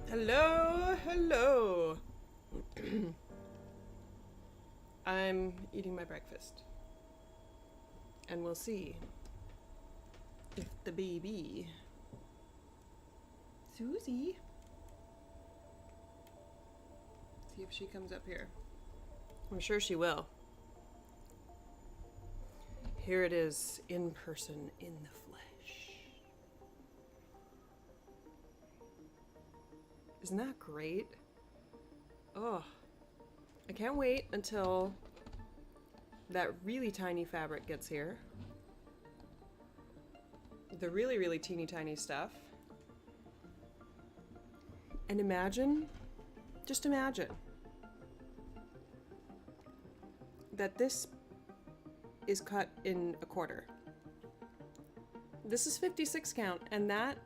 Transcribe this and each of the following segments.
Hello, hello. I'm eating my breakfast. And we'll see if the baby, Susie, see if she comes up here. I'm sure she will. Here it is, in person, in the flesh. Isn't that great? Oh, I can't wait until that really tiny fabric gets here. The really, really teeny tiny stuff. And imagine, just imagine, that this is cut in a quarter. This is 56 count, and that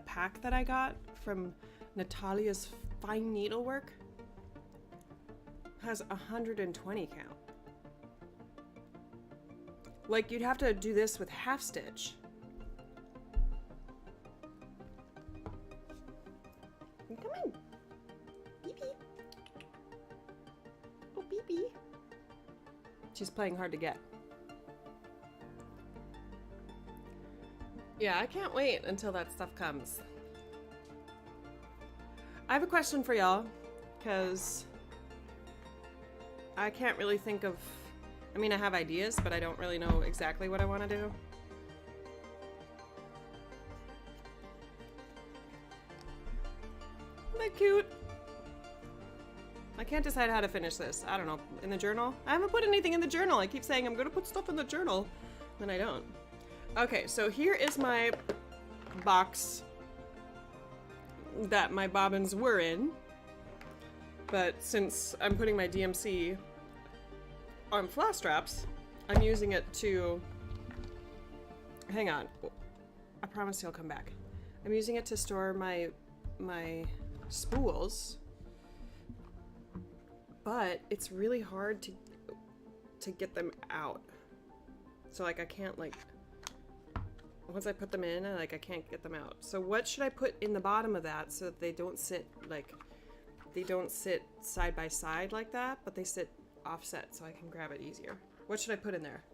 pack that I got from Natalia's Fine Needlework has 120 count. Like, you'd have to do this with half stitch. Come on. Beep beep. Oh, beep beep. She's playing hard to get. Yeah, I can't wait until that stuff comes. I have a question for y'all, because I can't really think of... I mean, I have ideas, but I don't really know exactly what I want to do. Isn't that cute? I can't decide how to finish this. I don't know. In the journal? I haven't put anything in the journal. I keep saying I'm going to put stuff in the journal, then I don't. Okay, so here is my box that my bobbins were in. But since I'm putting my DMC on floss straps, I'm using it to... Hang on. I promise he'll come back. I'm using it to store my spools. But it's really hard to get them out. So like I can't like... Once I put them in, I can't get them out. So what should I put in the bottom of that so that they don't sit like... They don't sit side by side like that, but they sit offset so I can grab it easier. What should I put in there?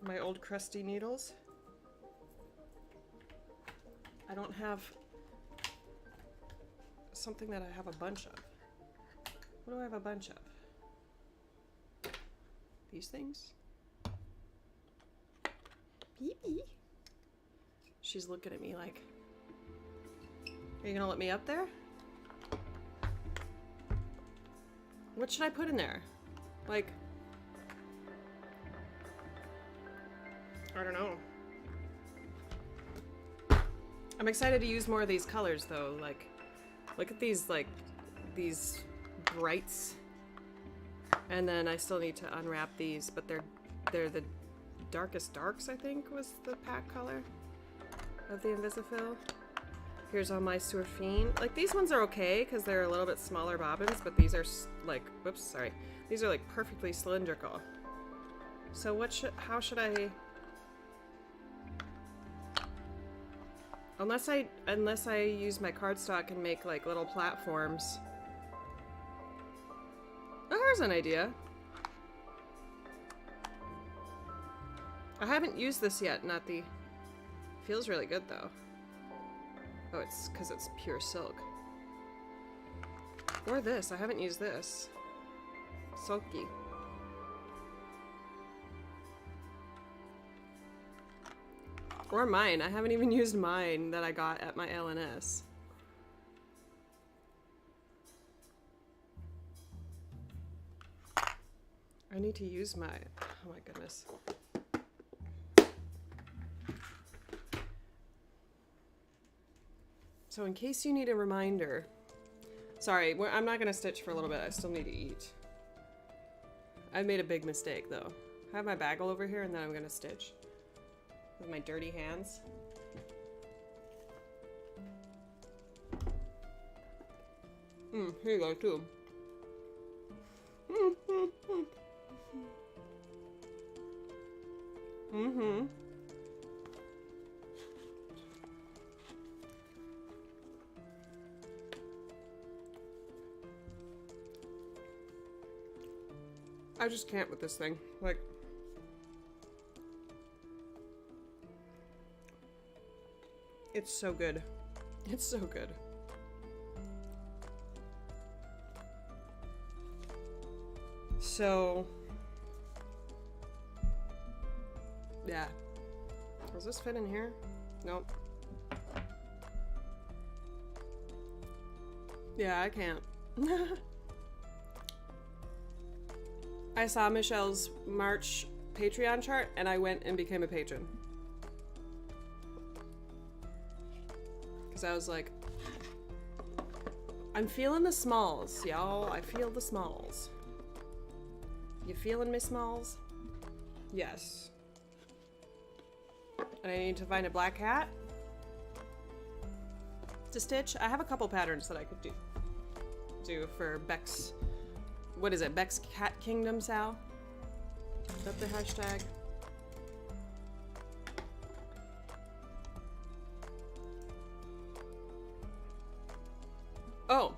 My old crusty needles. I don't have something that I have a bunch of. What do I have a bunch of? These things? Pee-pee. She's looking at me like, are you gonna let me up there? What should I put in there? Like, I don't know. I'm excited to use more of these colors though. Like, look at these, like, these brights. And then I still need to unwrap these, but they're the darkest darks, I think, was the pack color of the Invisifil. Here's all my Surfine. Like, these ones are okay because they're a little bit smaller bobbins, but these are like, whoops, sorry. These are like perfectly cylindrical. So how should I... Unless I use my cardstock and make like little platforms. Oh, here's an idea. I haven't used this yet, not the... Feels really good though. Oh, it's because it's pure silk. Or this, I haven't used this. Silky. Or mine, I haven't even used mine that I got at my LNS. I need to use my... Oh my goodness. So in case you need a reminder... Sorry, I'm not going to stitch for a little bit. I still need to eat. I made a big mistake though. I have my bagel over here and then I'm going to stitch. With my dirty hands. Here you go too. Mm-hmm. I just can't with this thing. Like, it's so good. It's so good. So, yeah. Does this fit in here? Nope. Yeah, I can't. I saw Michelle's March Patreon chart and I went and became a patron. Because I was like, I'm feeling the smalls, y'all. I feel the smalls. You feeling me, smalls? Yes. And I need to find a black hat to stitch. I have a couple patterns that I could do for Beck's. What is it? Beck's Cat Kingdom, Sal? Is that the hashtag? Oh.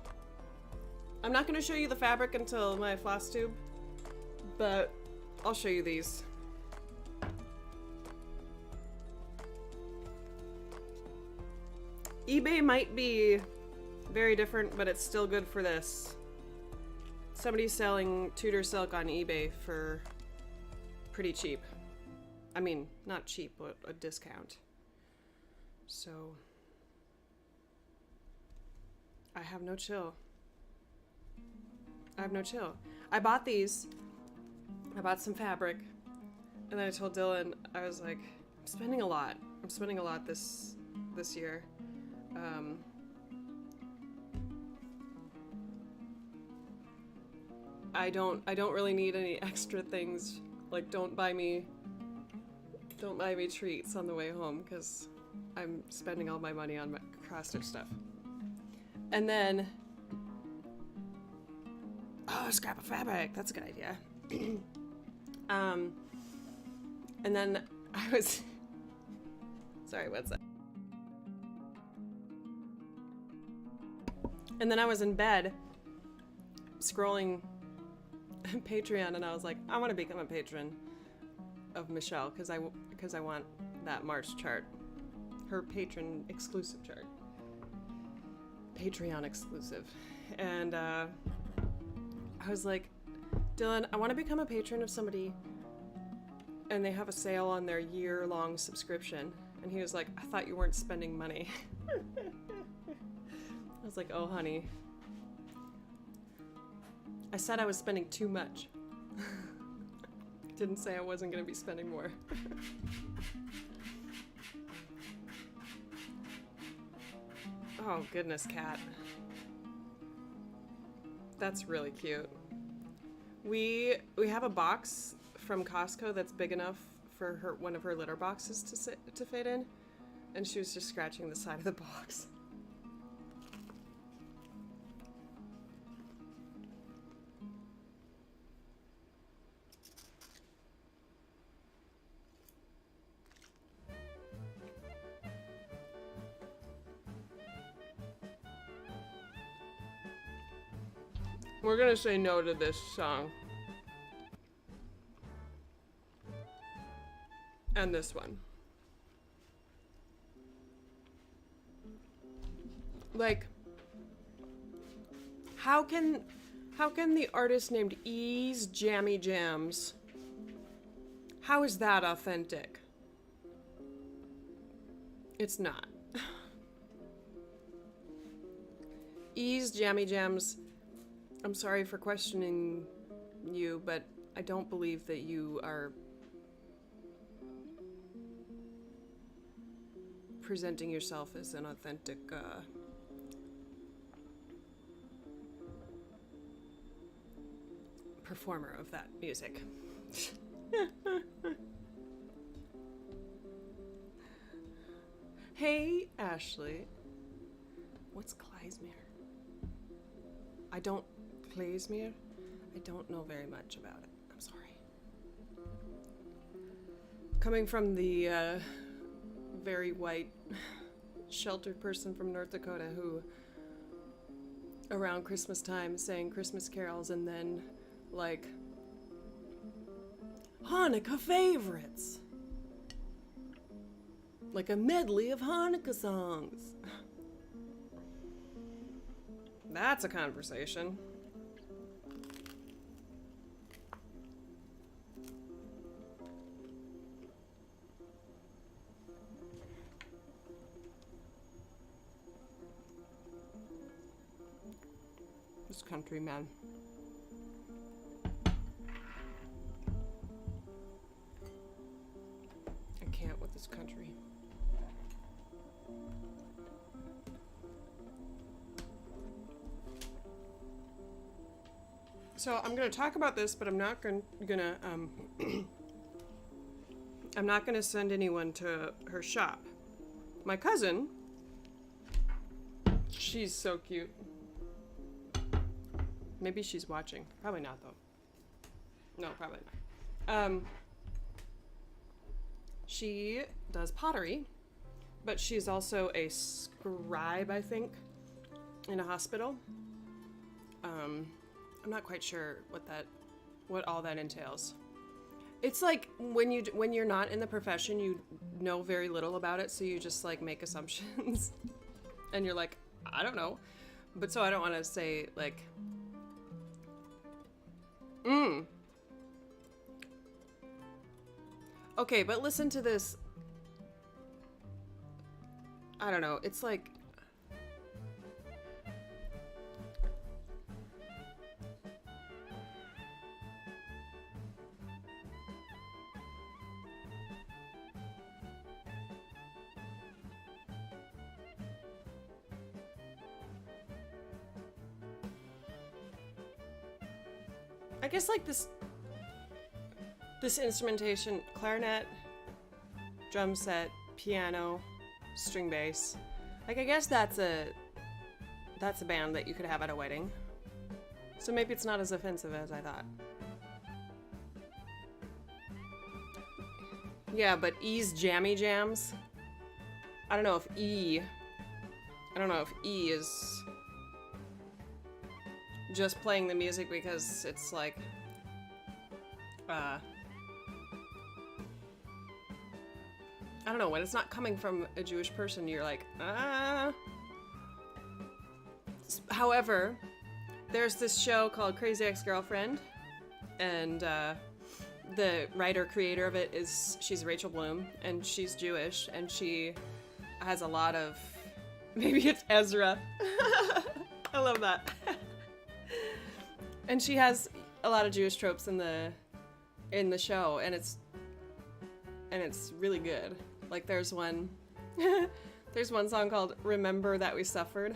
I'm not going to show you the fabric until my floss tube, but I'll show you these. eBay might be very different, but it's still good for this. Somebody's selling Tudor silk on eBay for pretty cheap. I mean, not cheap, but a discount. So, I have no chill. I have no chill. I bought these. I bought some fabric. And then I told Dylan, I was like, I'm spending a lot. I'm spending a lot this year. I don't really need any extra things. Like, don't buy me treats on the way home because I'm spending all my money on my cross-stitch stuff. And then, oh, scrap of fabric. That's a good idea. And then I was, sorry, what's that? And then I was in bed scrolling Patreon and I was like, I want to become a patron of Michelle because I want that March chart, her patron exclusive chart, Patreon exclusive. And I was like, Dylan, I want to become a patron of somebody and they have a sale on their year-long subscription. And he was like, I thought you weren't spending money. I was like, oh honey, I said I was spending too much. Didn't say I wasn't gonna be spending more. Oh goodness, cat. That's really cute. We have a box from Costco that's big enough for one of her litter boxes to fit in, and she was just scratching the side of the box. We're gonna say no to this song. And this one. Like, how can the artist named Ease Jammy Jams, how is that authentic? It's not. Ease Jammy Jams, I'm sorry for questioning you, but I don't believe that you are presenting yourself as an authentic performer of that music. Hey, Ashley. What's Kleismere? I don't know very much about it. I'm sorry. Coming from the very white, sheltered person from North Dakota who, around Christmas time, sang Christmas carols and then, like, Hanukkah favorites. Like a medley of Hanukkah songs. That's a conversation. This country, man. I can't with this country. So I'm gonna talk about this, but I'm not gonna I'm not gonna send anyone to her shop. My cousin, she's so cute. Maybe she's watching. Probably not, though. No, probably not. She does pottery, but she's also a scribe, I think, in a hospital. I'm not quite sure what all that entails. It's like when you're not in the profession, you know very little about it, so you just like make assumptions, and you're like, I don't know, but so I don't want to say like. Okay, but listen to this. I don't know. It's like. I guess like this instrumentation, clarinet, drum set, piano, string bass. Like I guess that's a band that you could have at a wedding. So maybe it's not as offensive as I thought. Yeah, but E's jammy jams. I don't know if E is just playing the music because it's like I don't know, when it's not coming from a Jewish person, you're like, However, there's this show called Crazy Ex-Girlfriend, and the writer-creator of it she's Rachel Bloom, and she's Jewish, and she has a lot of, maybe it's Ezra. I love that. And she has a lot of Jewish tropes in the show, and it's really good. Like there's one song called "Remember That We Suffered,"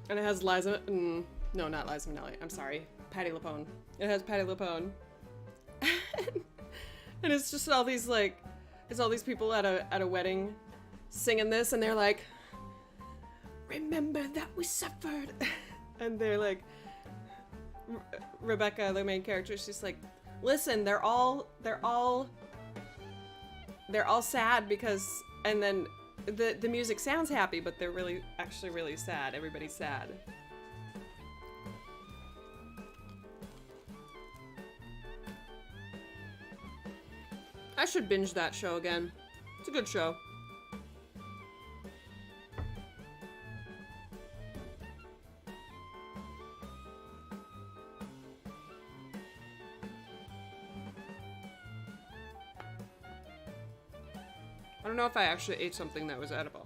and it has not Liza Minnelli. I'm sorry, Patti LuPone. It has Patti LuPone, and it's just all these people at a wedding singing this, and they're like, "Remember that we suffered," and they're like, Rebecca, the main character, she's like, listen, they're all sad because, and then the music sounds happy, but they're actually really sad. Everybody's sad. I should binge that show again. It's a good show. I don't know if I actually ate something that was edible.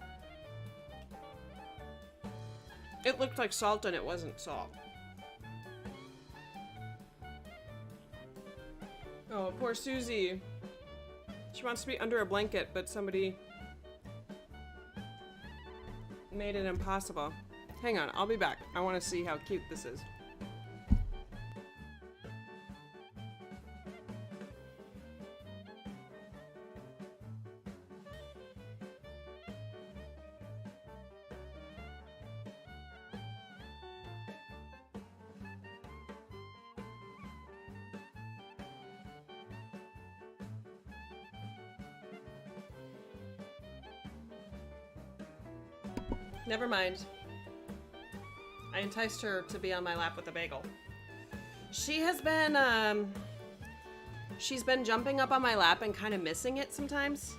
It looked like salt and it wasn't salt. Oh, poor Susie. She wants to be under a blanket, but somebody made it impossible. Hang on, I'll be back. I want to see how cute this is. Never mind. I enticed her to be on my lap with a bagel. She's been jumping up on my lap and kind of missing it sometimes.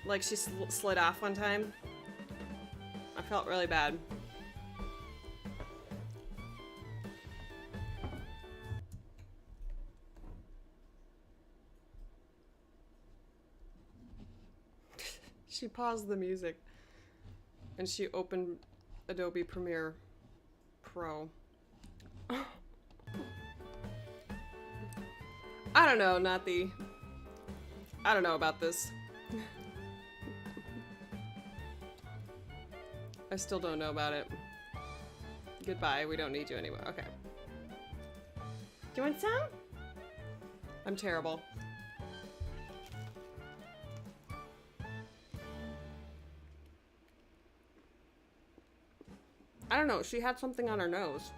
Like she slid off one time. I felt really bad. She paused the music and she opened Adobe Premiere Pro. I don't know, I don't know about this. I still don't know about it. Goodbye, we don't need you anymore. Okay. Do you want some? I'm terrible. I don't know, she had something on her nose.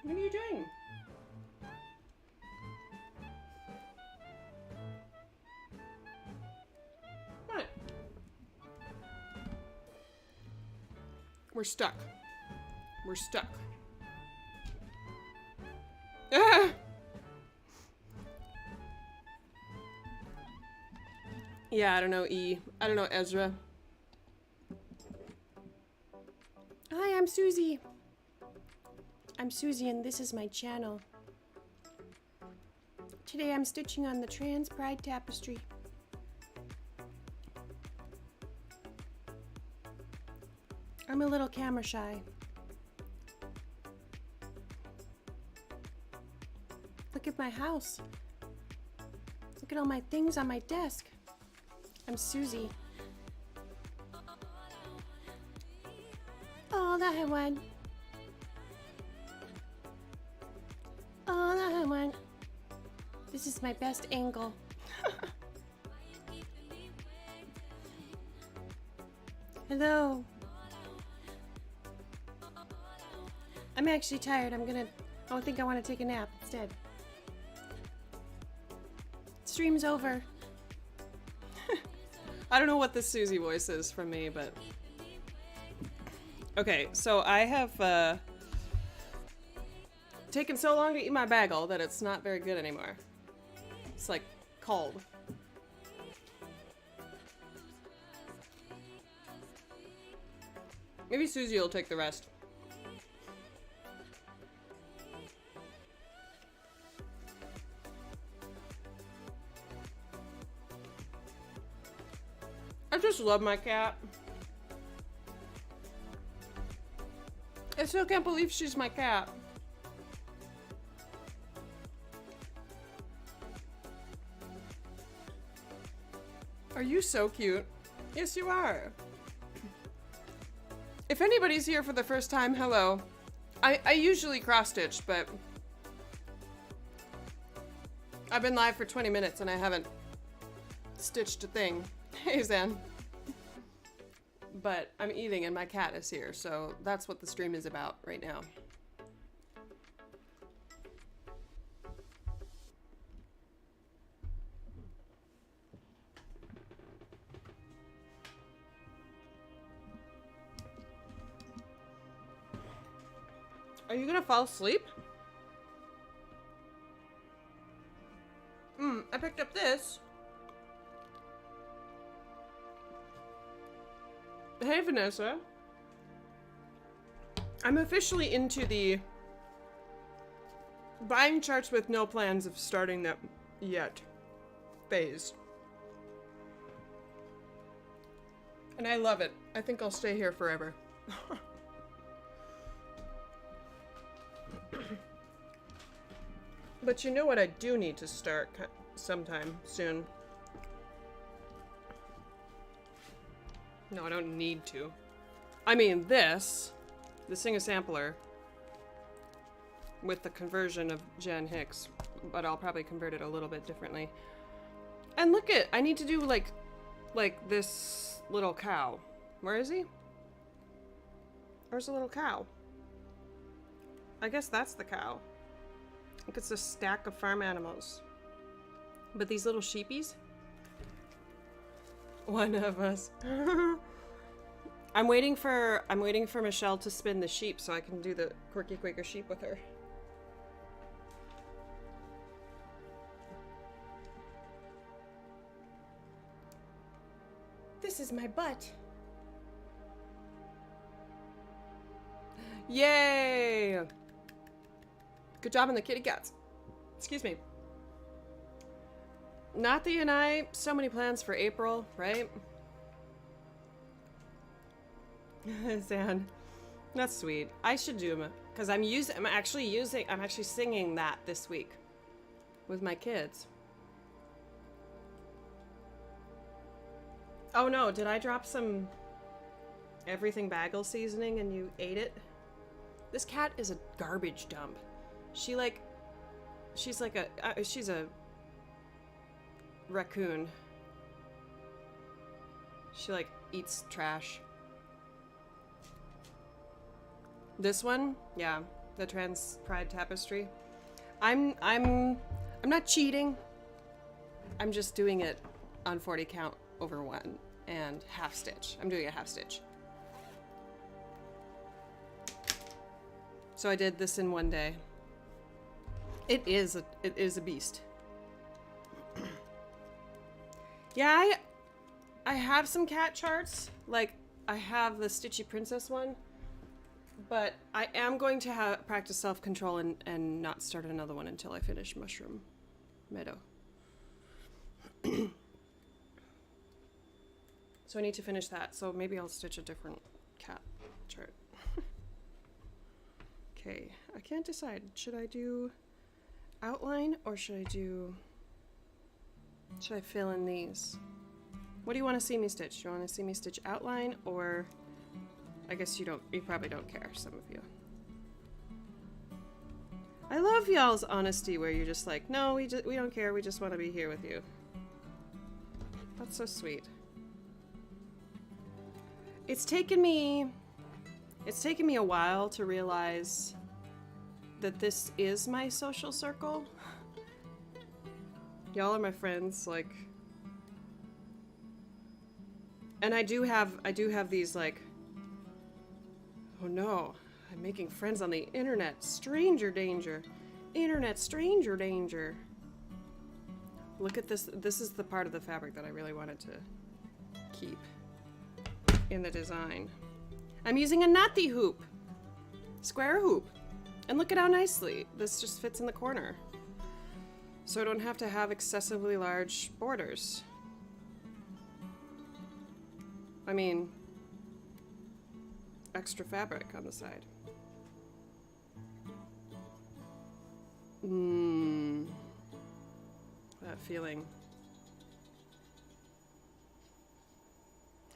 What are you doing? What? We're stuck. We're stuck. Ah! Yeah, I don't know, E. I don't know, Ezra. Hi, I'm Susie. I'm Susie and this is my channel. Today I'm stitching on the Trans Pride tapestry. I'm a little camera shy. Look at my house. Look at all my things on my desk. I'm Susie. All I want. All I want. This is my best angle. Hello. I'm actually tired. I think I want to take a nap instead. Stream's over. I don't know what the Susie voice is from me, but... Okay, so I have, taken so long to eat my bagel that it's not very good anymore. It's like cold. Maybe Susie will take the rest. I just love my cat. I still can't believe she's my cat. Are you so cute? Yes, you are. If anybody's here for the first time, hello. I usually cross-stitch, but I've been live for 20 minutes and I haven't stitched a thing. Hey, Zan. But I'm eating and my cat is here, so that's what the stream is about right now. Are you gonna fall asleep? I picked up this. Hey, Vanessa. I'm officially into the buying charts with no plans of starting them yet phase. And I love it. I think I'll stay here forever. But you know what I do need to start sometime soon? No, I don't need to. I mean, the Sing-A-Sampler with the conversion of Jen Hicks, but I'll probably convert it a little bit differently. And look at, I need to do like this little cow. Where is he? Where's the little cow? I guess that's the cow. I think it's a stack of farm animals. But these little sheepies? One of us. I'm waiting for Michelle to spin the sheep so I can do the Quirky Quaker sheep with her. This is my butt. Yay! Good job on the kitty cats. Excuse me. Nathi and I, so many plans for April, right? Zan, that's sweet. I should do them because I'm actually singing that this week with my kids. Oh no, did I drop some everything bagel seasoning and you ate it? This cat is a garbage dump. She's a raccoon. She like eats trash. This one, yeah, the Trans Pride Tapestry. I'm not cheating. I'm just doing it on 40 count over 1 and half stitch. I'm doing a half stitch. So I did this in 1 day. It is a beast. Yeah, I have some cat charts. Like I have the Stitchy Princess one, but I am going to practice self-control and not start another one until I finish Mushroom Meadow. So I need to finish that. So maybe I'll stitch a different cat chart. Okay, I can't decide. Should I do outline or should I fill in these? What do you want to see me stitch? Do you want to see me stitch outline, or I guess you probably don't care, some of you. I love y'all's honesty where you're just like, no, we don't care, we just want to be here with you. That's so sweet. It's taken me a while to realize that this is my social circle. Y'all are my friends, like, and I do have these like, oh no, I'm making friends on the internet. Stranger danger. Internet stranger danger. Look at this. This is the part of the fabric that I really wanted to keep in the design. I'm using a Nathi hoop. Square hoop. And look at how nicely this just fits in the corner. So I don't have to have excessively large borders. I mean, extra fabric on the side. That feeling.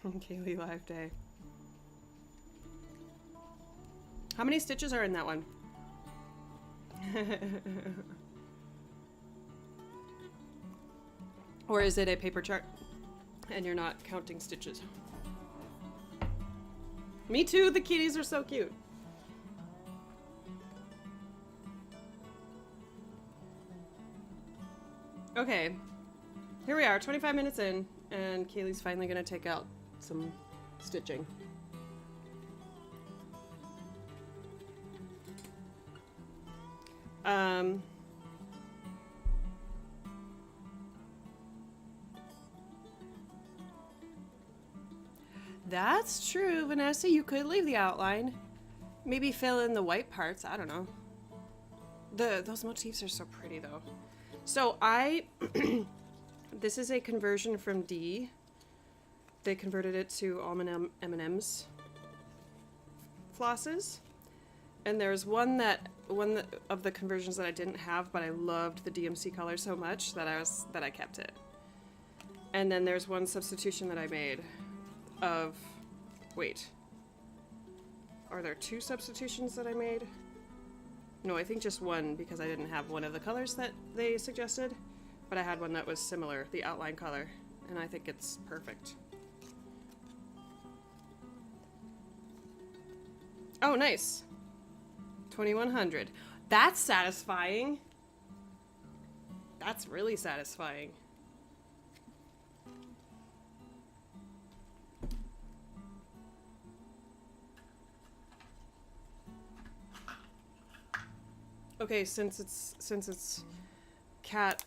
Kaylee live day. How many stitches are in that one? Or is it a paper chart and you're not counting stitches? Me too, the kitties are so cute. Okay, here we are, 25 minutes in, and Kaylee's finally gonna take out some stitching. That's true, Vanessa. You could leave the outline. Maybe fill in the white parts. I don't know. Those motifs are so pretty, though. So this is a conversion from D. They converted it to almond M&M's flosses. And there's one of the conversions that I didn't have, but I loved the DMC color so much that I kept it. And then there's one substitution that I made of, wait, are there two substitutions that I made? No, I think just one, because I didn't have one of the colors that they suggested, but I had one that was similar, the outline color, and I think it's perfect. Oh, nice. 2100. That's satisfying. That's really satisfying. Okay, since it's cat.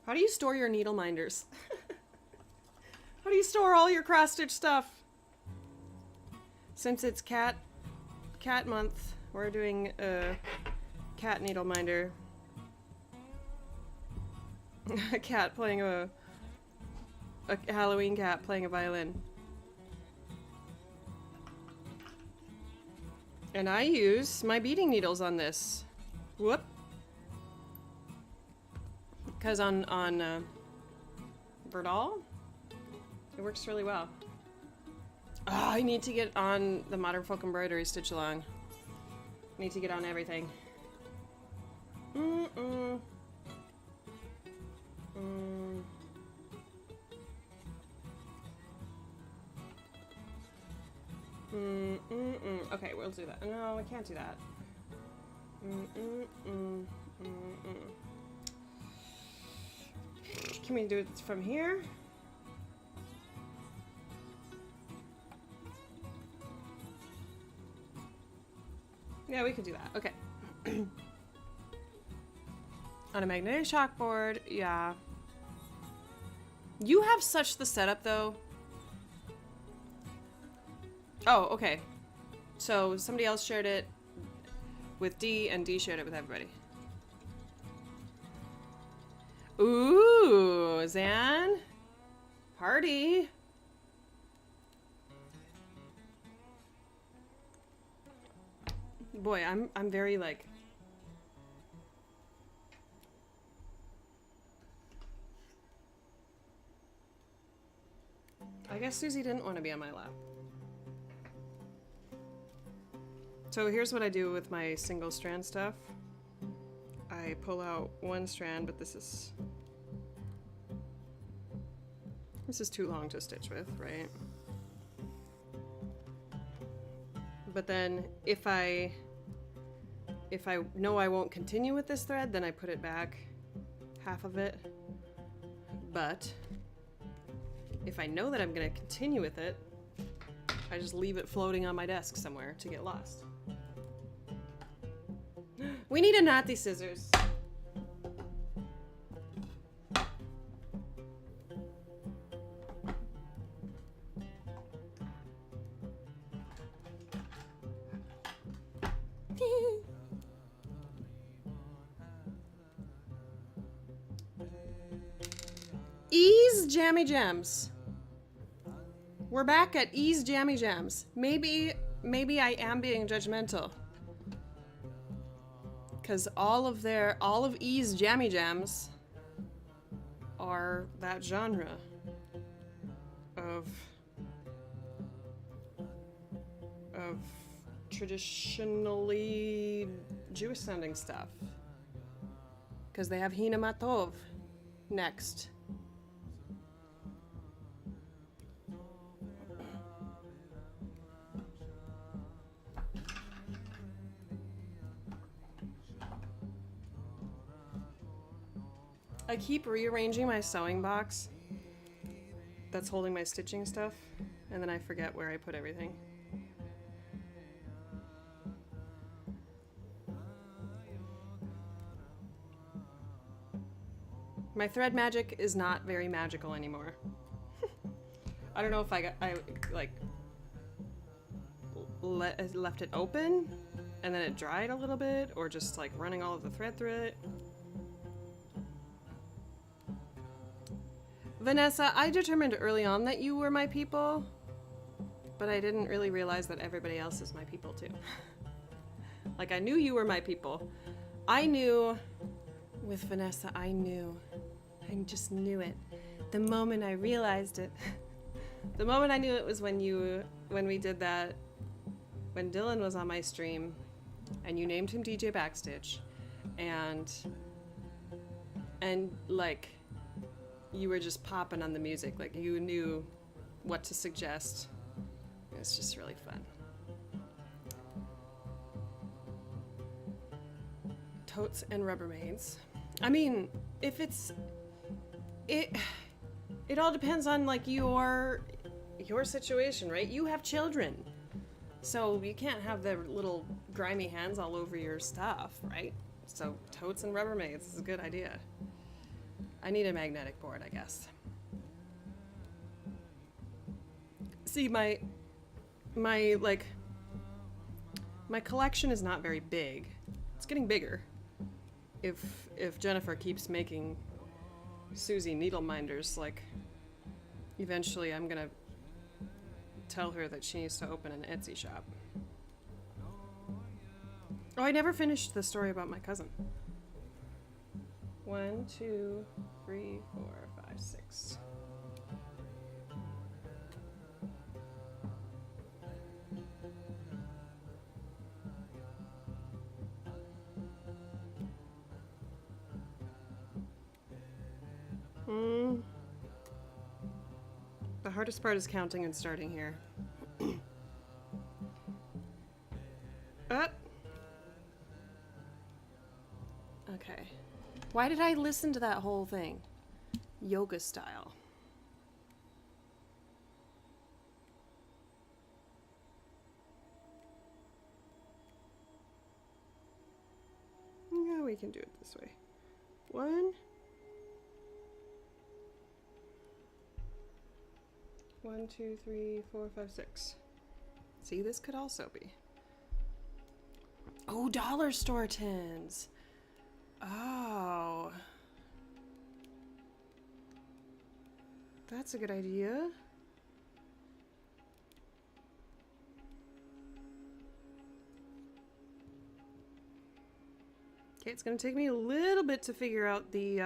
How do you store your needle minders? How do you store all your cross stitch stuff? Since it's cat month, we're doing a cat needle minder. A cat playing a Halloween cat playing a violin. And I use my beading needles on this. Whoop. Because on Verdal, it works really well. Oh, I need to get on the Modern Folk Embroidery Stitch Along. Need to get on everything. Okay, we'll do that. No, we can't do that. Can we do it from here? Yeah, we could do that. Okay. On a magnetic chalkboard, yeah. You have such the setup, though. Oh, okay. So somebody else shared it with D, and D shared it with everybody. Ooh, Zan. Party. Boy, I'm very like. I guess Susie didn't want to be on my lap. So here's what I do with my single strand stuff. I pull out one strand, but this is too long to stitch with, right? But then if I know I won't continue with this thread, then I put it back, half of it. But if I know that I'm gonna continue with it, I just leave it floating on my desk somewhere to get lost. We need a Nazi scissors. Ease Jammy Jams. We're back at Ease Jammy Jams. Maybe I am being judgmental. Because all of Ease Jammy Jams are that genre of traditionally Jewish sounding stuff. Because they have Hina Matov next. I keep rearranging my sewing box that's holding my stitching stuff, and then I forget where I put everything. My thread magic is not very magical anymore. I don't know if I left it open and then it dried a little bit, or just like running all of the thread through it. Vanessa, I determined early on that you were my people, but I didn't really realize that everybody else is my people too. Like, I knew you were my people. I knew, with Vanessa, I just knew it. The moment I realized it. The moment I knew it was when we did that, when Dylan was on my stream, and you named him DJ Backstitch, and like, you were just popping on the music, like you knew what to suggest. It's just really fun. Totes and Rubbermaids. I mean, if it's it all depends on like your situation, right? You have children. So you can't have their little grimy hands all over your stuff, right? So totes and Rubbermaids is a good idea. I need a magnetic board, I guess. See, my collection is not very big. It's getting bigger. If Jennifer keeps making Susie needle minders, like eventually I'm gonna tell her that she needs to open an Etsy shop. Oh, I never finished the story about my cousin. 1, 2, 3, 4, 5, 6. The hardest part is counting and starting here. Up. Okay. Why did I listen to that whole thing? Yoga style. Yeah, we can do it this way. 1. 1, 2, 3, 4, 5, 6. See, this could also be. Oh, dollar store tins. Oh. That's a good idea. Okay, it's gonna take me a little bit to figure out the,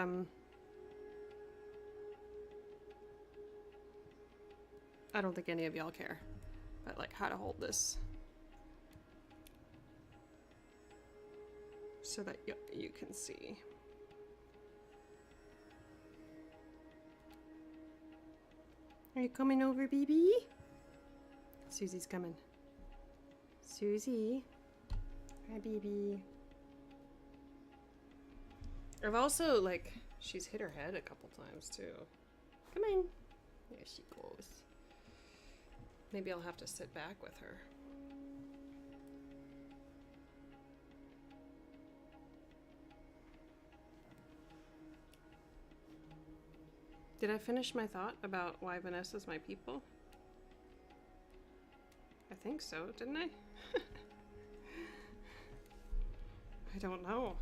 I don't think any of y'all care, but like how to hold this so that you can see. Are you coming over, BB? Susie's coming. Susie. Hi, BB. I've also, like, she's hit her head a couple times, too. Come in. There she goes. Maybe I'll have to sit back with her. Did I finish my thought about why Vanessa's my people? I think so, didn't I? I don't know.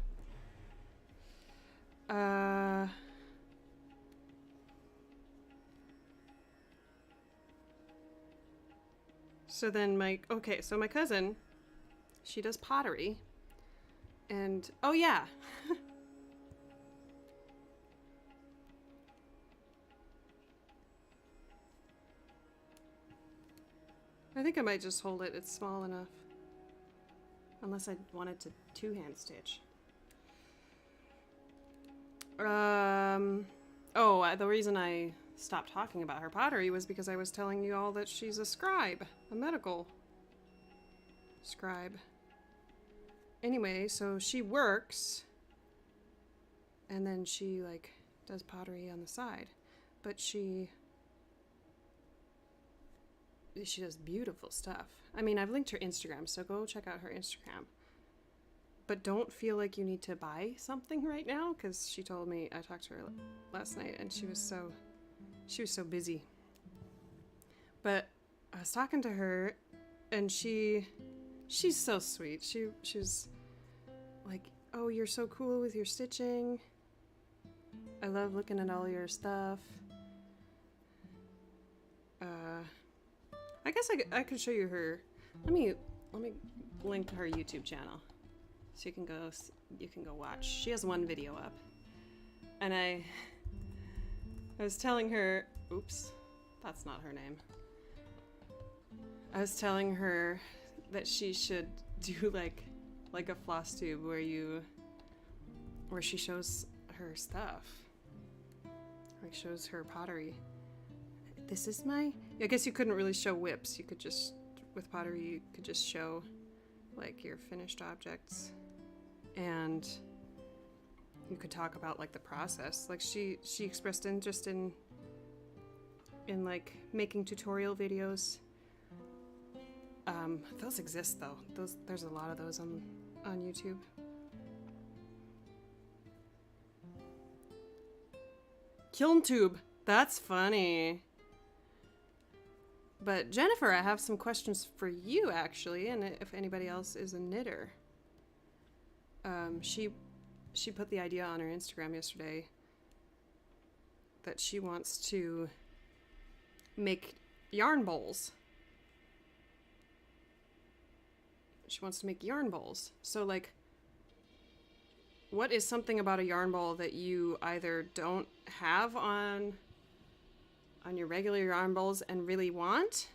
So then so my cousin, she does pottery. And, oh yeah. I think I might just hold it. It's small enough. Unless I wanted to two-hand stitch. The reason I stopped talking about her pottery was because I was telling you all that she's a scribe. A medical scribe. Anyway, so she works. And then she, like, does pottery on the side. But she does beautiful stuff. I mean, I've linked her Instagram, so go check out her Instagram. But don't feel like you need to buy something right now, because she told me, I talked to her last night, and she was so busy. But I was talking to her, and she's so sweet. She's like, oh, you're so cool with your stitching. I love looking at all your stuff. I guess I could show you her. Let me link her YouTube channel, so you can go watch. She has one video up, and I was telling her, oops, that's not her name. I was telling her that she should do like a floss tube where she shows her stuff. Like shows her pottery. This is my... I guess you couldn't really show whips. You could just... With pottery, you could just show like your finished objects. And you could talk about like the process. Like she expressed interest in like making tutorial videos. Those exist though. There's a lot of those on YouTube. Kiln tube. That's funny. But Jennifer, I have some questions for you actually, and if anybody else is a knitter. She put the idea on her Instagram yesterday that she wants to make yarn bowls. She wants to make yarn bowls. So like, what is something about a yarn bowl that you either don't have on your regular yarn bowls and really want?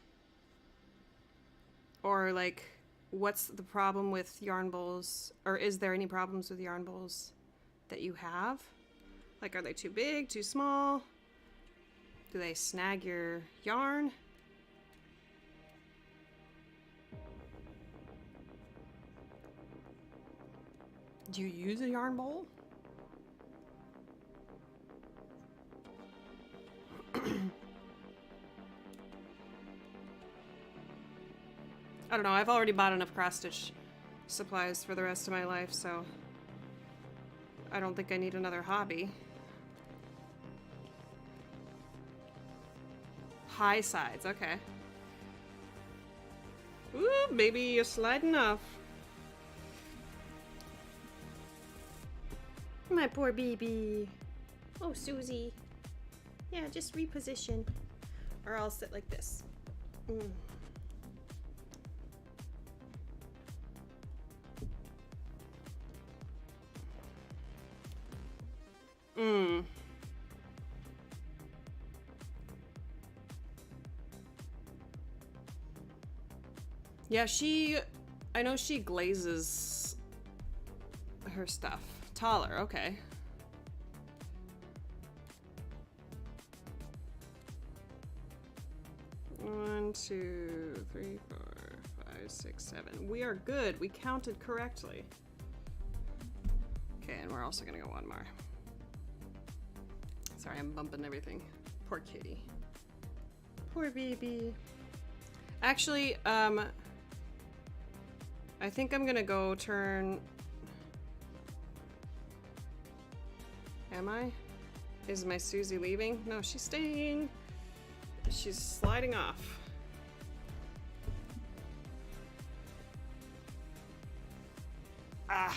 Or like, what's the problem with yarn bowls? Or is there any problems with yarn bowls that you have? Like, are they too big, too small? Do they snag your yarn? Do you use a yarn bowl? I don't know, I've already bought enough cross-stitch supplies for the rest of my life, so I don't think I need another hobby. High sides, okay. Ooh, baby, you're sliding off. My poor baby. Oh, Susie. Yeah, just reposition. Or I'll sit like this. Yeah, I know she glazes her stuff. Taller, okay. One, 2, 3, 4, 5, 6, 7. We are good. We counted correctly. Okay, and we're also gonna go one more. Sorry, I'm bumping everything. Poor kitty. Poor baby. Actually, I think I'm gonna go turn... Am I? Is my Susie leaving? No, she's staying. She's sliding off. Ah.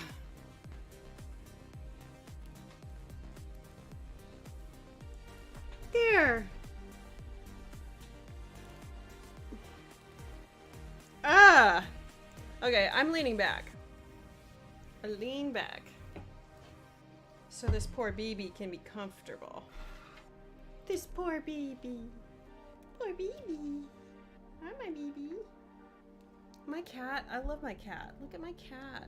There. Ah. Okay, I'm leaning back. I lean back. So this poor baby can be comfortable. This poor baby. Poor baby. Hi, my baby. My cat. I love my cat. Look at my cat.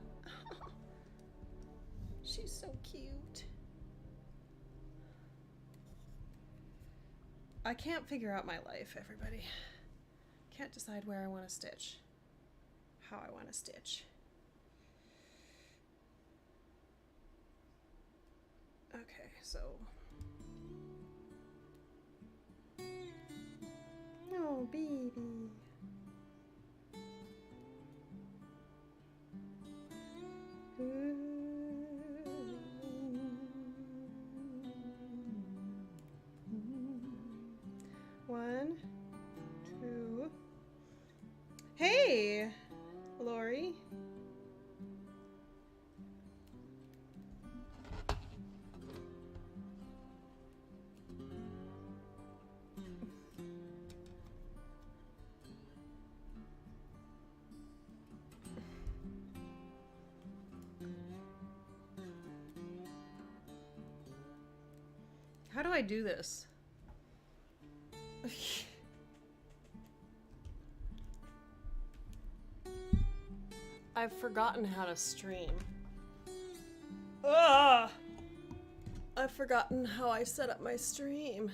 She's so cute. I can't figure out my life, everybody. Can't decide where I want to stitch. How I want to stitch. Okay, so... Oh, baby. One, two. Hey, Lori. How do I do this? I've forgotten how to stream. Ugh! I've forgotten how I set up my stream.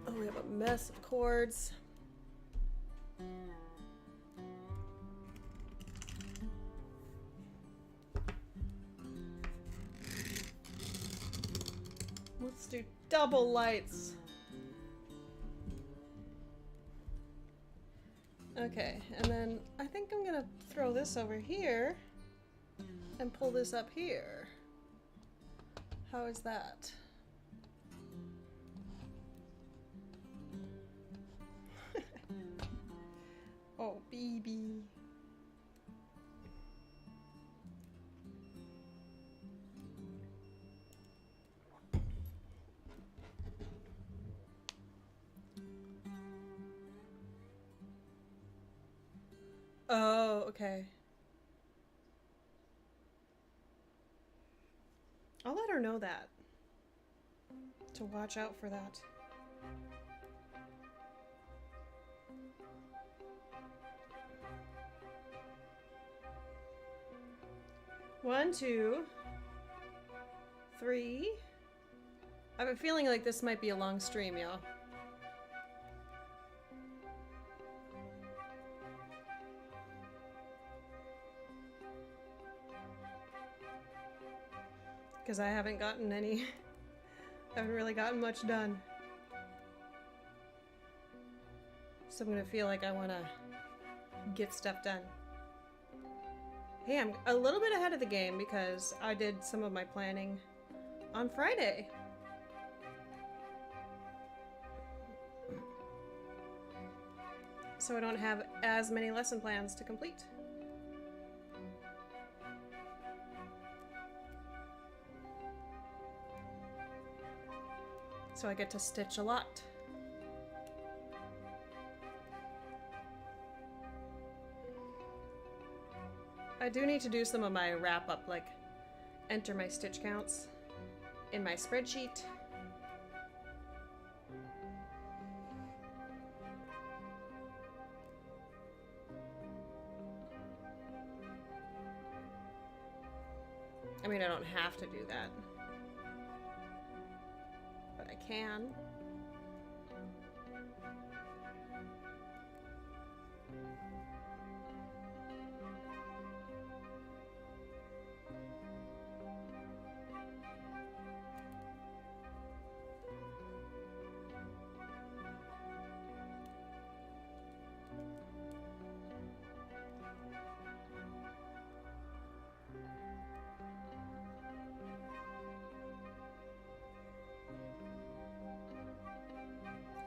Oh, we have a mess of cords. Let's do double lights. Okay, and then I think I'm gonna throw this over here and pull this up here. How is that? Oh, BB. Oh, okay. I'll let her know that. To watch out for that. One, two, three. I have a feeling like this might be a long stream, y'all. Because I haven't gotten any, I haven't really gotten much done. So I'm gonna feel like I wanna get stuff done. Hey, I'm a little bit ahead of the game because I did some of my planning on Friday. So I don't have as many lesson plans to complete. So I get to stitch a lot. I do need to do some of my wrap up, like enter my stitch counts in my spreadsheet. I mean, I don't have to do that, but I can.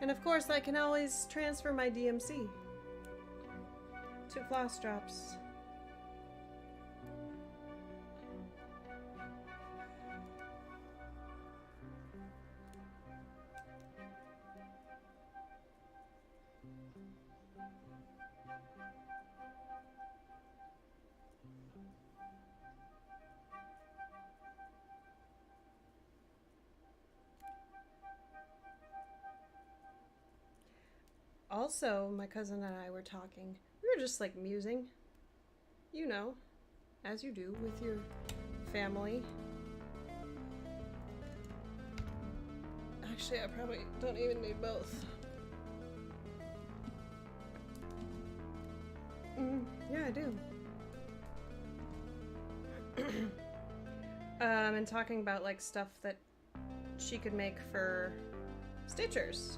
And of course, I can always transfer my DMC to Floss drops. Also, my cousin and I were talking. We were just like musing, you know, as you do with your family. Actually, I probably don't even need both. Yeah, I do. And talking about like stuff that she could make for stitchers.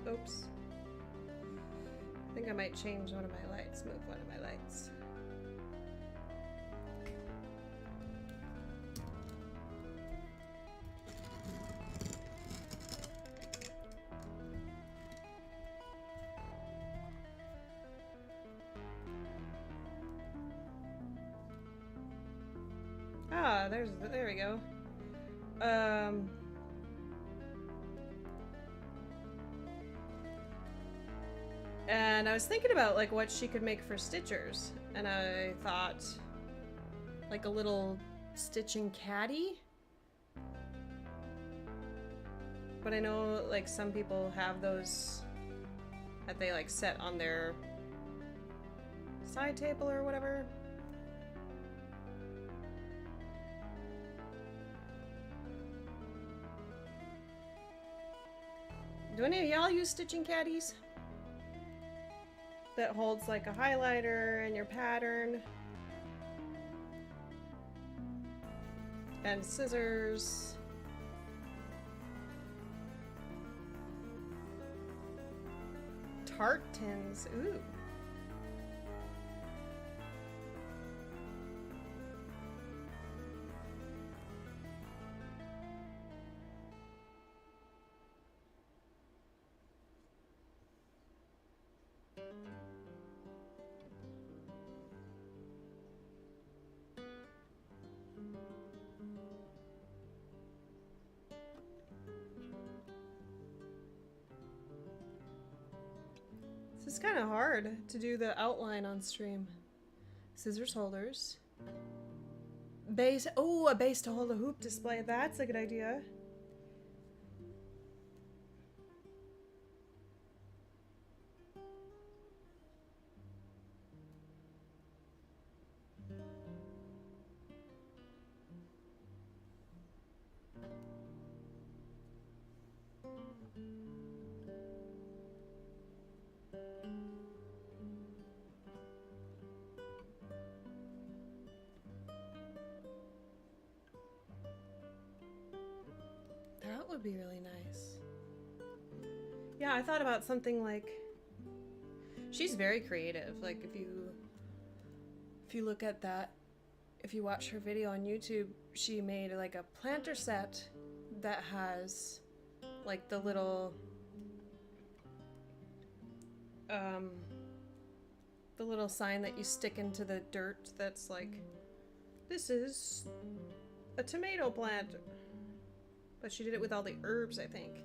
Oops. I think I might change one of my lights, move one of my lights. Ah, there we go. And I was thinking about like what she could make for stitchers, and I thought like a little stitching caddy. But I know like some people have those that they like set on their side table or whatever. Do any of y'all use stitching caddies? That holds like a highlighter and your pattern. And scissors. Tart tins, ooh. It's kind of hard to do the outline on stream. Scissors holders. Base. Oh, a base to hold a hoop display. That's a good idea. That would be really nice. Yeah, I thought about something like... She's very creative. Like, if you look at that, if you watch her video on YouTube, she made like a planter set that has like the little sign that you stick into the dirt that's like, this is a tomato plant. But she did it with all the herbs, I think.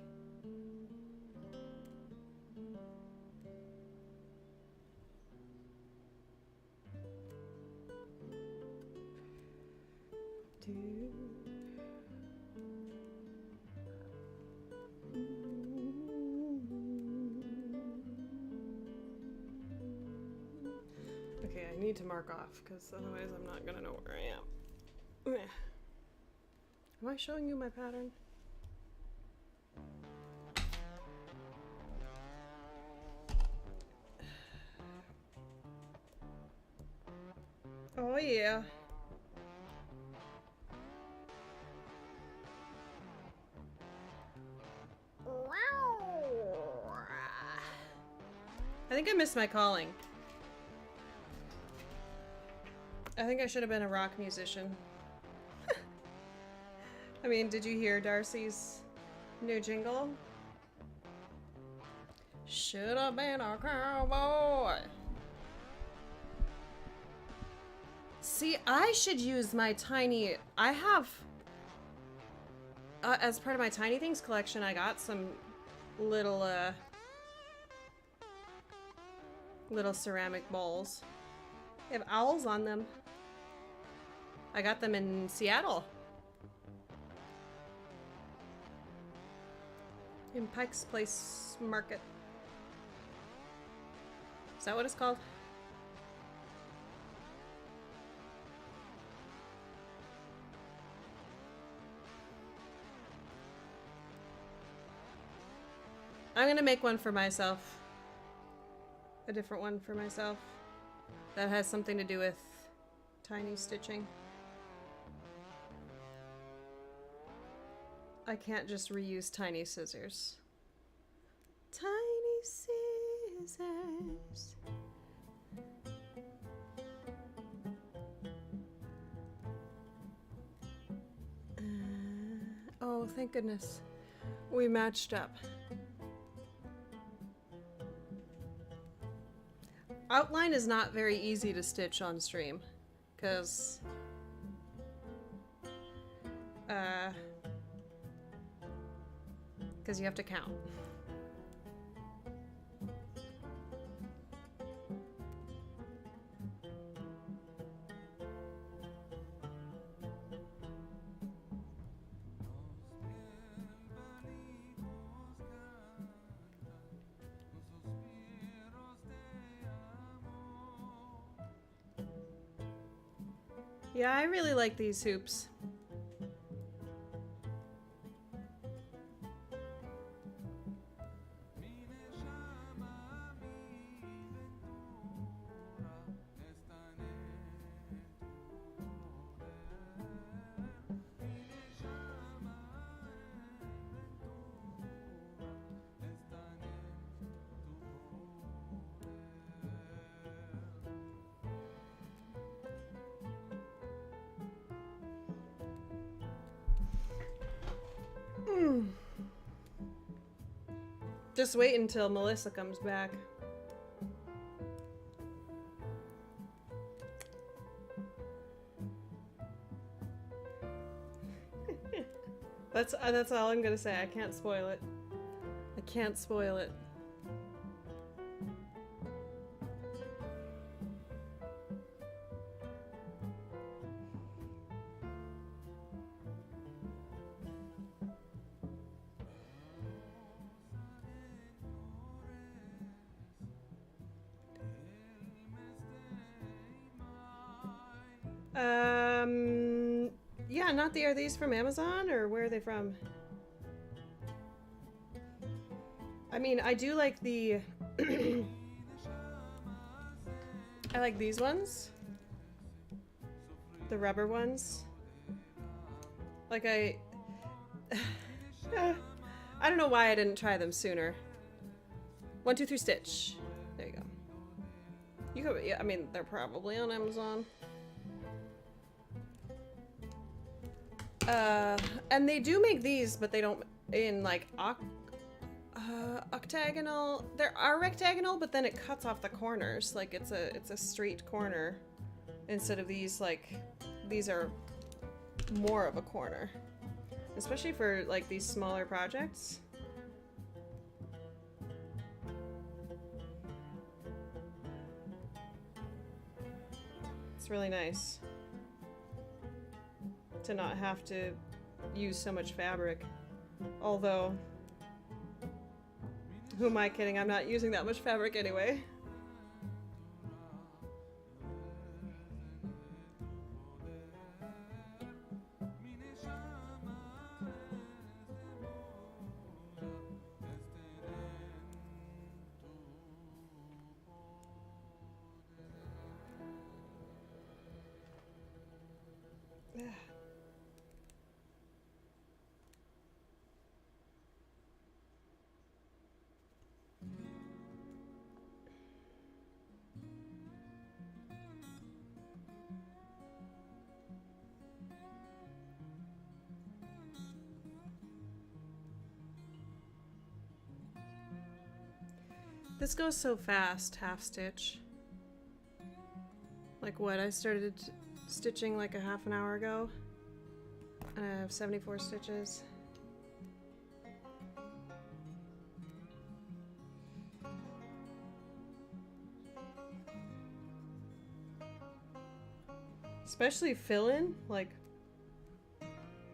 Okay, I need to mark off, because otherwise I'm not gonna know where I am. Am I showing you my pattern? Oh yeah. I think I missed my calling. I think I should have been a rock musician. I mean, did you hear Darcy's new jingle? Should have been a cowboy. See, I should use my tiny... I have... as part of my Tiny Things collection, I got some little, little ceramic bowls. They have owls on them. I got them in Seattle. In Pike's Place Market. Is that what it's called? I'm gonna make one for myself. A different one for myself. That has something to do with tiny stitching. I can't just reuse tiny scissors. Tiny scissors. Oh, thank goodness. We matched up. Outline is not very easy to stitch on stream, because you have to count. Yeah, I really like these hoops. Just wait until Melissa comes back. That's all I'm gonna say. I can't spoil it. I can't spoil it. Yeah, are these from Amazon or where are they from? I mean, I do like the I like these ones. The rubber ones. Like I don't know why I didn't try them sooner. 1, 2, 3 stitch. There you go. You could, yeah, I mean, they're probably on Amazon. And they do make these, but they don't in like octagonal. There are rectagonal, but then it cuts off the corners. Like it's a straight corner instead of these. Like these are more of a corner, especially for like these smaller projects. It's really nice to not have to use so much fabric. Although, who am I kidding? I'm not using that much fabric anyway. This goes so fast, half stitch. Like what? I started stitching like a half an hour ago. And I have 74 stitches. Especially fill in, like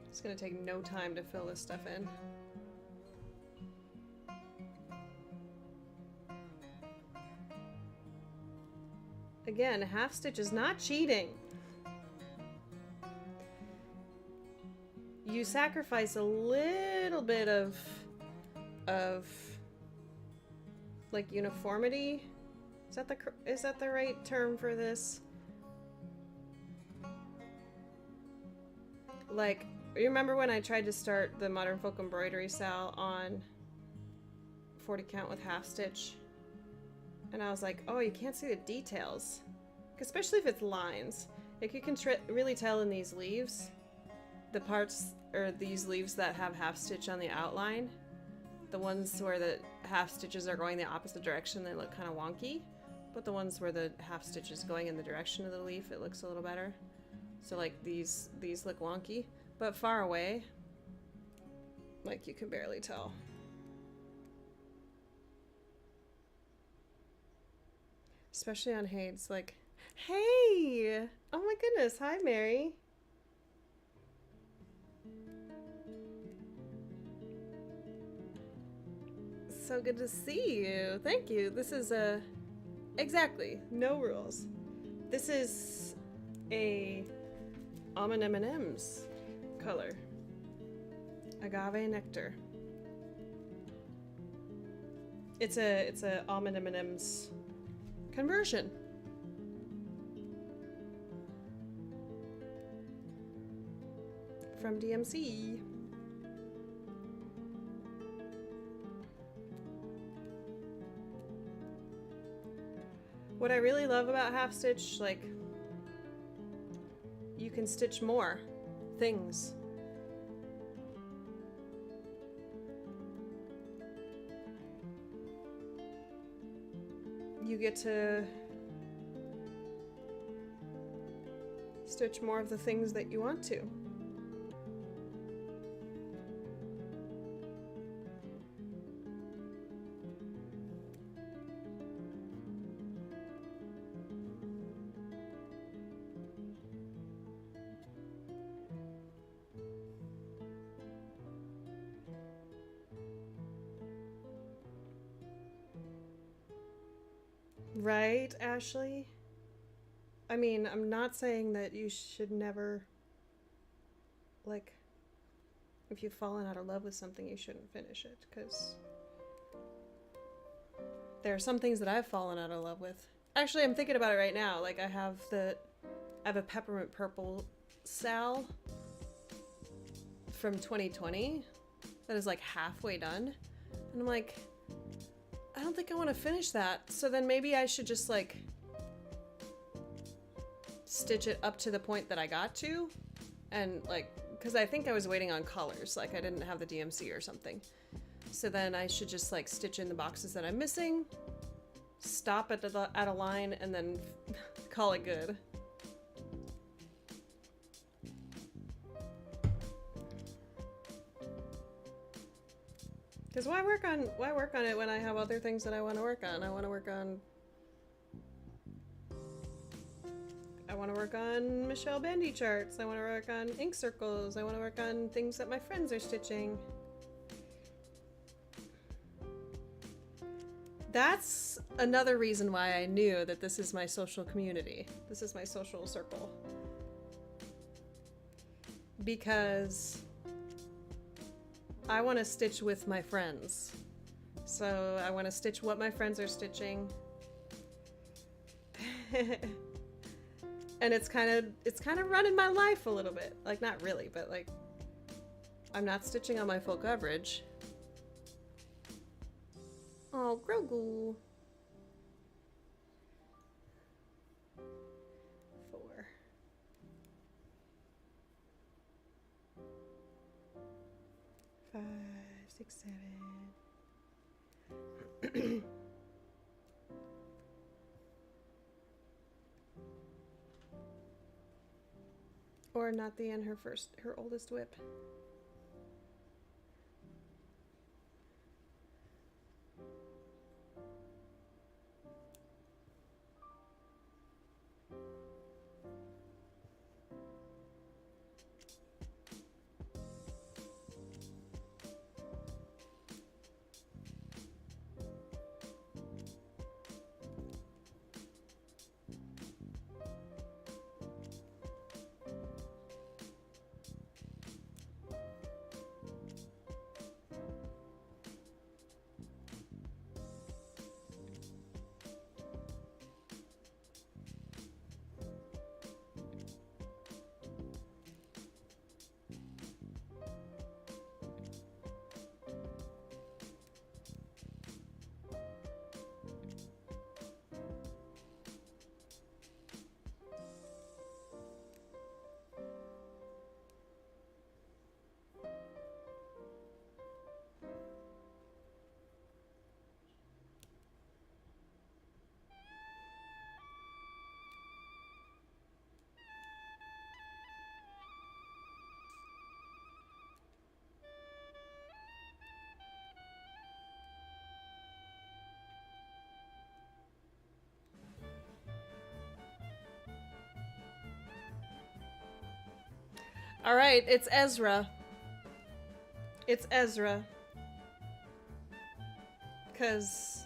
it's gonna take no time to fill this stuff in. Again, half stitch is not cheating. You sacrifice a little bit of like uniformity. Is that the right term for this? Like, you remember when I tried to start the Modern Folk Embroidery Sal on 40 count with half stitch? And I was like, oh, you can't see the details. Especially if it's lines. Like, you can really tell in these leaves, the parts, or these leaves that have half stitch on the outline, the ones where the half stitches are going the opposite direction, they look kind of wonky. But the ones where the half stitch is going in the direction of the leaf, it looks a little better. So like these look wonky, but far away, like you can barely tell. Especially on Hades, like, hey! Oh my goodness, hi Mary. So good to see you. Thank you. This is exactly, no rules. This is a almond M&M's color. Agave nectar. It's a almond M&M's conversion. From DMC. What I really love about half stitch, like, you can stitch more things. You get to stitch more of the things that you want to. Right, Ashley? I mean, I'm not saying that you should never, like, if you've fallen out of love with something, you shouldn't finish it, because there are some things that I've fallen out of love with. Actually, I'm thinking about it right now. Like, I have a peppermint purple Sal from 2020 that is like halfway done. And I'm like, I don't think I want to finish that. So then maybe I should just like stitch it up to the point that I got to. And like, because I think I was waiting on colors. Like I didn't have the DMC or something. So then I should just like stitch in the boxes that I'm missing, stop at a line, and then call it good. Because why work on it when I have other things that I want to work on? I want to work on Michelle Bendy charts. I want to work on ink circles. I want to work on things that my friends are stitching. That's another reason why I knew that this is my social community. This is my social circle. Because I want to stitch with my friends. So I want to stitch what my friends are stitching. And it's kind of running my life a little bit. Like not really, but like I'm not stitching on my full coverage. Oh, Grogu. 4. 5, 6, 7. Or not the end, her oldest whip. All right, it's Ezra. It's Ezra. 'Cause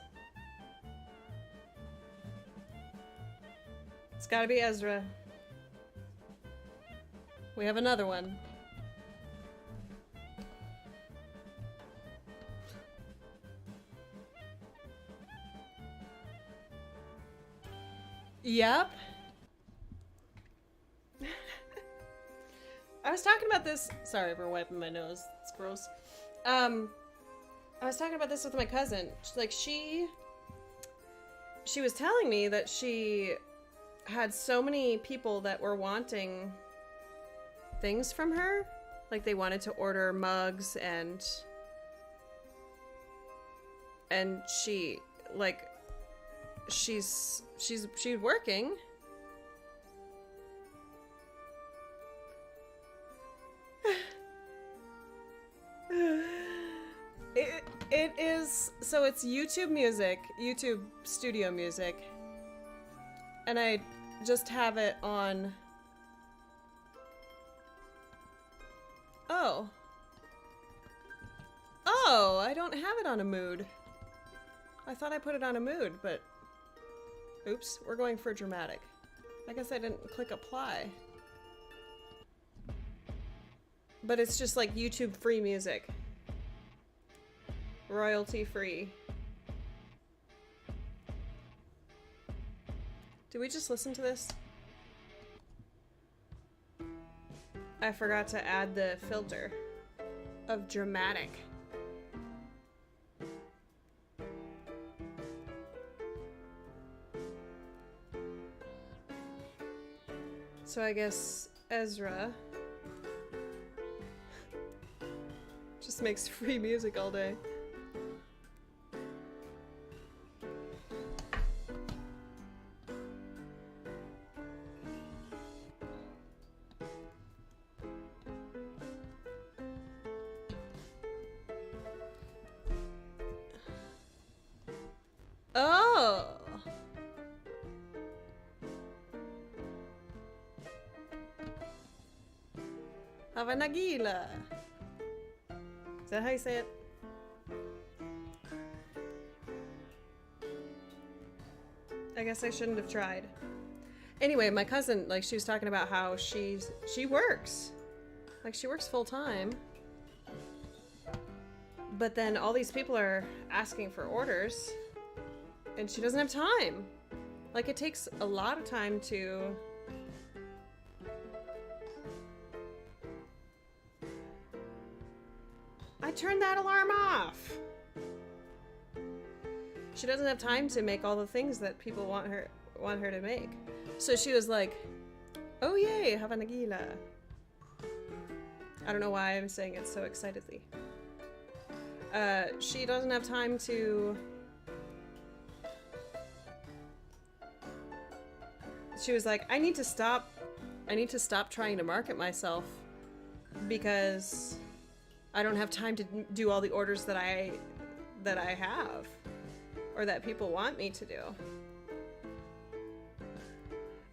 it's gotta be Ezra. We have another one. Yep. I was talking about this. Sorry for wiping my nose. It's gross. I was talking about this with my cousin. Like she was telling me that she had so many people that were wanting things from her. Like they wanted to order mugs and she like she's working. It is, so it's YouTube music, YouTube studio music, and I just have it on. Oh, I don't have it on a mood. I thought I put it on a mood, but oops, we're going for dramatic. I guess I didn't click apply. But it's just like YouTube free music. Royalty free. Did we just listen to this? I forgot to add the filter of dramatic. So I guess Ezra just makes free music all day. Oh! Have a Nagila. Is that how you say it? I guess I shouldn't have tried. Anyway, my cousin, like, she was talking about how she works. Like, she works full time. But then all these people are asking for orders. And she doesn't have time. Like, it takes a lot of time to... I turned that alarm off! She doesn't have time to make all the things that people want her to make. So she was like, oh yay, have a Nagila. I don't know why I'm saying it so excitedly. She doesn't have time to... She was like, I need to stop trying to market myself because I don't have time to do all the orders that I have or that people want me to do.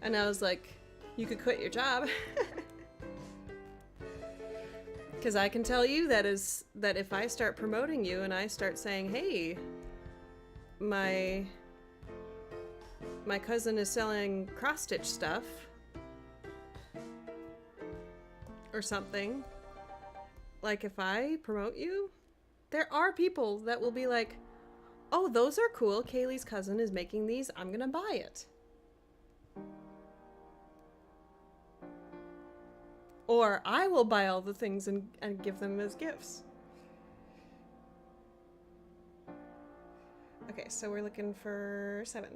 And I was like, you could quit your job. Because I can tell you that if I start promoting you and I start saying, hey, my cousin is selling cross-stitch stuff or something, like if I promote you, there are people that will be like, oh, those are cool, Kaylee's cousin is making these, I'm gonna buy it. Or I will buy all the things and give them as gifts. Okay, so we're looking for 7.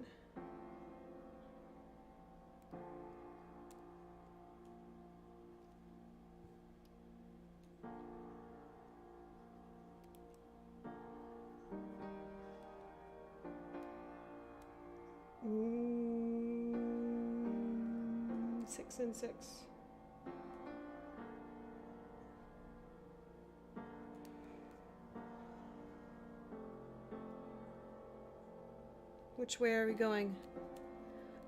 Mm, 6 and 6. Which way are we going?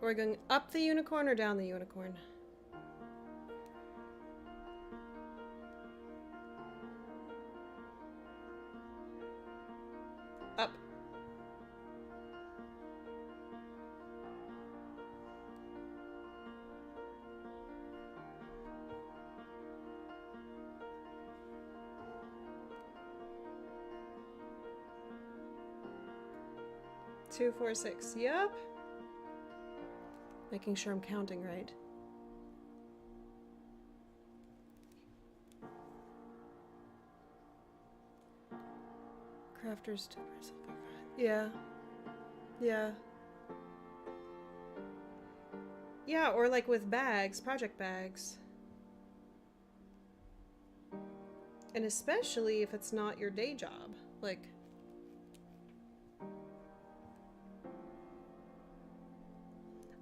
Are we going up the unicorn or down the unicorn? Up. 2, 4, 6. Yep. Making sure I'm counting right. Crafters to simplify. Yeah. Yeah. Yeah, or like with bags, project bags. And especially if it's not your day job. Like,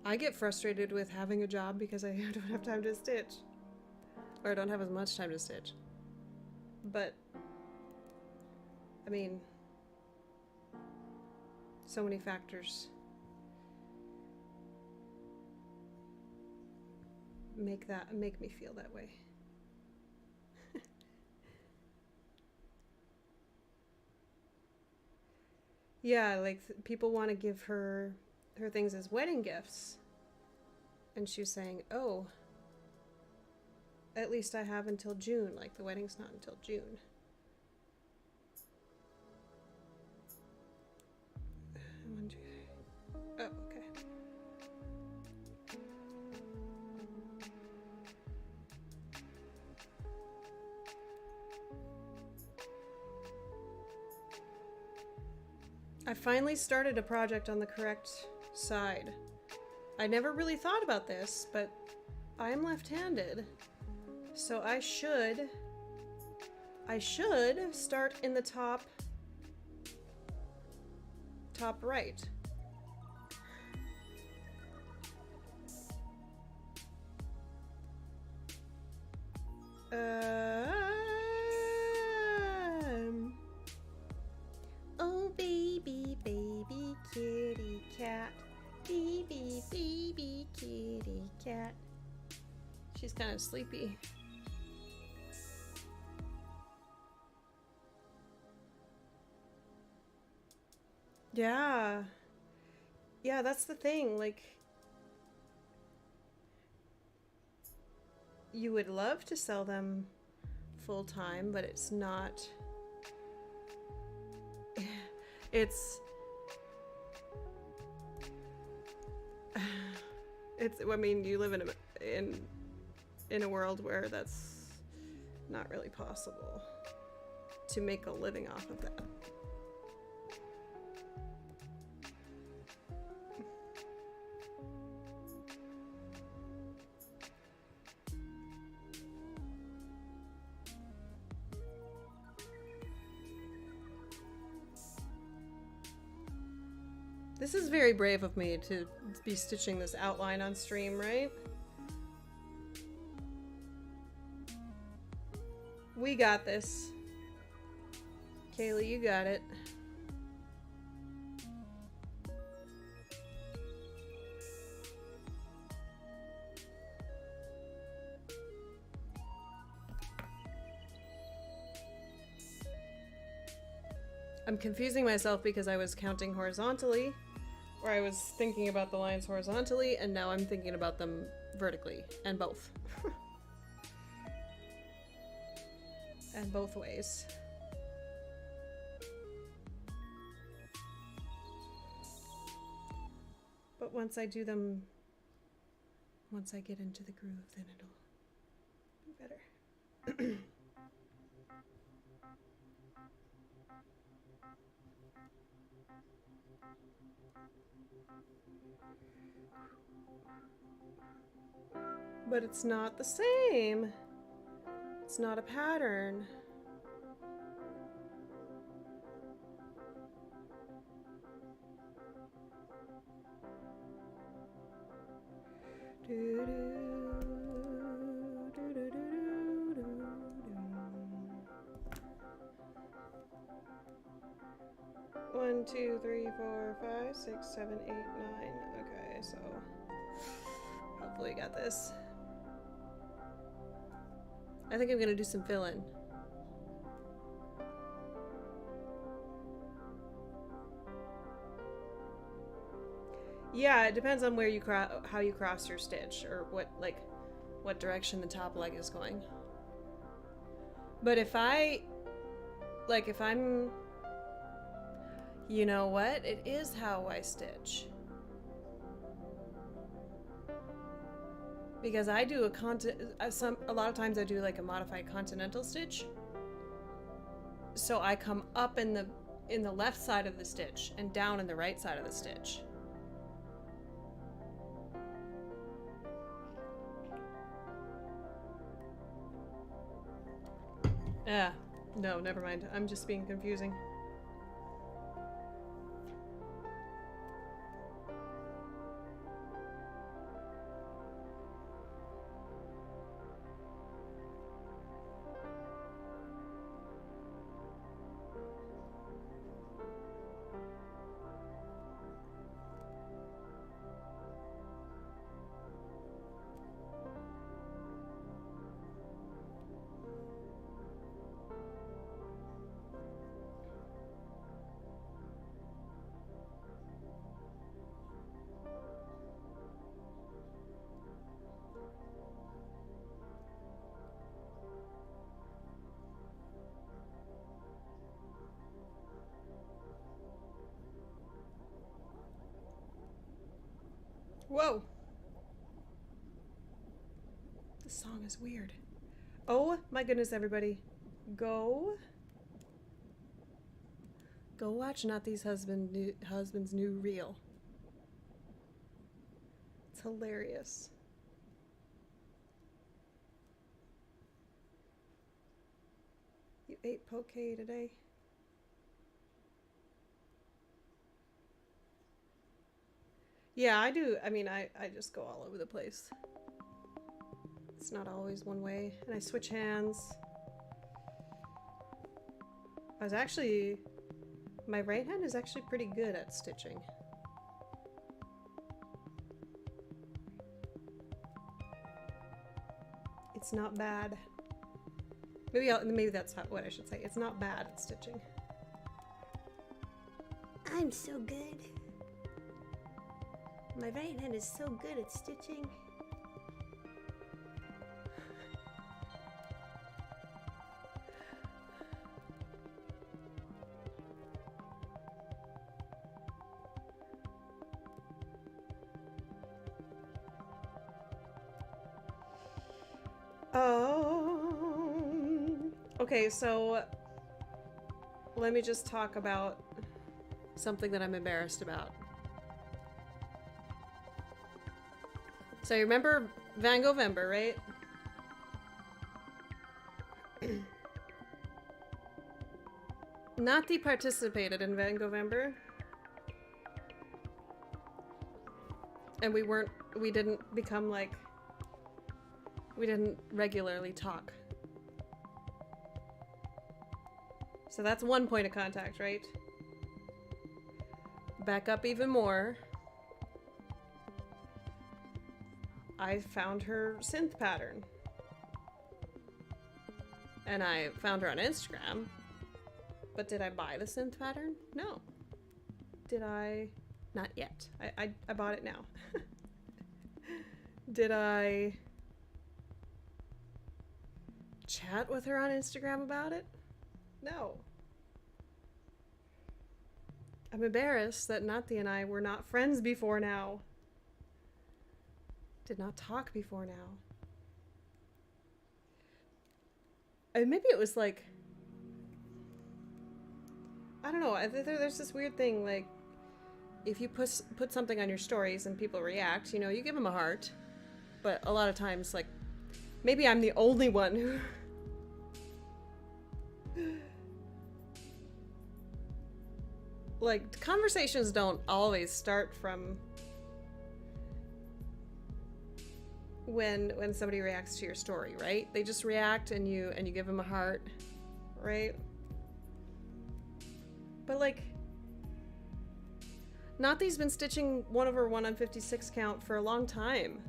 I get frustrated with having a job because I don't have time to stitch. Or I don't have as much time to stitch. But, I mean, so many factors make me feel that way. Yeah, like people want to give her things as wedding gifts. And she's saying, "Oh, at least I have until June. Like the wedding's not until June." One, two, three. Oh, okay. I finally started a project on the correct side. I never really thought about this, but I'm left-handed. So I should start in the top right. Oh baby, baby kitty cat. Baby, baby kitty cat. She's kind of sleepy. Yeah. Yeah, that's the thing. Like, you would love to sell them full time, but it's not. It's. I mean, you live in a world where that's not really possible to make a living off of that. This is very brave of me to be stitching this outline on stream, right? We got this. Kaylee, you got it. I'm confusing myself because I was counting horizontally, or I was thinking about the lines horizontally, and now I'm thinking about them vertically, and both. And both ways. But once I do them, once I get into the groove, then it'll be better. But it's not the same. It's not a pattern. One, two, three, four, 5, 6, 7, 8, 9. Okay, so hopefully we got this. I think I'm gonna do some fill-in. Yeah, it depends on where you how you cross your stitch, or what direction the top leg is going. But if I'm, You know what? It is how I stitch. Because I do a lot of times I do like a modified continental stitch. So I come up in the left side of the stitch and down in the right side of the stitch. No, never mind. I'm just being confusing. Whoa! This song is weird. Oh my goodness, everybody. Go watch Not These Husband's new reel. It's hilarious. You ate poke today? Yeah, I do. I mean, I just go all over the place. It's not always one way. And I switch hands. My right hand is actually pretty good at stitching. It's not bad. Maybe that's what I should say. It's not bad at stitching. I'm so good. My right hand is so good at stitching. Okay, so let me just talk about something that I'm embarrassed about. So you remember Van Govember, right? Nati participated in Van Govember. And we didn't regularly talk. So that's one point of contact, right? Back up even more. I found her synth pattern. And I found her on Instagram. But did I buy the synth pattern? No. Did I? Not yet. I bought it now. Did I chat with her on Instagram about it? No. I'm embarrassed that Nati and I were not friends before now. Did not talk before now. And maybe it was like, I don't know, there's this weird thing, like, if you put something on your stories and people react, you know, you give them a heart. But a lot of times, like, maybe I'm the only one who... Like, conversations don't always start from when somebody reacts to your story, right? They just react and you give them a heart, right? But like, Nati's been stitching 1/1 on 56 count for a long time.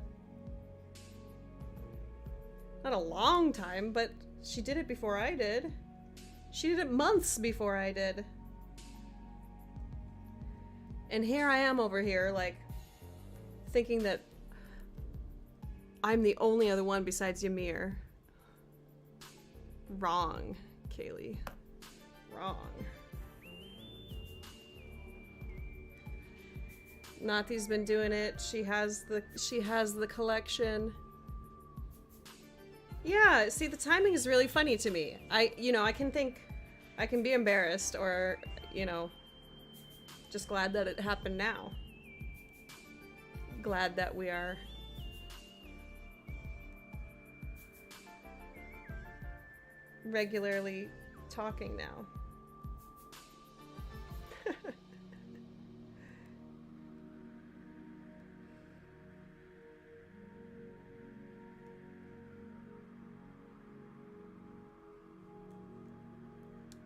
Not a long time, but she did it before I did. She did it months before I did. And here I am over here, like, thinking that I'm the only other one besides Ymir. Wrong, Kaylee. Wrong. Nathi's been doing it. She has the collection. Yeah, see, the timing is really funny to me. I can be embarrassed or, just glad that it happened now. Glad that we are regularly talking now.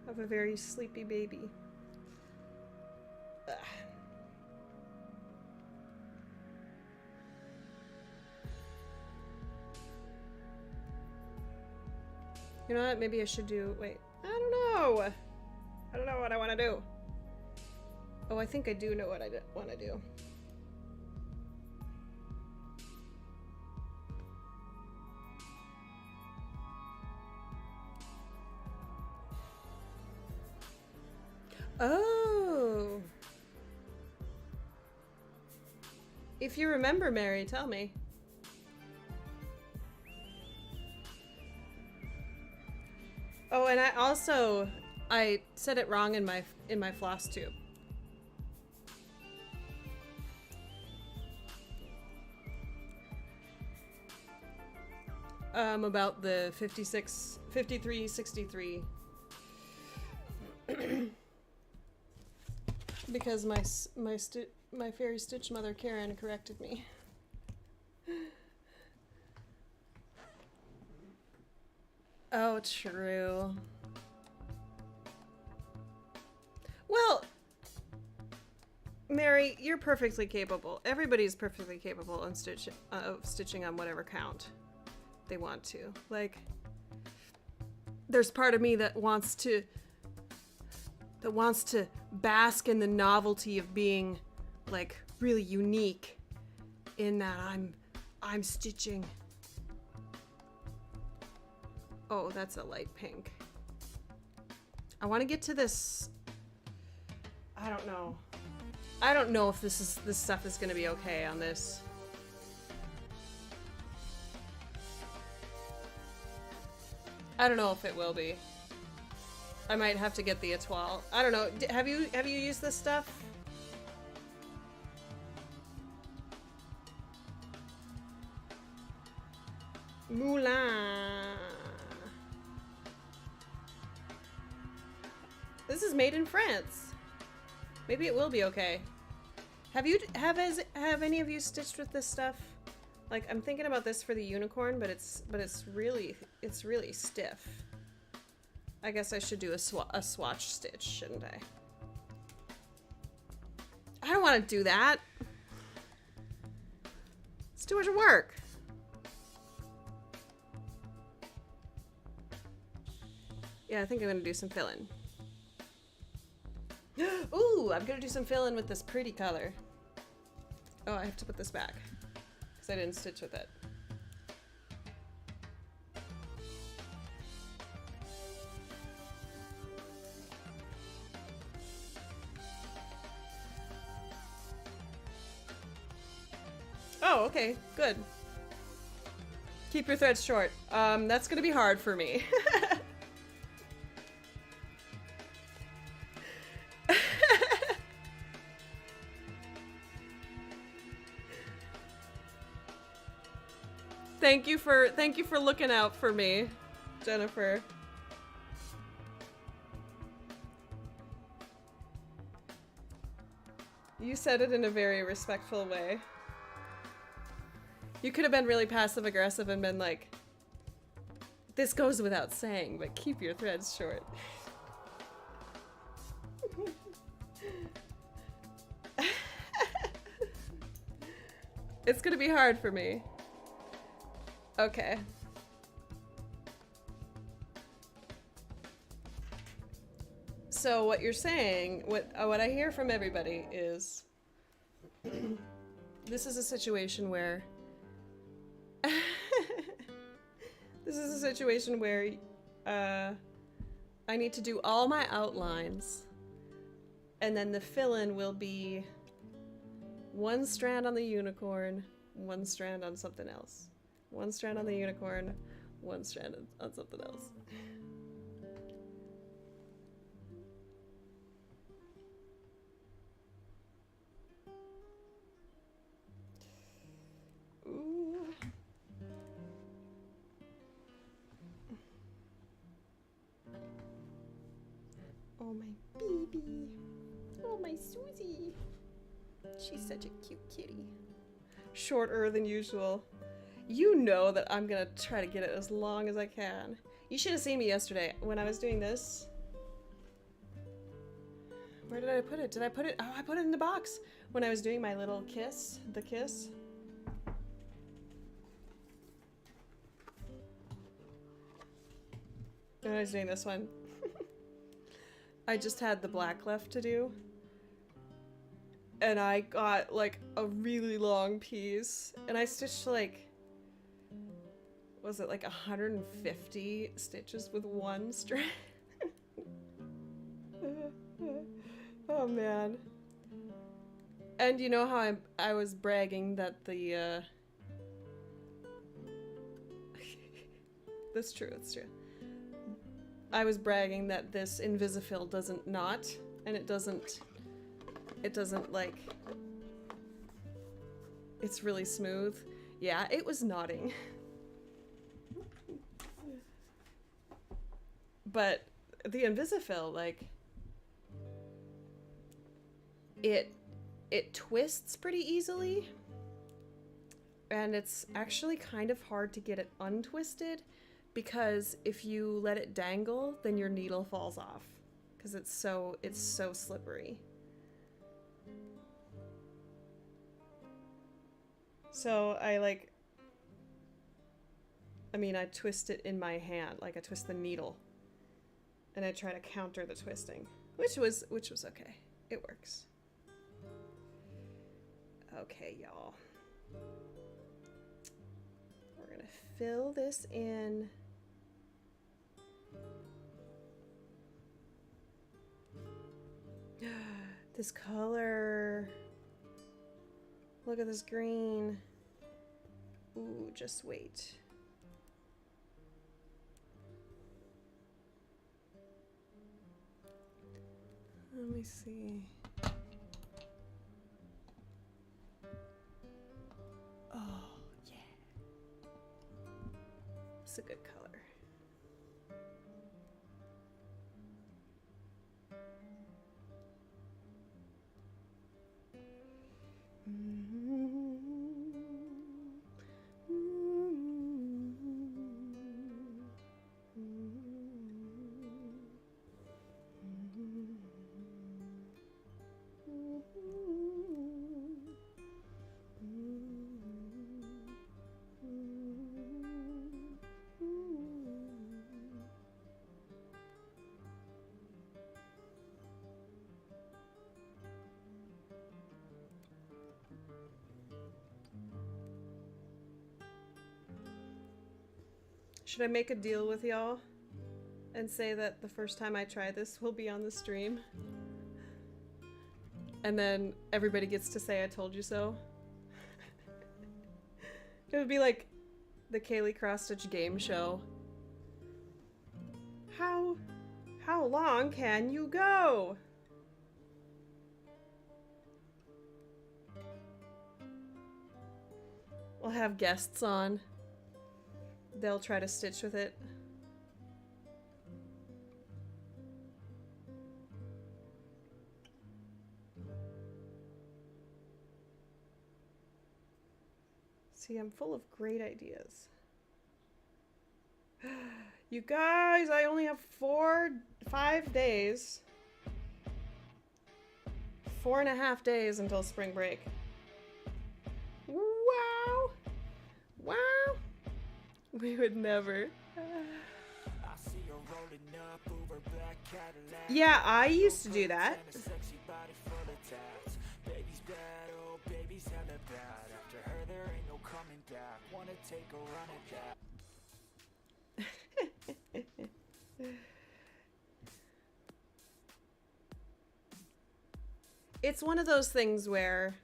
I have a very sleepy baby. Ugh. You know what? Maybe I should do... Wait. I don't know. I don't know what I want to do. Oh, I think I do know what I want to do. Oh. If you remember, Mary, tell me. Oh, and I said it wrong in my floss tube. About the 5363. Because my fairy stitch mother Karen corrected me. Oh, true. Well, Mary, you're perfectly capable. Everybody's perfectly capable of stitching on whatever count they want to. Like, there's part of me that wants to bask in the novelty of being, like, really unique in that I'm stitching. Oh, that's a light pink. I want to get to this. I don't know. I don't know if this stuff is going to be okay on this. I don't know if it will be. I might have to get the étoile. I don't know. Have you used this stuff? Moulin. This is made in France. Maybe it will be okay. Have any of you stitched with this stuff? Like, I'm thinking about this for the unicorn, but it's really stiff. I guess I should do a swatch stitch, shouldn't I? I don't want to do that. It's too much work. Yeah, I think I'm gonna do some fill-in. Ooh, I'm gonna do some fill-in with this pretty color. Oh, I have to put this back because I didn't stitch with it. Oh, okay, good. Keep your threads short. That's gonna be hard for me. Thank you for looking out for me, Jennifer. You said it in a very respectful way. You could have been really passive aggressive and been like, this goes without saying, but keep your threads short. It's gonna be hard for me. Okay. So what you're saying, what I hear from everybody is this is a situation where I need to do all my outlines and then the fill-in will be One strand on the unicorn, one strand on something else. One strand on the unicorn, one strand on something else. Ooh. Oh, my baby. Oh, my Susie. She's such a cute kitty. Shorter than usual. You know that I'm gonna try to get it as long as I can. You should have seen me yesterday when I was doing this. Where did I put it? Did I put it? Oh, I put it in the box when I was doing my little kiss. The kiss. When I was doing this one. I just had the black left to do. And I got like a really long piece. And I stitched like, was it like 150 stitches with one strand? Oh man. And you know how I was bragging that the that's true, it's true. I was bragging that this Invisifil doesn't knot, and it doesn't like, it's really smooth. Yeah, it was knotting. But the Invisifil, like, it twists pretty easily, and it's actually kind of hard to get it untwisted, because if you let it dangle, then your needle falls off, because it's so slippery. So I twist it in my hand, like I twist the needle, and I try to counter the twisting, which was okay. It works. Okay, y'all. We're gonna fill this in. This color. Look at this green. Ooh, just wait. Let me see. Oh, yeah. It's a good color. Should I make a deal with y'all and say that the first time I try this will be on the stream? And then everybody gets to say I told you so? It would be like the Kaylee Cross-Stitch game show. How long can you go? We'll have guests on. They'll try to stitch with it. See, I'm full of great ideas. You guys, I only have 5 days. 4.5 days until spring break. Wow! Wow! We would never. Yeah, I used to do that. It's one of those things where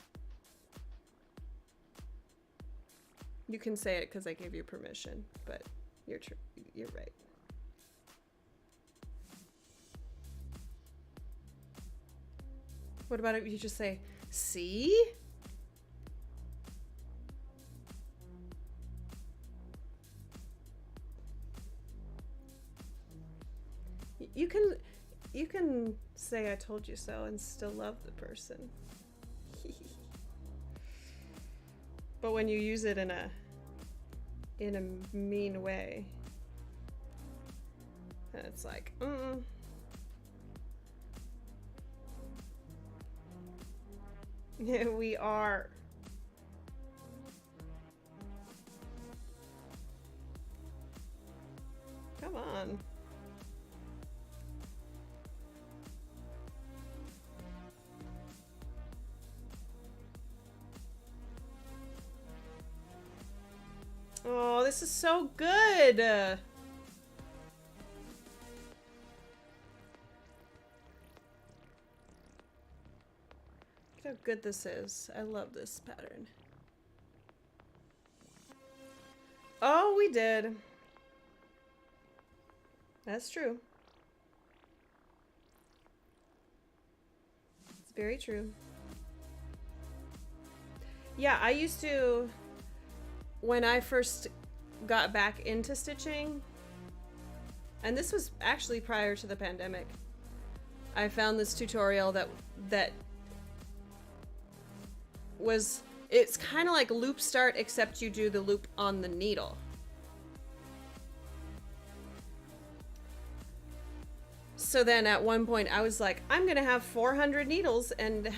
You can say it because I gave you permission, but you're right. What about if you just say, see? You can say I told you so and still love the person. But when you use it in a mean way, then it's like, Yeah, we are. Come on. Oh, this is so good. Look how good this is. I love this pattern. Oh, we did. That's true. It's very true. Yeah, I used to, when I first got back into stitching, and this was actually prior to the pandemic, I found this tutorial that was, it's kind of like loop start, except you do the loop on the needle. So then at one point I was like, I'm gonna have 400 needles and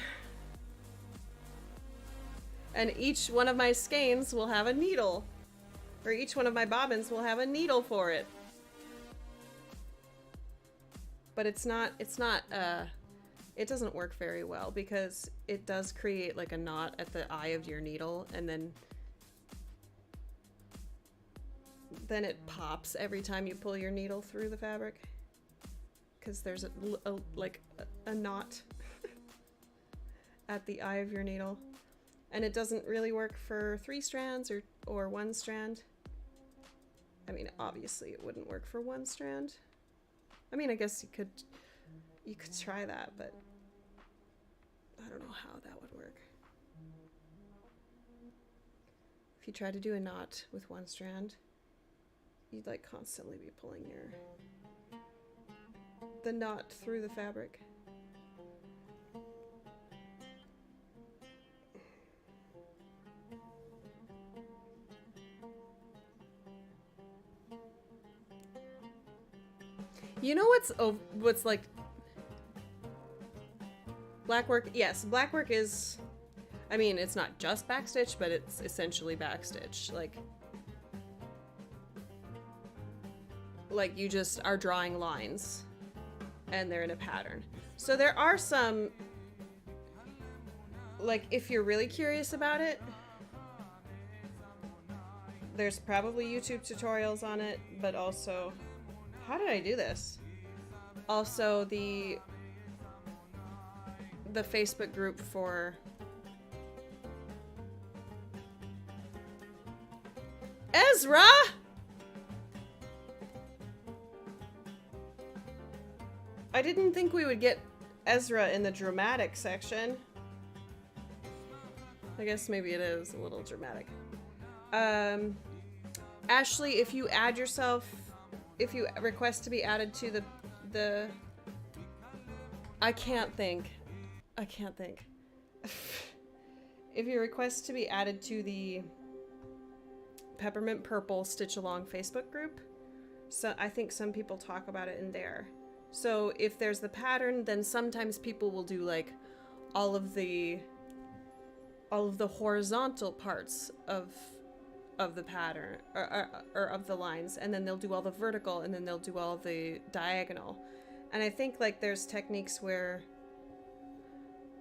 each one of my skeins will have a needle, or each one of my bobbins will have a needle for it. But it doesn't work very well because it does create like a knot at the eye of your needle, and then it pops every time you pull your needle through the fabric because there's a knot at the eye of your needle. And it doesn't really work for 3 strands or 1 strand. I mean, obviously it wouldn't work for 1 strand. I mean, I guess you could try that, but I don't know how that would work. If you try to do a knot with 1 strand, you'd like constantly be pulling the knot through the fabric. You know what's like black work? Yes, black work is, I mean, it's not just backstitch, but it's essentially backstitch. Like you just are drawing lines and they're in a pattern. So there are some, like if you're really curious about it, there's probably YouTube tutorials on it, but also, how did I do this? Also the Facebook group for Ezra! I didn't think we would get Ezra in the dramatic section. I guess maybe it is a little dramatic. Ashley, if you request to be added to the I can't think. If you request to be added to the Peppermint Purple Stitch Along Facebook group, so I think some people talk about it in there. So if there's the pattern, then sometimes people will do like all of the horizontal parts of the pattern or of the lines, and then they'll do all the vertical, and then they'll do all the diagonal. And I think like there's techniques where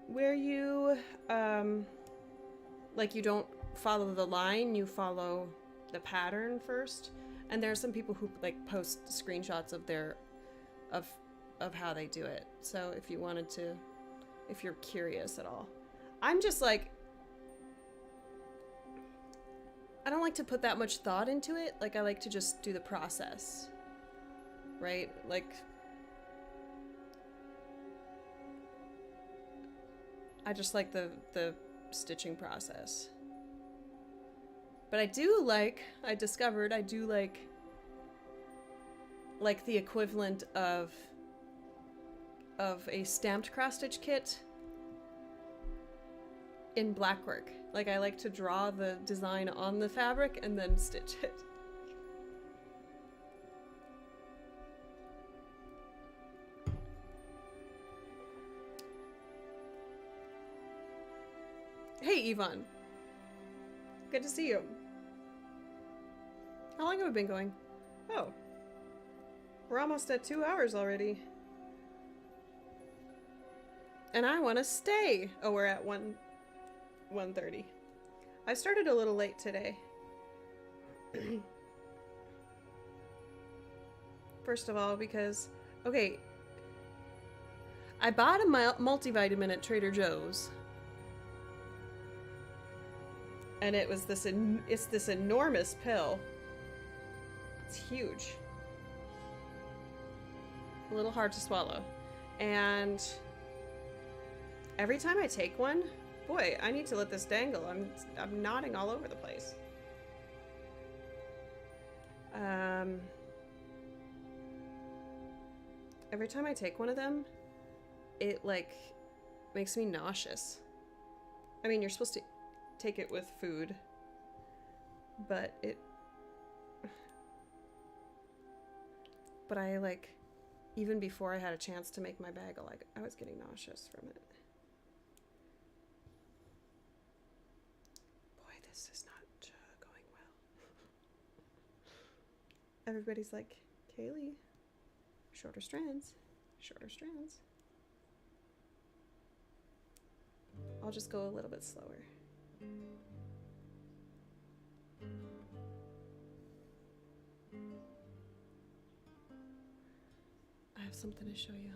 you like you don't follow the line, you follow the pattern first. And there are some people who like post screenshots of their of how they do it. So if you're curious at all. I'm just like, I don't like to put that much thought into it. Like, I like to just do the process. Right? Like, I just like the stitching process. But I do like, I discovered, I do like the equivalent of a stamped cross-stitch kit in blackwork. Like, I like to draw the design on the fabric and then stitch it. Hey, Yvonne. Good to see you. How long have we been going? Oh. We're almost at 2 hours already. And I want to stay. Oh, we're at 1:30. I started a little late today. First of all, because... Okay. I bought a multivitamin at Trader Joe's. And it was this... It's this enormous pill. It's huge. A little hard to swallow. And... every time I take one, boy, I need to let this dangle. I'm nodding all over the place. Every time I take one of them, it like makes me nauseous. I mean, you're supposed to take it with food, but I like, even before I had a chance to make my bagel, like I was getting nauseous from it. This is not going well. Everybody's like, Kaylee, shorter strands, shorter strands. I'll just go a little bit slower. I have something to show you.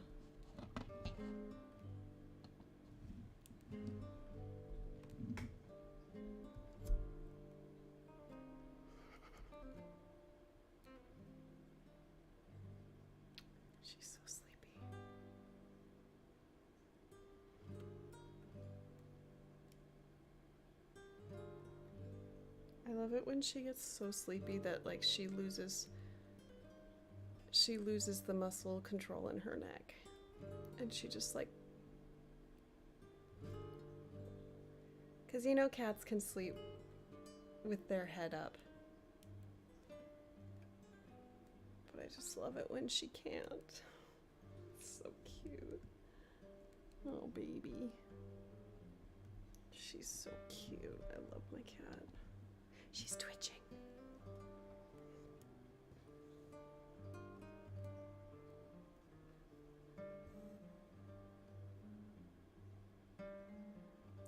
She's so sleepy. I love it when she gets so sleepy that like she loses the muscle control in her neck. And she just like, because you know cats can sleep with their head up. But I just love it when she can't. It's so cute. Oh, baby. She's so cute. I love my cat. She's twitching.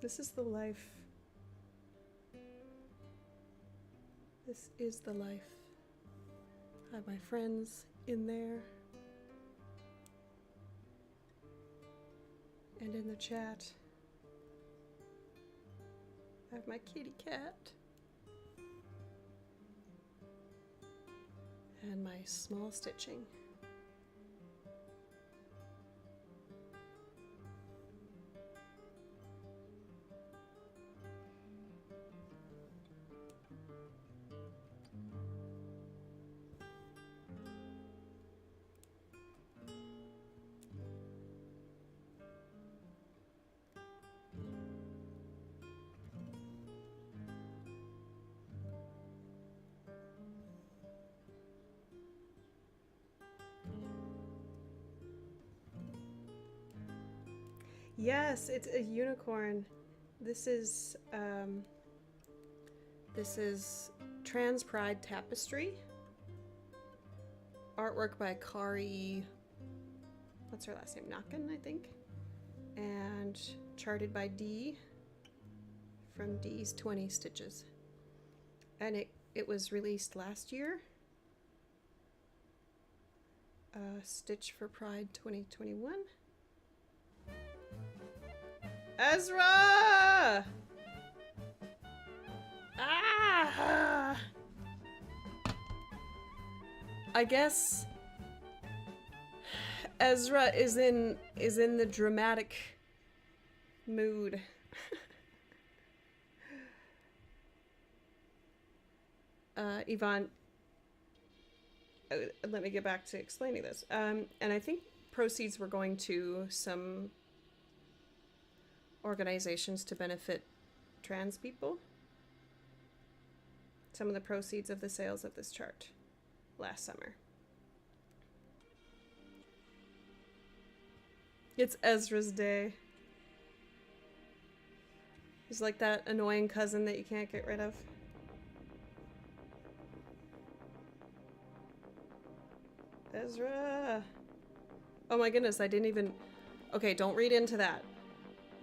This is the life. This is the life. I have my friends in there. And in the chat, I have my kitty cat. And my small stitching. Yes, it's a unicorn. This is Trans Pride Tapestry. Artwork by Kari, what's her last name? Nakken, I think. And charted by Dee from Dee's 20 Stitches. And it was released last year. Stitch for Pride 2021. Ezra! Ah! I guess Ezra is in the dramatic mood. Yvonne, let me get back to explaining this. And I think proceeds were going to some organizations to benefit trans people. Some of the proceeds of the sales of this chart last summer. It's Ezra's day. He's like that annoying cousin that you can't get rid of. Ezra. Oh my goodness, I didn't even... Okay, don't read into that.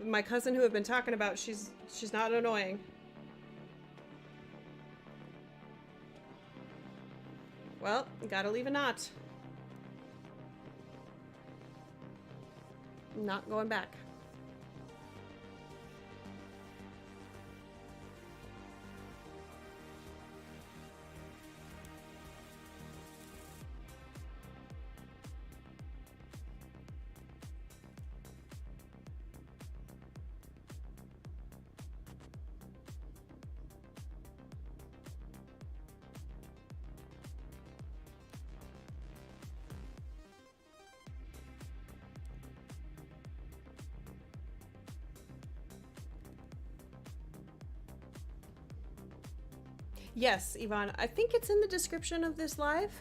My cousin who I've been talking about, she's not annoying. Well, gotta leave a knot. Not going back. Yes, Yvonne. I think it's in the description of this live.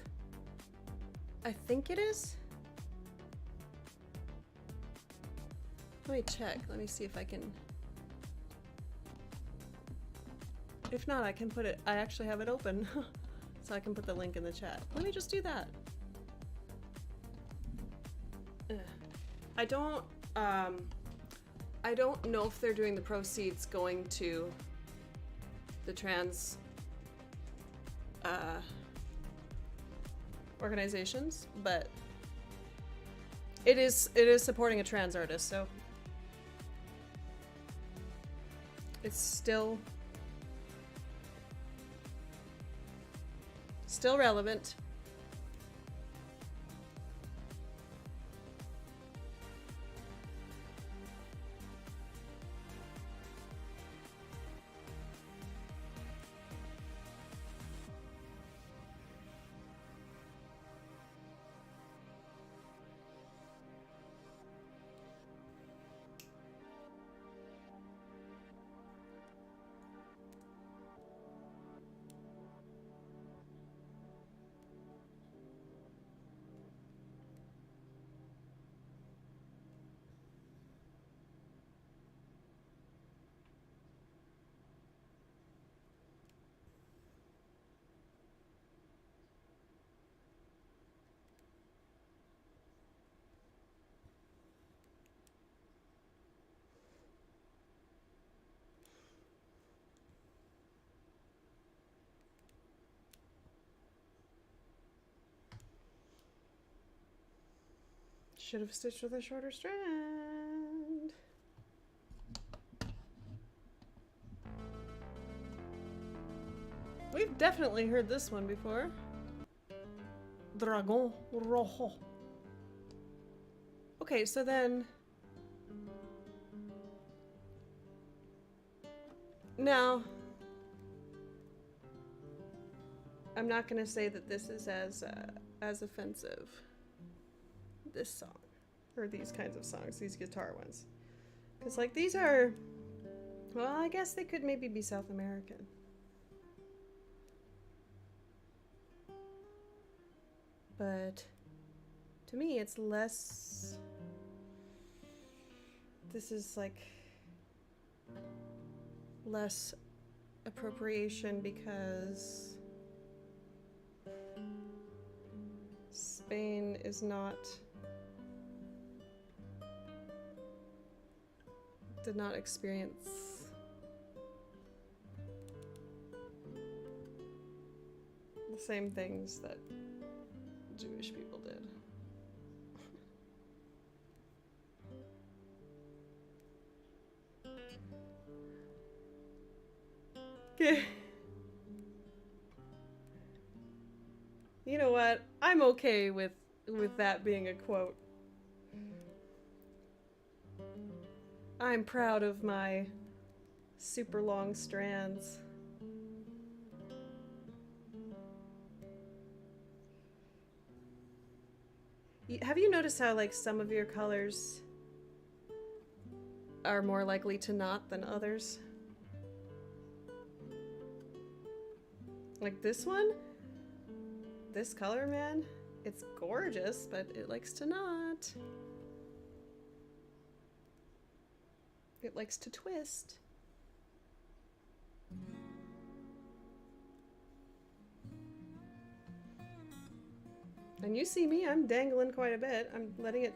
I think it is. Let me check. Let me see if I can... If not, I can put it... I actually have it open. So I can put the link in the chat. Let me just do that. I don't know if they're doing the proceeds going to the trans organizations, but it is supporting a trans artist, so it's still relevant. Should have stitched with a shorter strand. We've definitely heard this one before. Dragon Rojo. Okay, so then... Now... I'm not gonna say that this is as offensive. This song. Or these kinds of songs, these guitar ones. Because, like, these are... Well, I guess they could maybe be South American. But to me, it's less... This is, like... less appropriation because... Spain is not... did not experience the same things that Jewish people did. Okay. You know what? I'm okay with that being a quote. I'm proud of my super long strands. Have you noticed how, like, some of your colors are more likely to knot than others? Like this one? This color, man? It's gorgeous, but it likes to knot. It likes to twist. And you see me, I'm dangling quite a bit. I'm letting it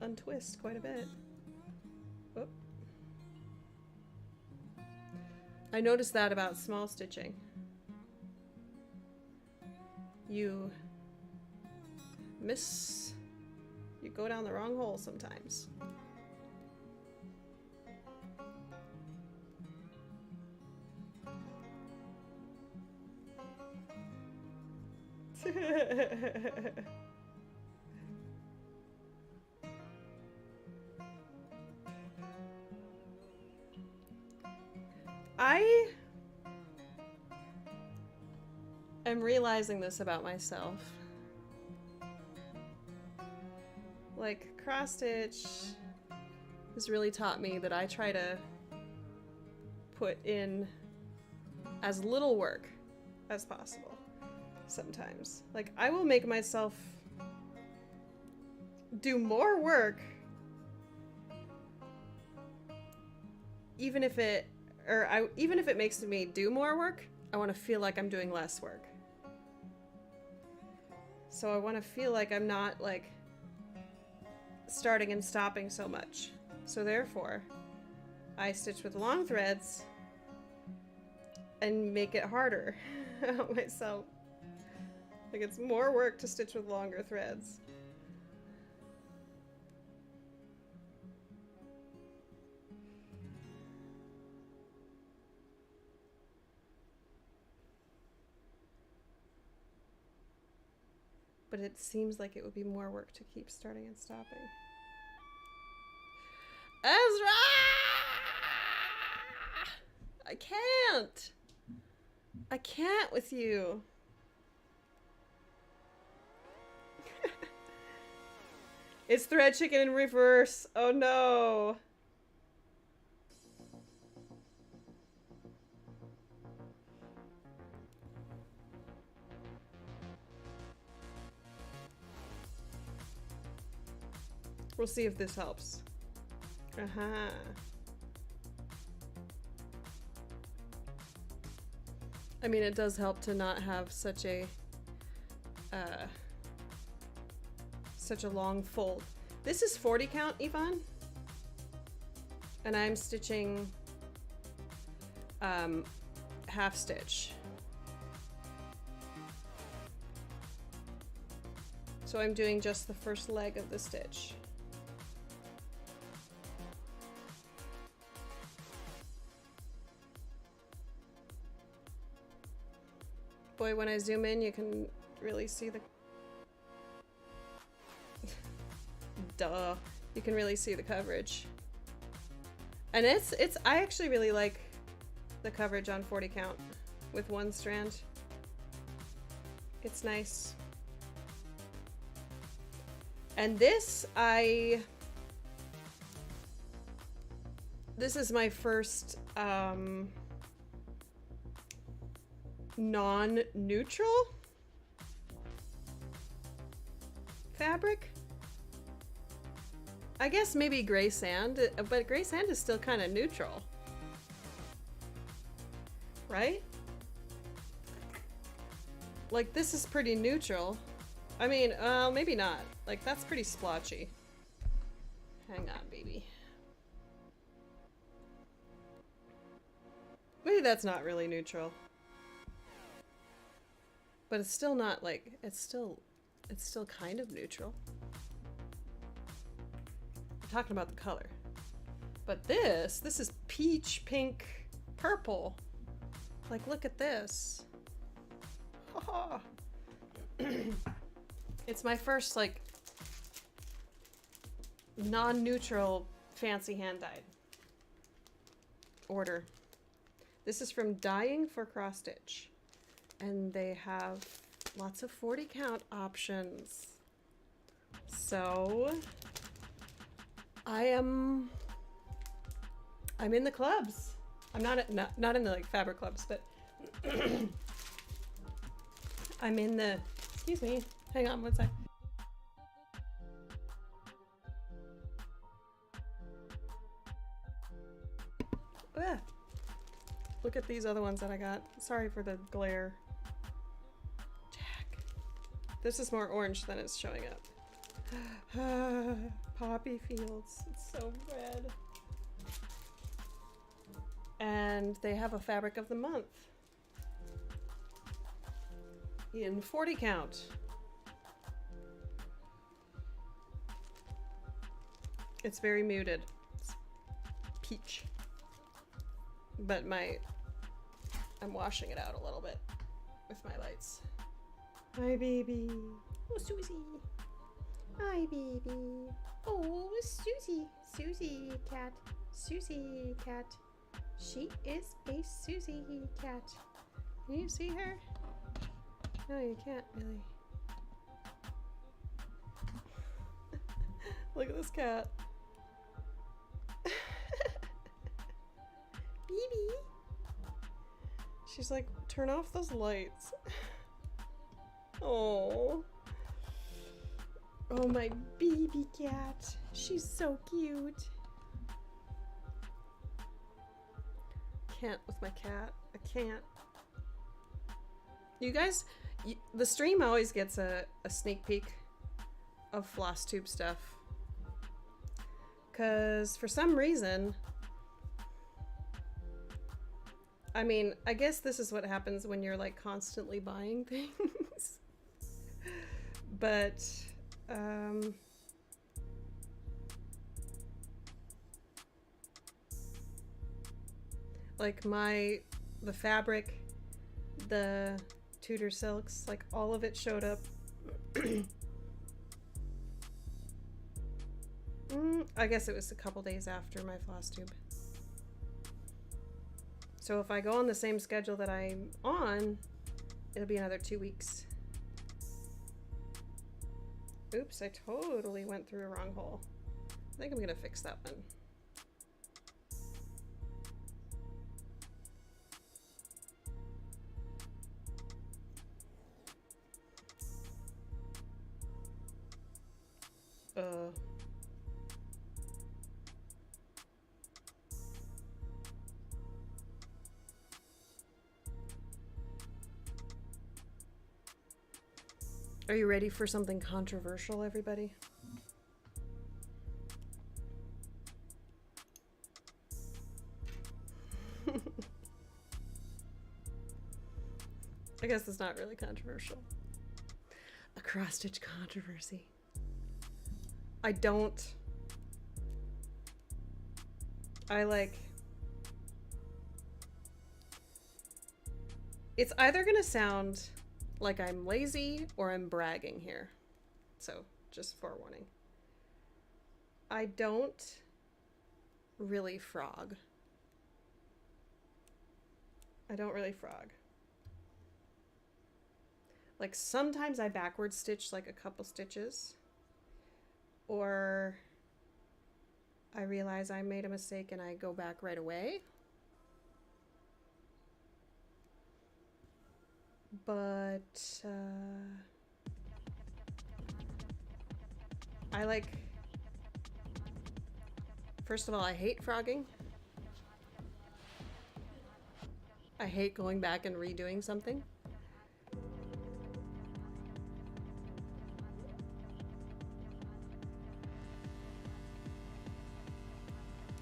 untwist quite a bit. Whoop. I noticed that about small stitching. You go down the wrong hole sometimes. I am realizing this about myself. Like, cross stitch has really taught me that I try to put in as little work as possible sometimes. Like, I will make myself do more work even if it makes me do more work. I want to feel like I'm doing less work. So I want to feel like I'm not, like, starting and stopping so much. So therefore, I stitch with long threads and make it harder on myself. Like, it's more work to stitch with longer threads. But it seems like it would be more work to keep starting and stopping. Ezra! I can't! I can't with you. It's thread chicken in reverse. Oh no. We'll see if this helps. Uh-huh. I mean, it does help to not have such a long fold. This is 40 count, Yvonne. And I'm stitching half stitch. So I'm doing just the first leg of the stitch. Boy, when I zoom in, you can really see the... Duh. You can really see the coverage. And I actually really like the coverage on 40 count with one strand. It's nice. And this is my first, non-neutral fabric. I guess maybe gray sand, but gray sand is still kind of neutral, right? Like, this is pretty neutral. I mean, maybe not. Like, that's pretty splotchy. Hang on, baby. Maybe that's not really neutral. But it's still not, like, it's still kind of neutral. I'm talking about the color. But this is peach, pink, purple. Like, look at this. Ha It's my first, like, non-neutral fancy hand-dyed order. This is from Dyeing for Cross Stitch. And they have lots of 40 count options. So I'm in the clubs. I'm not in the like fabric clubs, but I'm in the, excuse me, hang on one sec. Ah, look at these other ones that I got. Sorry for the glare. Jack. This is more orange than it's showing up. Poppy fields. It's so red. And they have a fabric of the month in 40 count. It's very muted. It's peach. But I'm washing it out a little bit with my lights. Hi, baby. Oh, Susie. Hi, baby. Oh, Susie. Susie cat. Susie cat. She is a Susie cat. Can you see her? No, you can't really. Look at this cat. Baby. She's like, turn off those lights. Oh. Oh, my baby cat. She's so cute. Can't with my cat. I can't. You guys, the stream always gets a sneak peek of floss tube stuff. Because for some reason, I mean, I guess this is what happens when you're like constantly buying things. But, like the fabric, the Tudor silks, like all of it showed up. I guess it was a couple days after my floss tube. So if I go on the same schedule that I'm on, it'll be another 2 weeks. Oops, I totally went through a wrong hole. I think I'm gonna fix that one. Are you ready for something controversial, everybody? I guess it's not really controversial. A cross-stitch controversy. It's either gonna sound like I'm lazy or I'm bragging here. So, just forewarning. I don't really frog. Like sometimes I backward stitch like a couple stitches, or I realize I made a mistake and I go back right away. But first of all, I hate frogging. I hate going back and redoing something.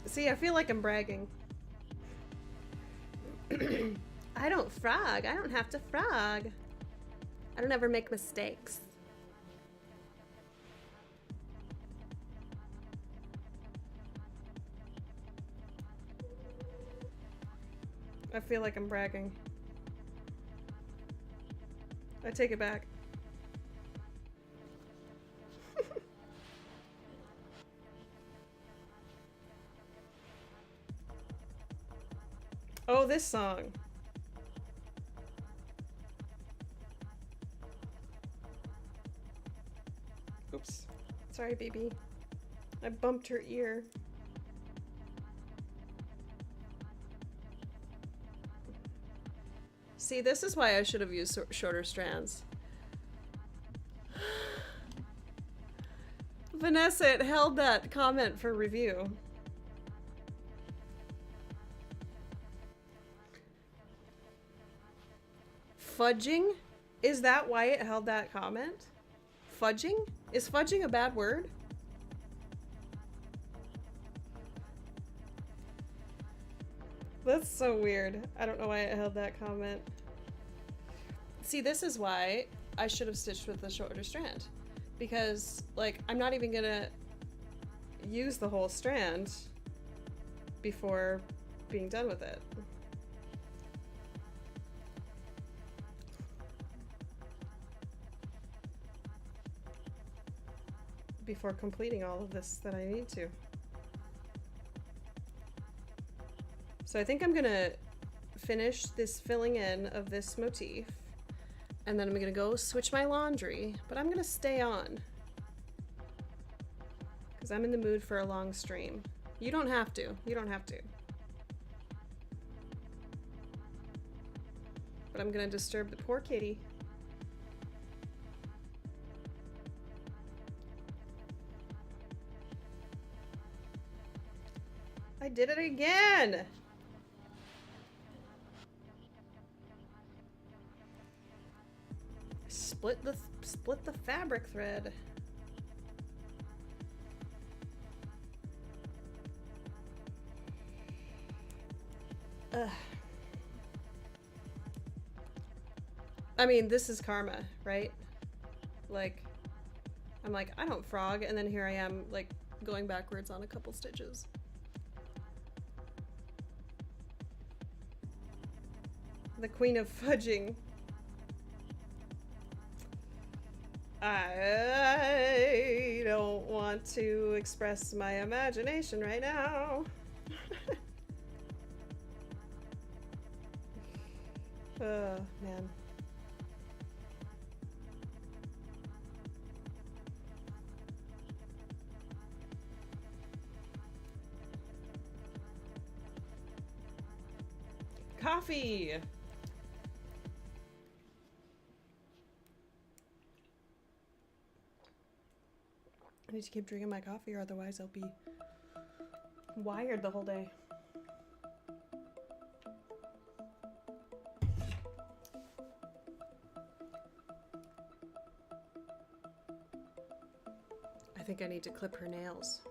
See, I feel like I'm bragging. I don't frog. I don't have to frog. I don't ever make mistakes. I feel like I'm bragging. I take it back. this song. Oops. Sorry, baby. I bumped her ear. See, this is why I should have used shorter strands. Vanessa, it held that comment for review. Fudging? Is that why it held that comment? Fudging? Is fudging a bad word? That's so weird. I don't know why it held that comment. See, this is why I should have stitched with the shorter strand. Because, like, I'm not even gonna use the whole strand before being done with it. Before completing all of this that I need to. So I think I'm gonna finish this filling in of this motif, and then I'm gonna go switch my laundry, but I'm gonna stay on because I'm in the mood for a long stream. You don't have to. You don't have to. But I'm gonna disturb the poor kitty. I did it again! Split the fabric thread. Ugh. I mean, this is karma, right? Like, I'm like, I don't frog, and then here I am, like, going backwards on a couple stitches. The queen of fudging. I don't want to express my imagination right now. Oh, man. Coffee! I need to keep drinking my coffee or otherwise I'll be wired the whole day. I think I need to clip her nails.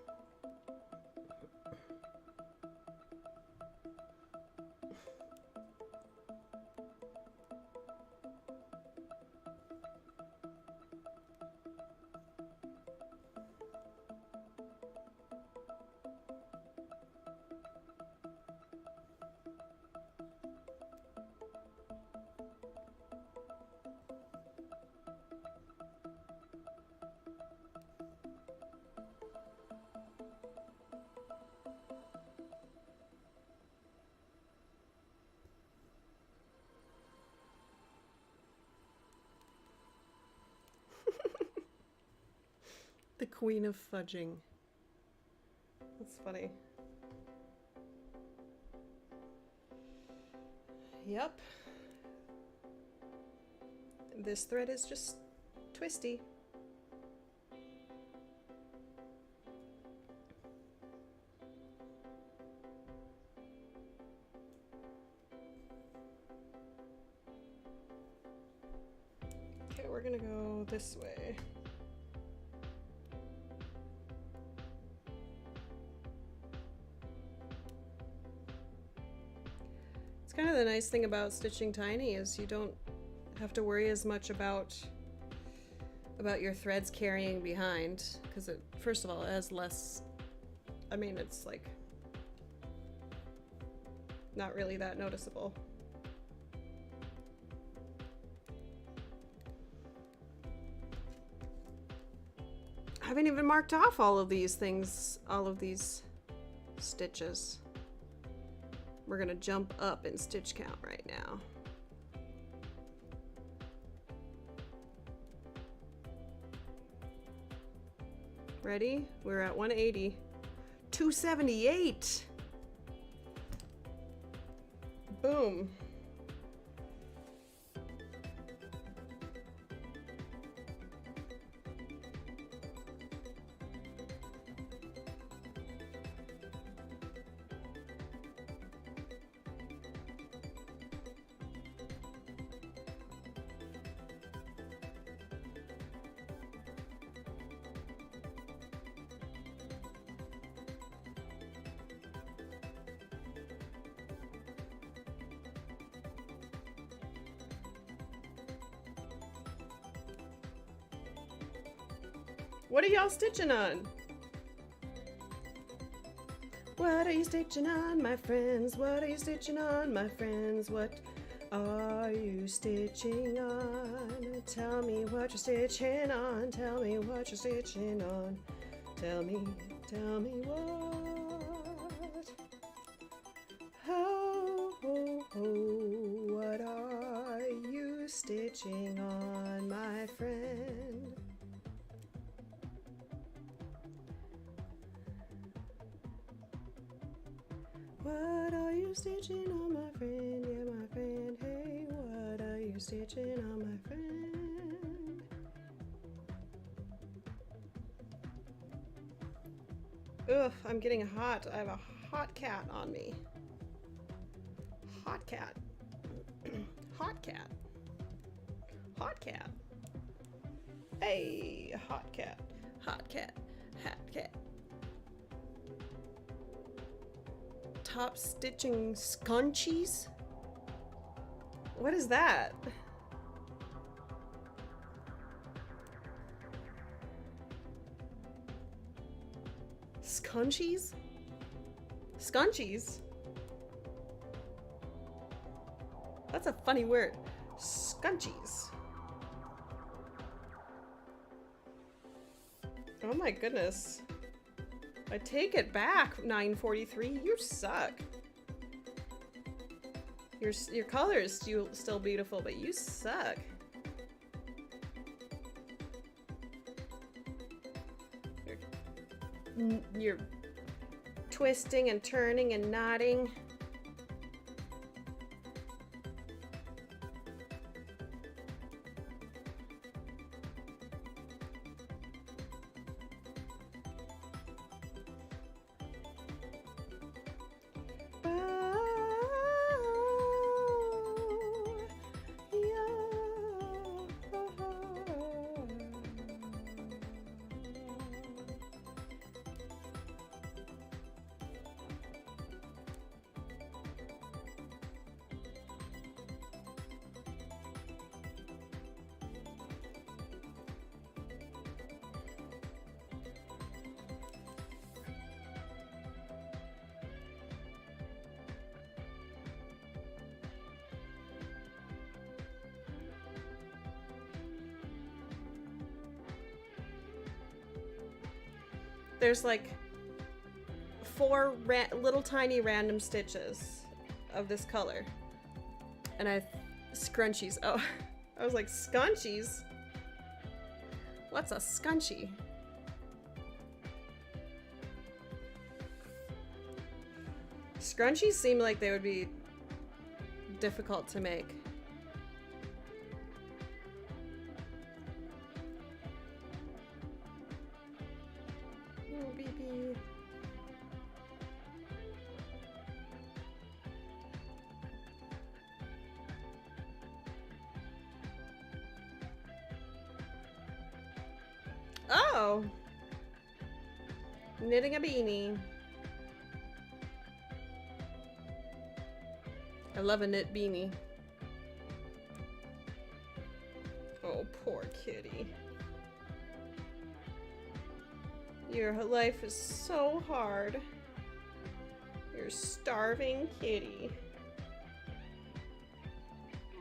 The queen of fudging. That's funny. Yep. This thread is just twisty. Okay, we're gonna go this way. It's kind of the nice thing about stitching tiny is you don't have to worry as much about your threads carrying behind, because it, first of all, it has less, I mean, it's like not really that noticeable. I haven't even marked off all of these things, all of these stitches. We're gonna jump up in stitch count right now. Ready? We're at 180. 278! Boom. What are y'all stitching on? What are you stitching on, my friends? What are you stitching on, my friends? What are you stitching on? Tell me what you're stitching on. Tell me what you're stitching on. Tell me what? Oh, oh, oh, what are you stitching on, my friend? What are you stitching on, my friend? Yeah, my friend. Hey, what are you stitching on, my friend? Ugh, I'm getting hot. I have a hot cat on me. Hot cat. Hot cat. Hot cat. Hey, hot cat. Hot cat. Hot cat. Top stitching scunchies? What is that? Scunchies? Scunchies? That's a funny word. Scunchies. Oh my goodness. I take it back, 943. You suck. Your color is still beautiful, but you suck. You're twisting and turning and knotting. There's like 4 little tiny random stitches of this color. And I have scrunchies. Oh, I was like, scunchies? What's a scunchie? Scrunchies seem like they would be difficult to make. Oh! Knitting a beanie. I love a knit beanie. Oh, poor kitty. Your life is so hard. You're starving kitty.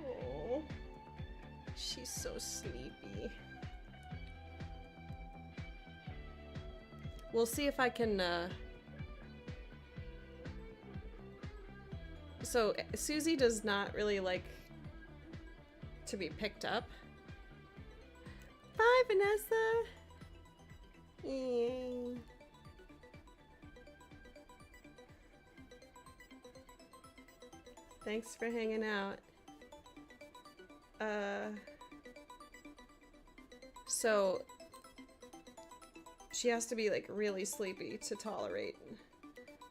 Oh, she's so sleepy. We'll see if I can So Susie does not really like to be picked up. Bye, Vanessa. Yay. Thanks for hanging out. So she has to be like really sleepy to tolerate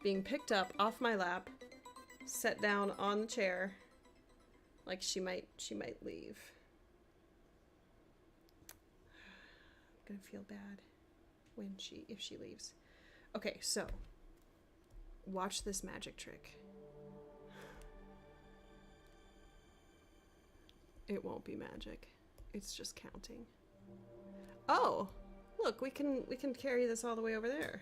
being picked up off my lap, set down on the chair, like she might leave. I'm gonna feel bad if she leaves. Okay, so watch this magic trick. It won't be magic. It's just counting. Oh, look, we can carry this all the way over there.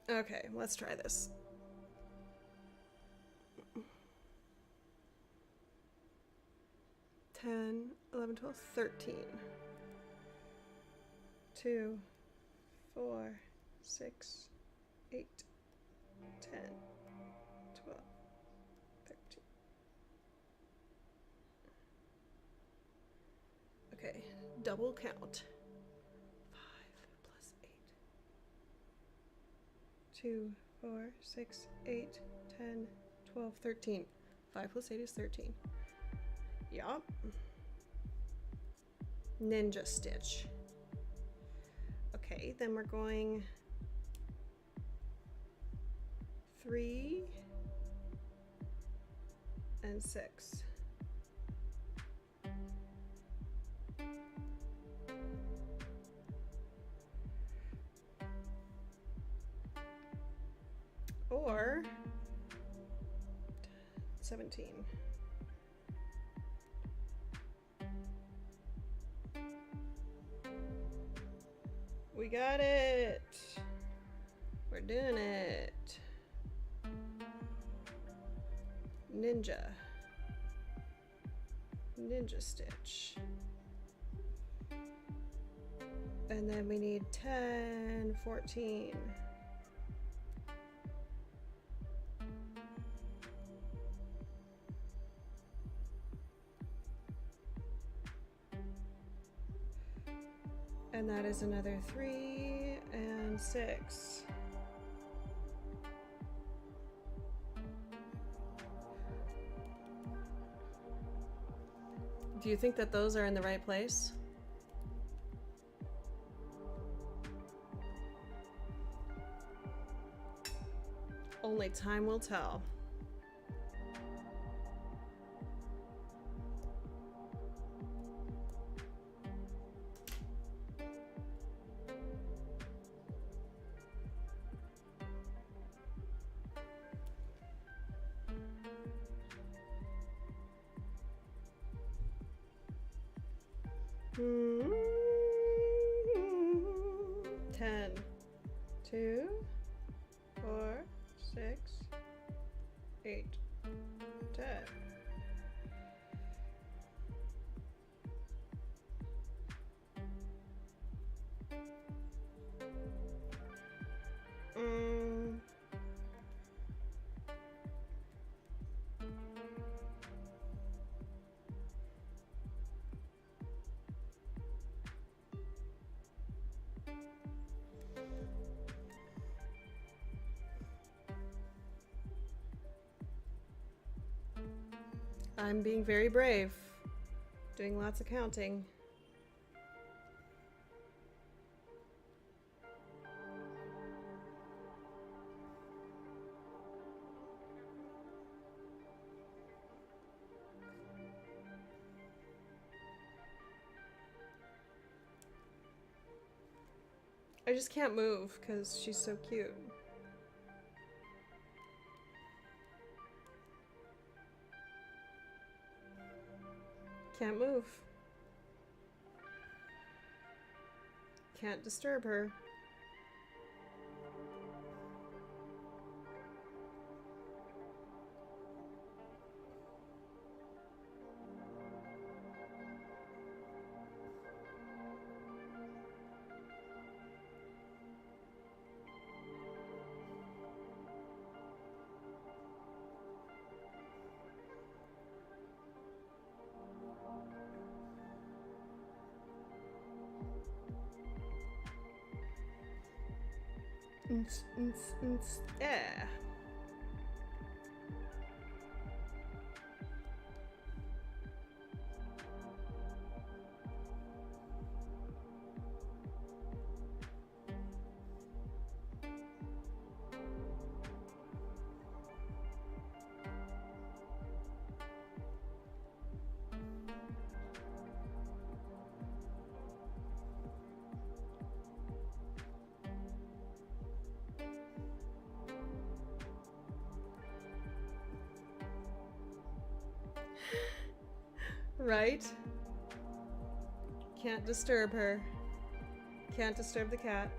Okay, let's try this. 10, 11, 12, 13. 2, 4, 6, 8, 10, 12, 13. Okay, double count. 5 plus 8. 2, 4, 6, 8, 10, 12, 13. 5 plus 8 is 13. Yup. Ninja stitch. Okay, then we're going 3 and 6. Or 17. We got it. We're doing it. Ninja stitch. And then we need 10, 14. And that is another 3 and 6. Do you think that those are in the right place? Only time will tell. Hmm. 10, 2, 4, 6, 8, 10. I'm being very brave, doing lots of counting. I just can't move because she's so cute. Can't move. Can't disturb her. Yeah. Right? Can't disturb her. Can't disturb the cat.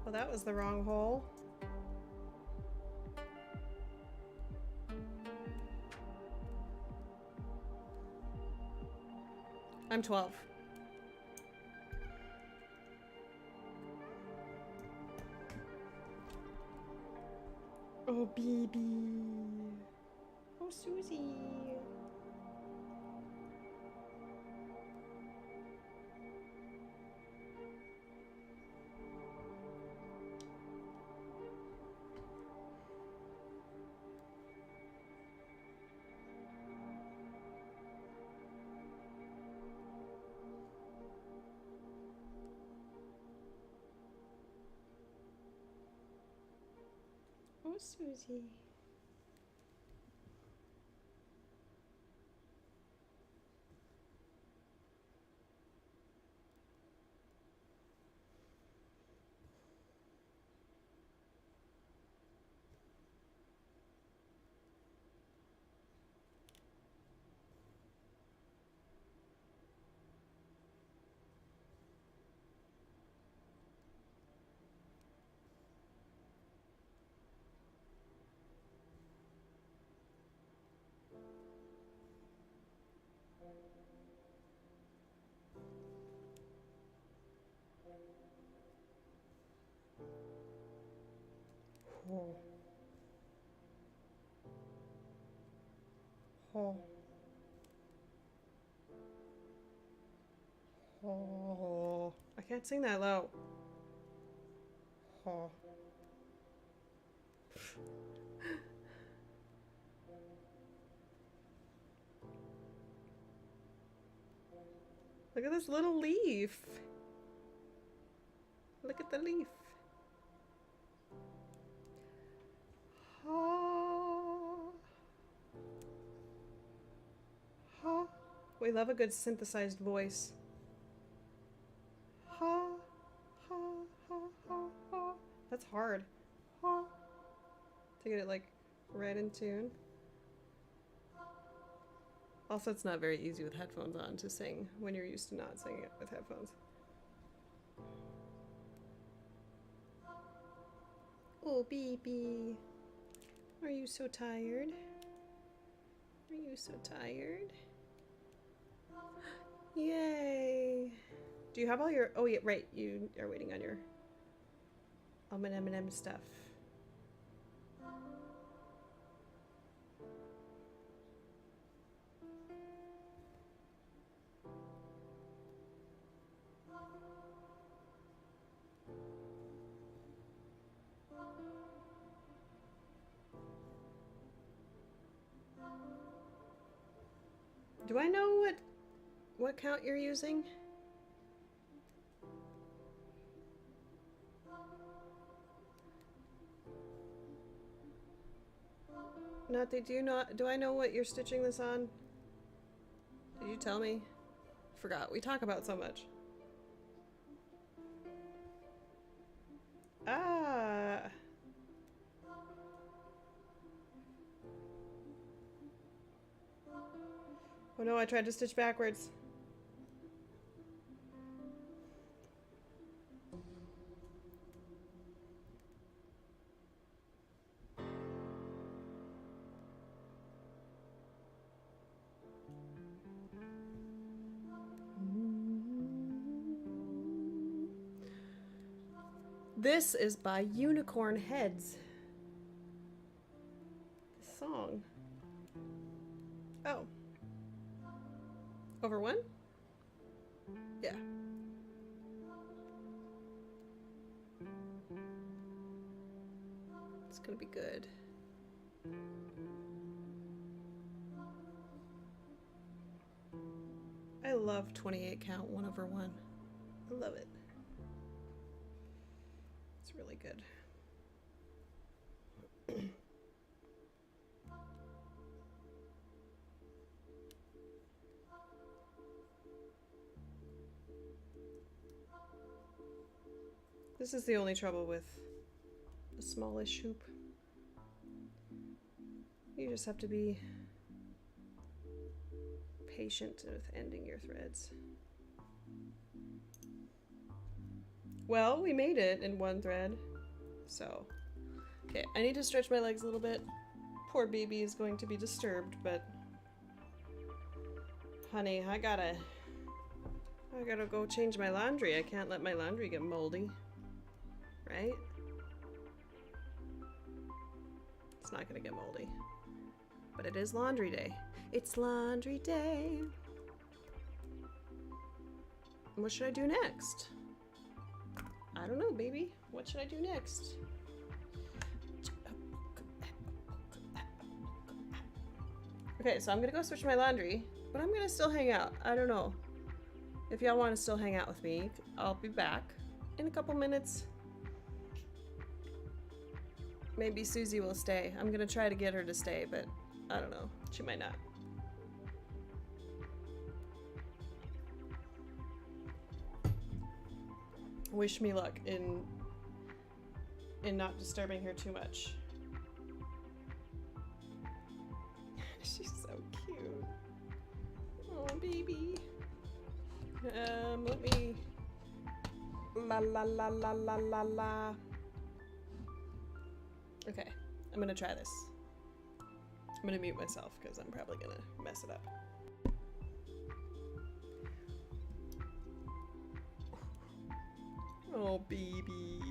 Well, that was the wrong hole. I'm 12. Oh, baby. Oh, Susie. Oh, Susie. Oh. Oh. Oh. I can't sing that low. Oh. Look at this little leaf. Look at the leaf. Ha. Ha. We love a good synthesized voice. Ha. Ha. Ha. Ha. Ha. That's hard. Ha. To get it like right in tune. Also, it's not very easy with headphones on to sing when you're used to not singing it with headphones. Oh, baby. Are you so tired? Are you so tired? Yay. Do you have all your... Oh, yeah, right. You are waiting on your M&M stuff. Do I know what count you're using? Do I know what you're stitching this on? Did you tell me? Forgot. We talk about so much. Ah. Oh no, I tried to stitch backwards. This is by Unicorn Heads. The song. Oh. Over one? Yeah. gonna be good. I love 28 count 1/1. I love it. It's really good. This is the only trouble with a smallish hoop. You just have to be patient with ending your threads. Well, we made it in one thread. So, okay, I need to stretch my legs a little bit. Poor baby is going to be disturbed, but honey, I gotta go change my laundry. I can't let my laundry get moldy. Right? It's not gonna get moldy. But it is laundry day. It's laundry day. What should I do next? I don't know, baby. What should I do next? Okay, so I'm gonna go switch my laundry, but I'm gonna still hang out. I don't know. If y'all want to still hang out with me, I'll be back in a couple minutes. Maybe Susie will stay. I'm gonna try to get her to stay, but I don't know. She might not. Wish me luck in not disturbing her too much. She's so cute. Oh, baby. Let me... La la la la la la la. Okay, I'm gonna try this. I'm gonna mute myself because I'm probably gonna mess it up. Oh, baby.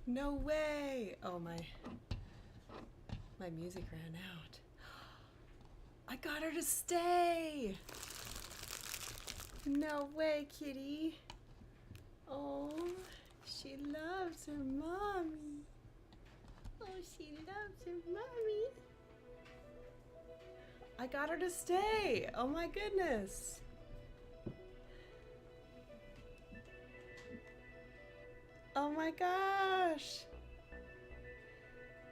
No way! Oh, my music ran out. I got her to stay! No way, kitty. Oh, she loves her mommy. Oh, she loves her mommy. I got her to stay. Oh my goodness. Oh my gosh.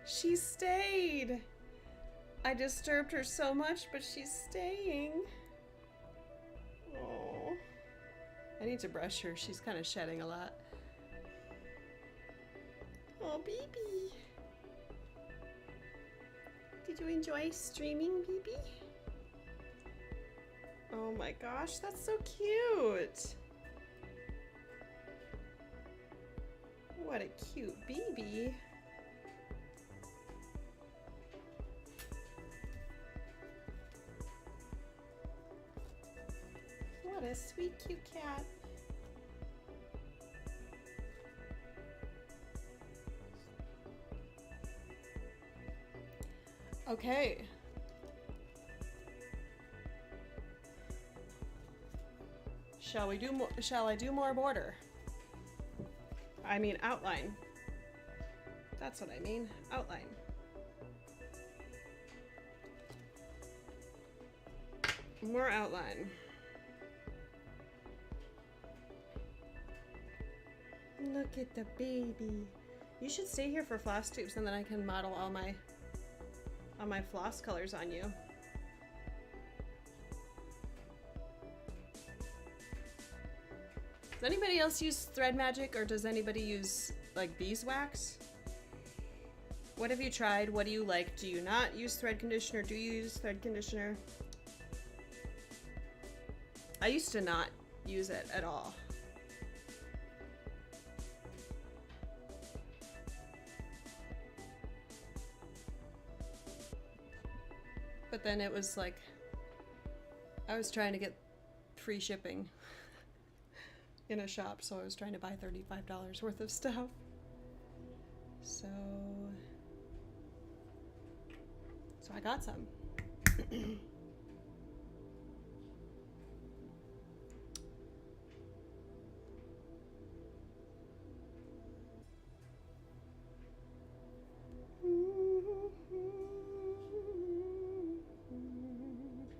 She stayed. I disturbed her so much, but she's staying. Oh. I need to brush her. She's kind of shedding a lot. Oh, baby. Did you enjoy streaming, baby? Oh my gosh, that's so cute. What a cute baby. What a sweet, cute cat. Okay. Shall we do more? Shall I do more border? I mean outline. That's what I mean. Outline. More outline. Look at the baby. You should stay here for floss tubes, and then I can model all my floss colors on you. Does anybody else use thread magic, or does anybody use like beeswax? What have you tried? What do you like? Do you not use thread conditioner? Do you use thread conditioner? I used to not use it at all. But then it was like, I was trying to get free shipping in a shop, so I was trying to buy $35 worth of stuff. So I got some.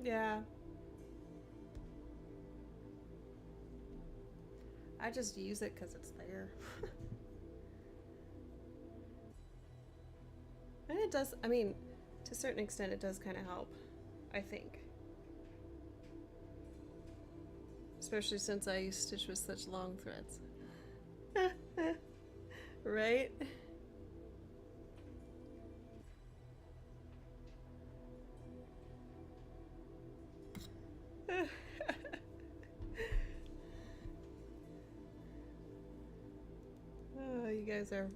Yeah. I just use it because it's there. And it does, I mean, to a certain extent it does kind of help, I think. Especially since I stitch with such long threads. Right? Oh, you guys are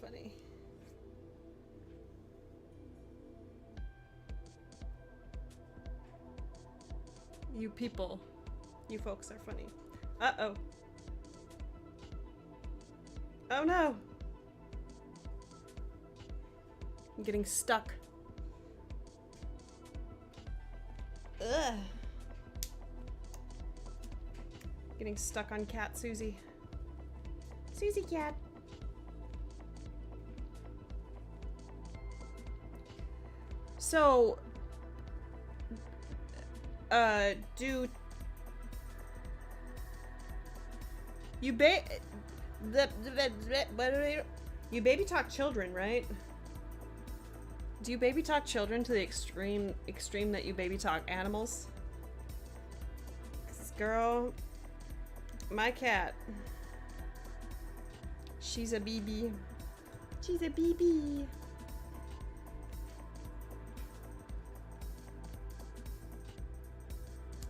funny. You people, you folks are funny. Uh-oh. Oh no! I'm getting stuck. Ugh. Getting stuck on cat Susie. Susie cat. So, do you you baby talk children, right? Do you baby talk children to the extreme that you baby talk animals? 'Cause girl, my cat, she's a BB. She's a BB.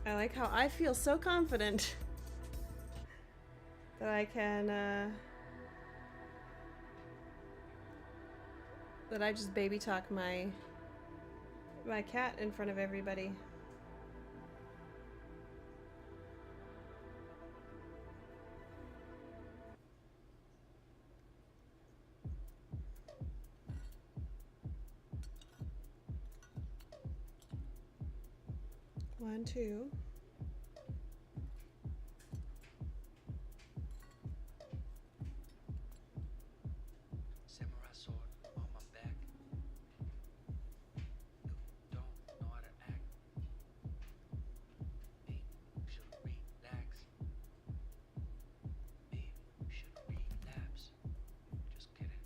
I like how I feel so confident that I can, that I just baby talk my cat in front of everybody. 1, 2. Samurai sword on my back. You don't know how to act. Maybe you should relax. Maybe you should relapse. Just kidding.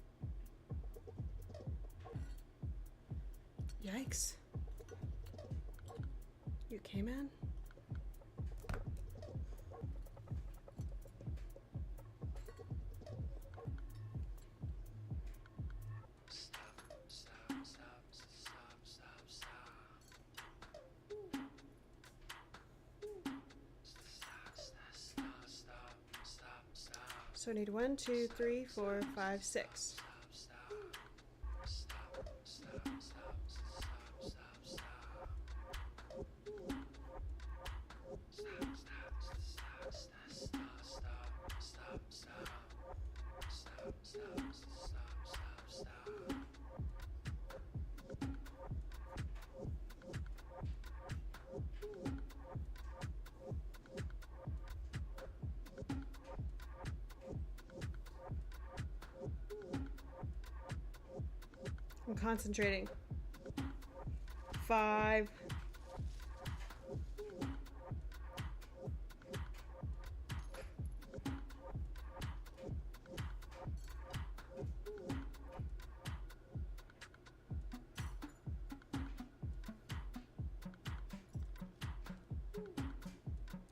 Yikes. You okay, man? Stop, stop, stop, stop, stop, stop. Stop, stop, stop, stop, stop, stop. So I need 1, 2, 3, 4, 5, 6. I'm concentrating. 5.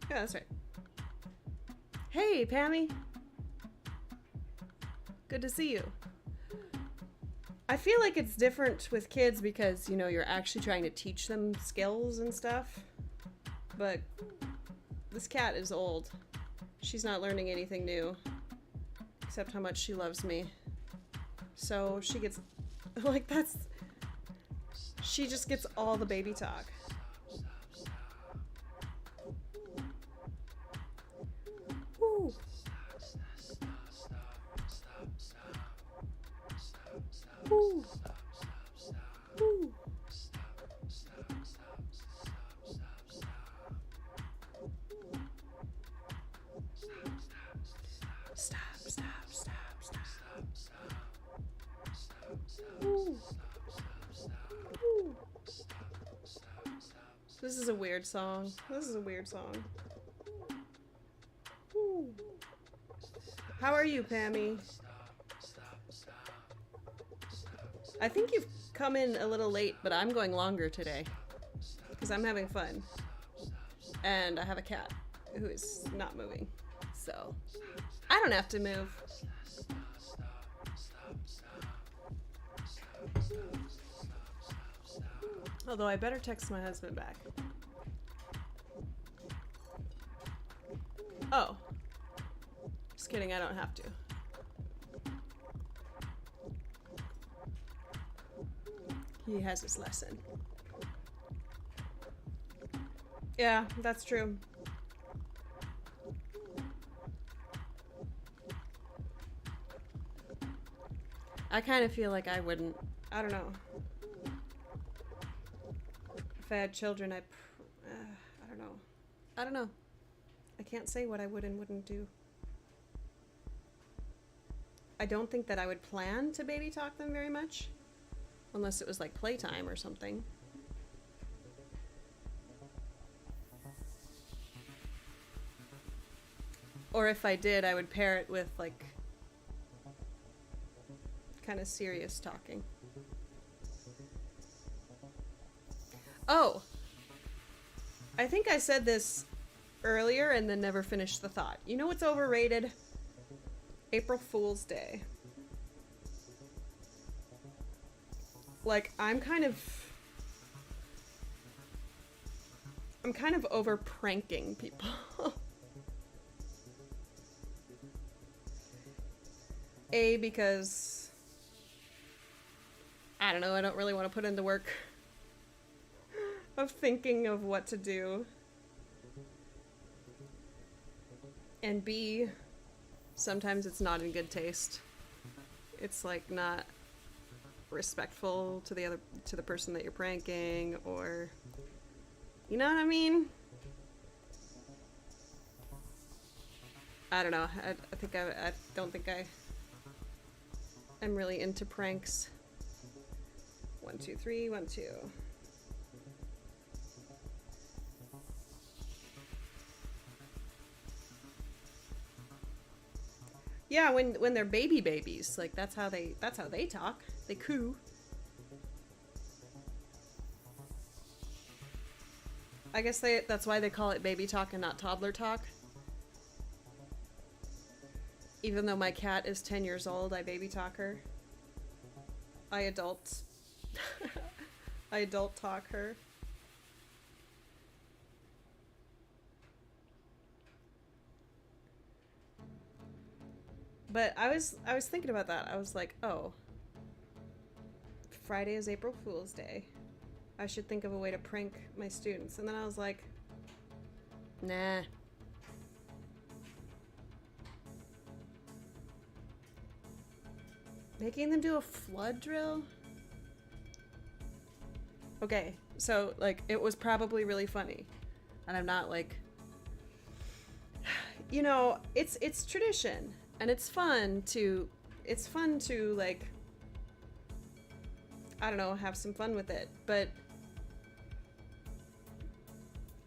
Yeah, that's right. Hey, Pammy. Good to see you. I feel like it's different with kids because, you know, you're actually trying to teach them skills and stuff. But this cat is old. She's not learning anything new. Except how much she loves me. So she gets, like, that's... She just gets all the baby talk. Woo. Woo. Woo. Stop, stop, stop, stop. Woo. Woo. This is a weird song. This is a weird song. Woo. How are you, Pammy? I think you've come in a little late, but I'm going longer today. Because I'm having fun. And I have a cat who is not moving. So, I don't have to move. Although I better text my husband back. Oh. Just kidding, I don't have to. He has his lesson. Yeah, that's true. I kind of feel like I wouldn't. I don't know. If I had children, I don't know. I don't know. I can't say what I would and wouldn't do. I don't think that I would plan to baby talk them very much. Unless it was like playtime or something. Or if I did, I would pair it with like kind of serious talking. Oh! I think I said this earlier and then never finished the thought. You know what's overrated? April Fool's Day. Like, I'm kind of over pranking people. A, because I don't know, I don't really want to put in the work of thinking of what to do. And B, sometimes it's not in good taste. It's like not respectful to the person that you're pranking, or You know what I mean? I don't know. I don't think I'm really into pranks. 1, 2, 3, 1, 2. Yeah, when they're babies, like that's how they talk. They coo. I guess that's why they call it baby talk and not toddler talk. Even though my cat is 10 years old, I baby talk her. I adult talk her. But I was thinking about that. I was like, oh, Friday is April Fool's Day. I should think of a way to prank my students. And then I was like, nah. Making them do a flood drill? Okay, so, like, it was probably really funny. And I'm not, like... You know, it's tradition. And it's fun to, like... I don't know, have some fun with it. But...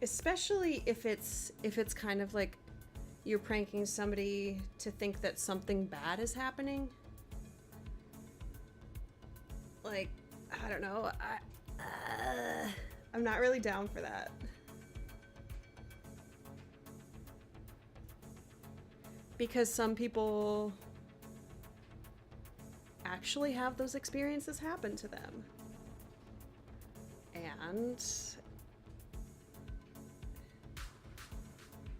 Especially if it's kind of like... You're pranking somebody to think that something bad is happening. Like, I don't know, I'm not really down for that. Because some people actually have those experiences happen to them. And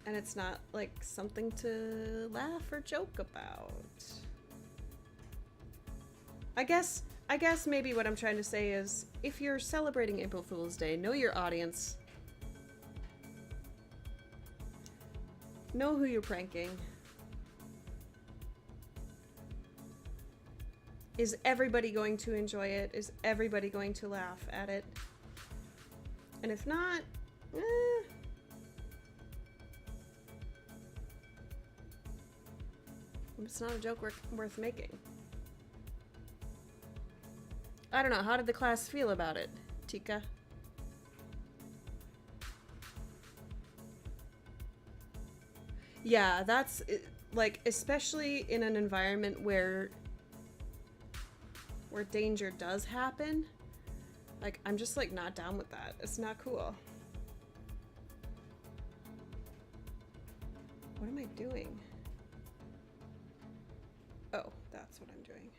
it's not like something to laugh or joke about. I guess maybe what I'm trying to say is, if you're celebrating April Fool's Day, know your audience. Know who you're pranking. Is everybody going to enjoy it? Is everybody going to laugh at it? And if not, it's not a joke worth making. I don't know, how did the class feel about it, Tika? Yeah, that's, like, especially in an environment where danger does happen. Like, I'm just, like, not down with that. It's not cool. What am I doing? Oh, that's what I'm doing.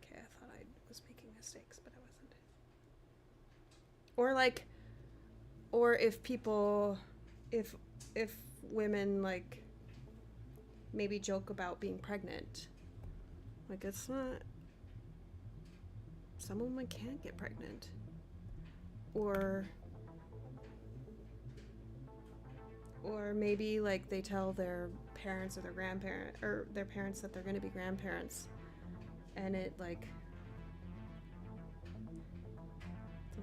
Okay, I thought I was making mistakes, but I wasn't. Or like, or if people, if women like maybe joke about being pregnant, like it's not, some women can't get pregnant. Or maybe like they tell their parents or their grandparent or their parents that they're going to be grandparents, and it like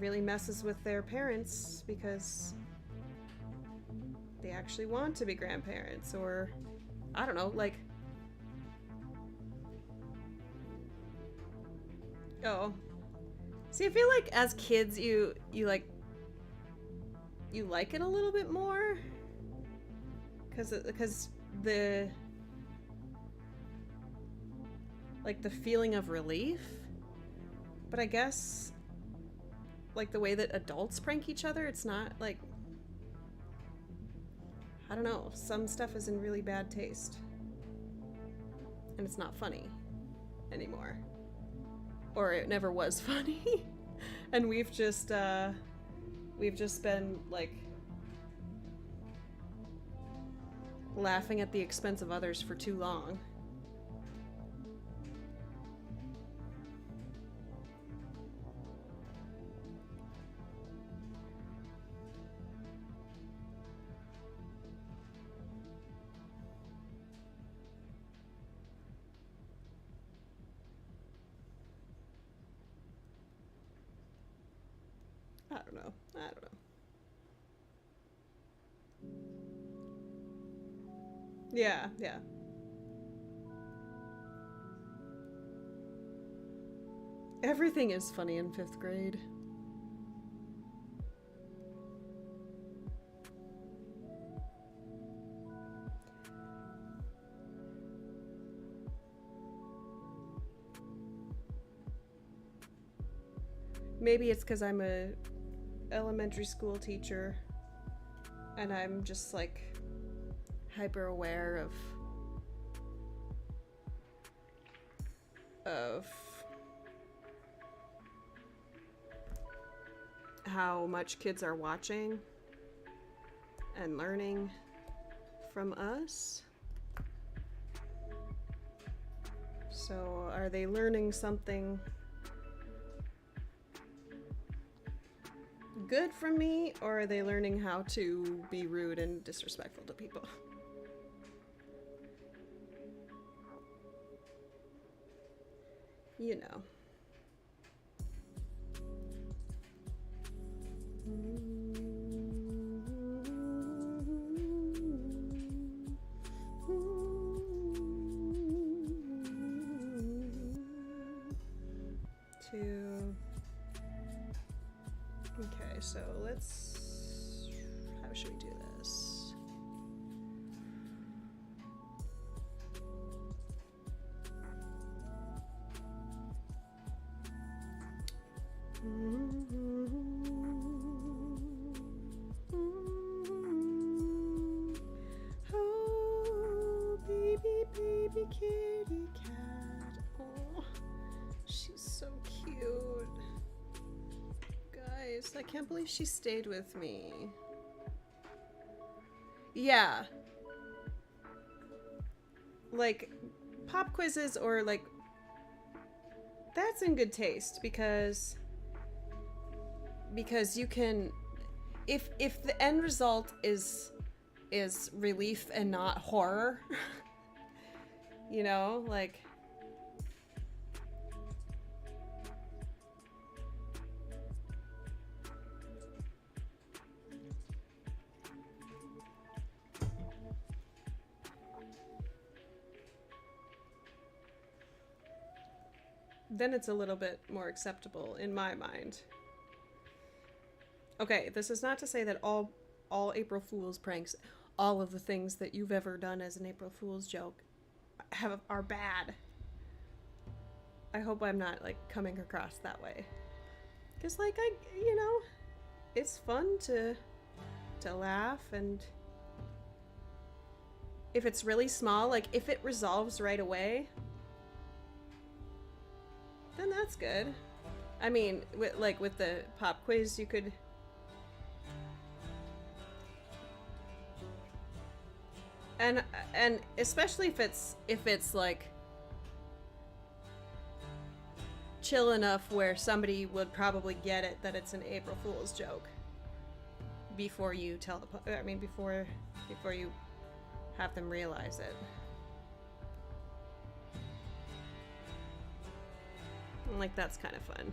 really messes with their parents because they actually want to be grandparents, or I don't know, like, oh, see, I feel like as kids you like it a little bit more because the like the feeling of relief. But I guess like the way that adults prank each other, it's not like, I don't know, some stuff is in really bad taste and it's not funny anymore, or it never was funny. And we've just been like laughing at the expense of others for too long. I don't know. Yeah, yeah. Everything is funny in 5th grade. Maybe it's because I'm a elementary school teacher and I'm just like hyper aware of how much kids are watching and learning from us. So are they learning something good from me, or are they learning how to be rude and disrespectful to people? You know. Okay, so let's... How should we do this? Oh, baby, baby kitty cat. Oh, she's so cute. Guys, I can't believe she stayed with me. Yeah. Like, pop quizzes or like... That's in good taste because you can... If the end result is relief and not horror, you know, like... Then it's a little bit more acceptable in my mind. Okay, this is not to say that all April Fool's pranks, all of the things that you've ever done as an April Fool's joke are bad. I hope I'm not like coming across that way. Cause like you know, it's fun to laugh, and if it's really small, like if it resolves right away, then that's good. I mean, with the pop quiz, you could... And especially if it's like chill enough where somebody would probably get it that it's an April Fool's joke before you tell the... I mean, before you have them realize it. Like, that's kind of fun.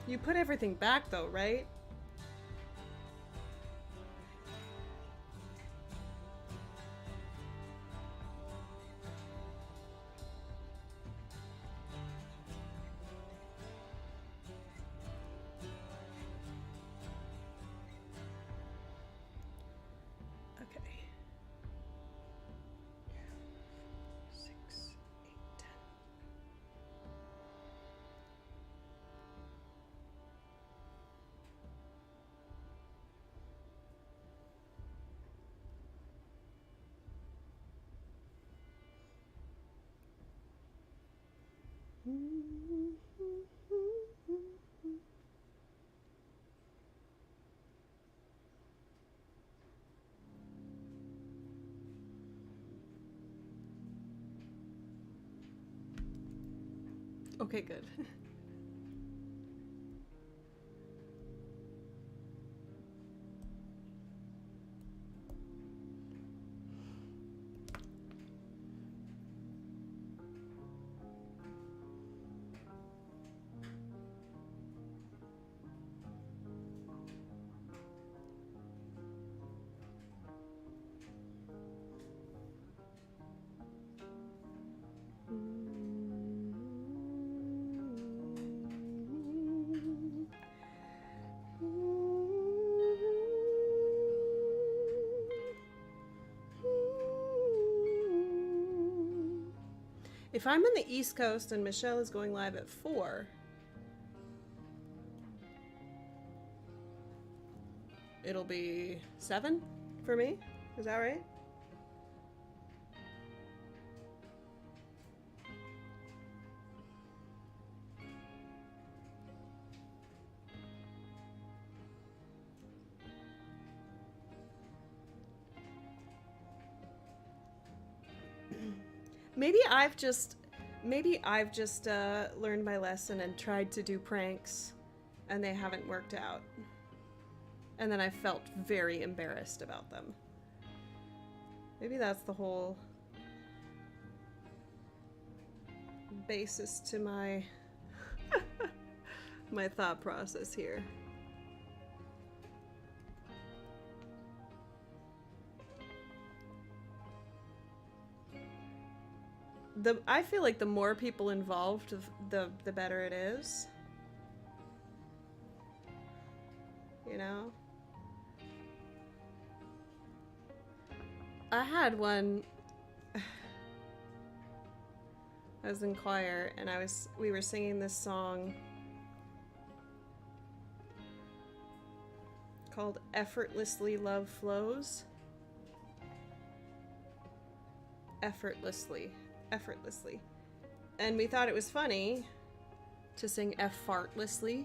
You put everything back though, right? Okay, good. If I'm in the East Coast and Michelle is going live at 4, it'll be 7 for me. Is that right? Maybe I've just learned my lesson and tried to do pranks and they haven't worked out. And then I felt very embarrassed about them. Maybe that's the whole basis to my my thought process here. I feel like the more people involved, the better it is. You know? I had one. I was in choir and we were singing this song called Effortlessly Love Flows. Effortlessly. And we thought it was funny to sing F-fartlessly.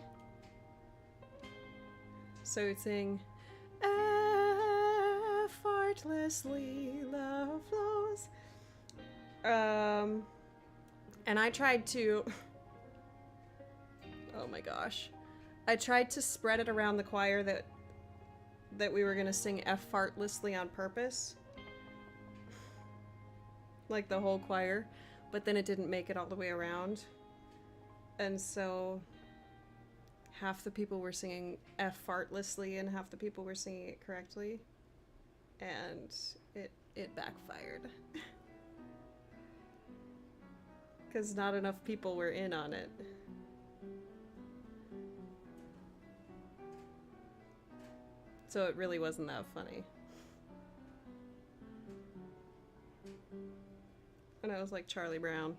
So we'd sing Effortlessly Love Flows. And I tried to oh my gosh. I tried to spread it around the choir that we were gonna sing F-fartlessly on purpose. Like the whole choir, but then it didn't make it all the way around. And so half the people were singing F-fartlessly and half the people were singing it correctly. And it backfired. Because not enough people were in on it. So it really wasn't that funny. And I was like Charlie Brown.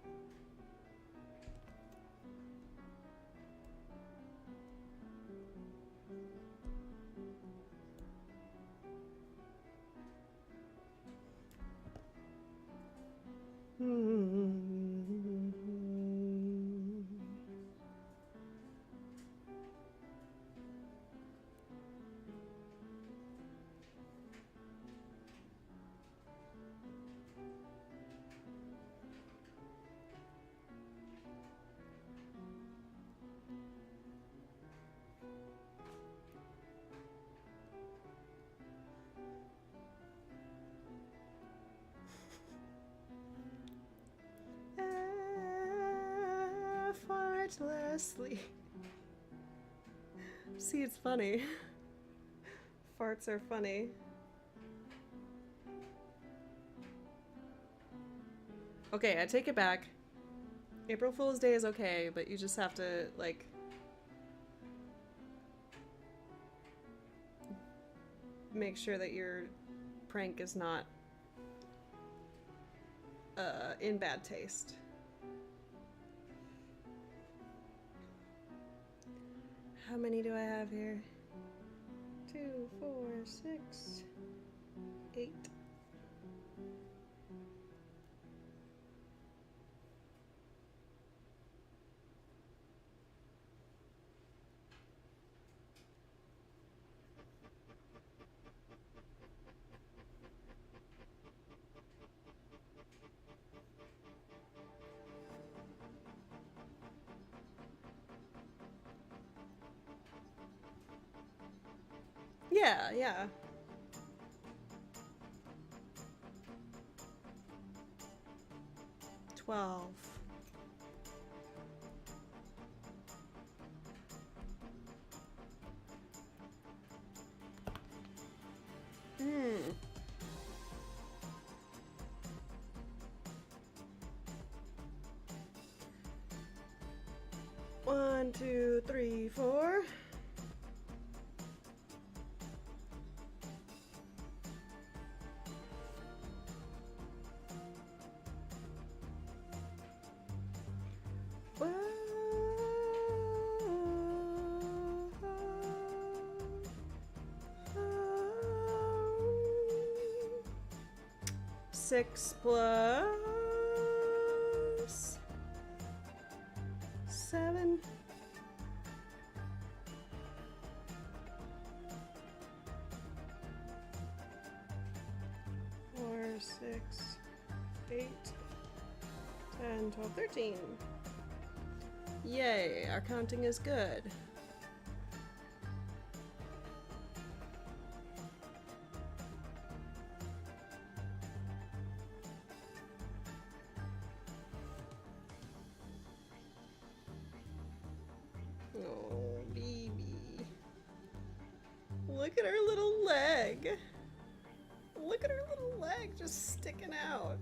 Effortlessly. See, it's funny. Farts are funny. Okay, I take it back. April Fool's Day is okay, but you just have to, like, make sure that your prank is not in bad taste. How many do I have here? 2, 4, 6, 8. Yeah, yeah. $12. Hmm. One, two, three, four. Six plus 7. Four, 6, 8, 10, 12, 13. Yay, our counting is good. Oh, baby. Look at her little leg. Look at her little leg just sticking out.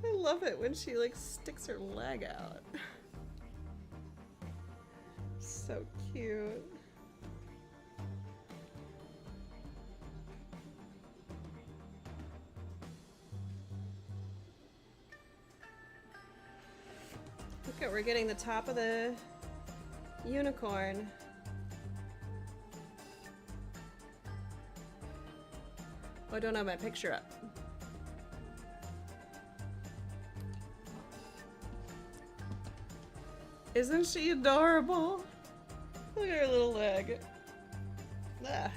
I love it when she like sticks her leg out. So cute. Look at, we're getting the top of the unicorn. Oh, I don't have my picture up. Isn't she adorable? Look at her little leg. Ah,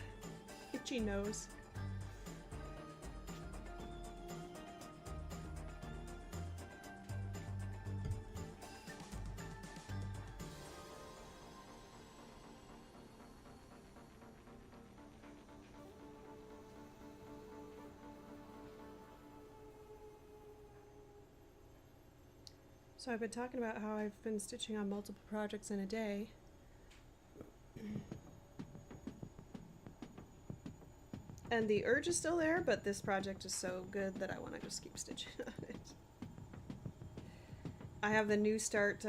itchy nose. So I've been talking about how I've been stitching on multiple projects in a day. And the urge is still there, but this project is so good that I want to just keep stitching on it. I have the New Start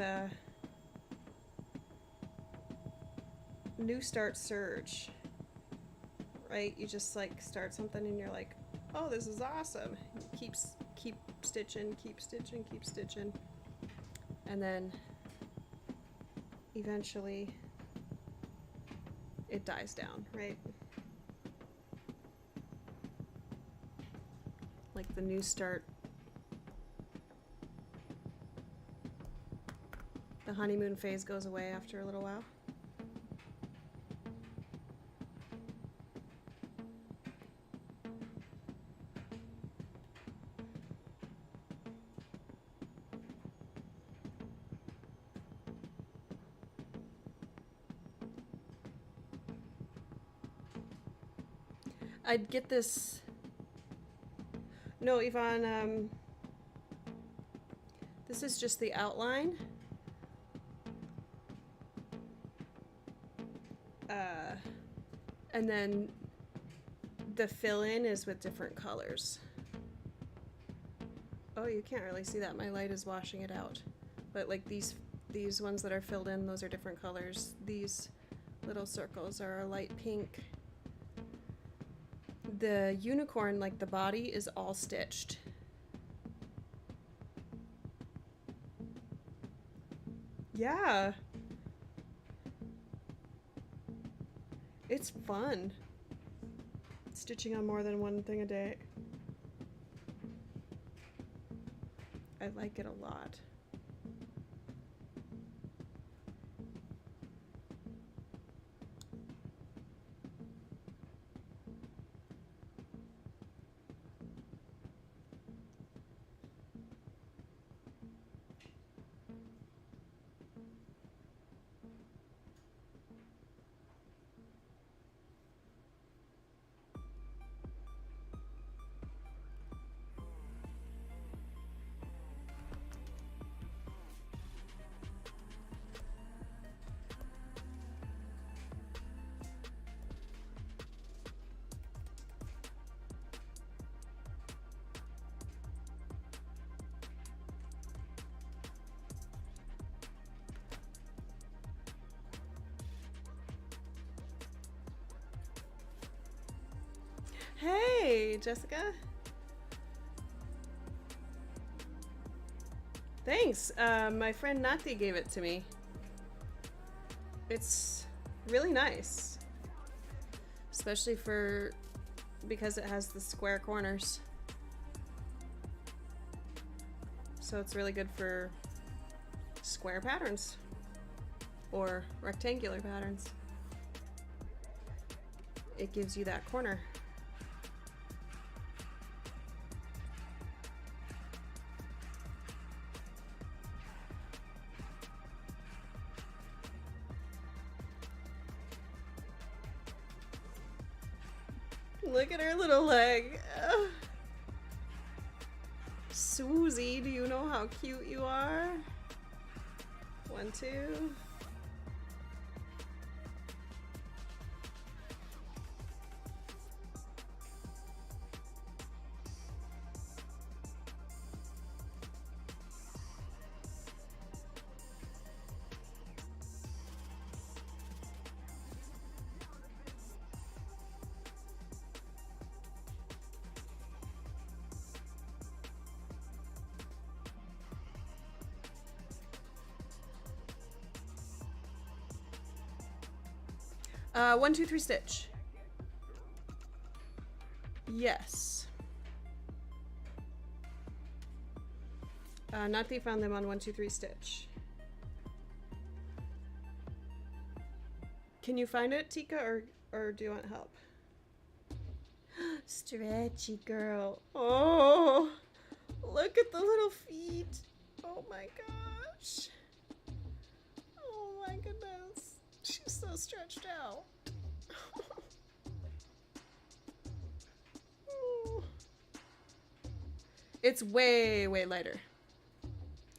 surge. Right? You just like start something and you're like, oh, this is awesome. You keep stitching, keep stitching, keep stitching. And then eventually it dies down, right? Like the New Start, the honeymoon phase goes away after a little while. I'd get this. No, Yvonne, this is just the outline. And then the fill-in is with different colors. Oh, you can't really see that. My light is washing it out. But like these ones that are filled in, those are different colors. These little circles are a light pink. The unicorn, like the body, is all stitched. Yeah. It's fun. Stitching on more than one thing a day. I like it a lot. Hey, Jessica. Thanks. My friend Nati gave it to me. It's really nice. Especially because it has the square corners. So it's really good for square patterns or rectangular patterns. It gives you that corner. Look at her little leg. Ugh. Susie, do you know how cute you are? 1, 2. One, 2, 3 stitch. Yes. Nati found them on 1, 2, 3 stitch. Can you find it, Tika, or do you want help? Stretchy girl. Oh, look at the little feet. Oh my gosh. Oh my goodness. She's so stretched out. It's way, way lighter.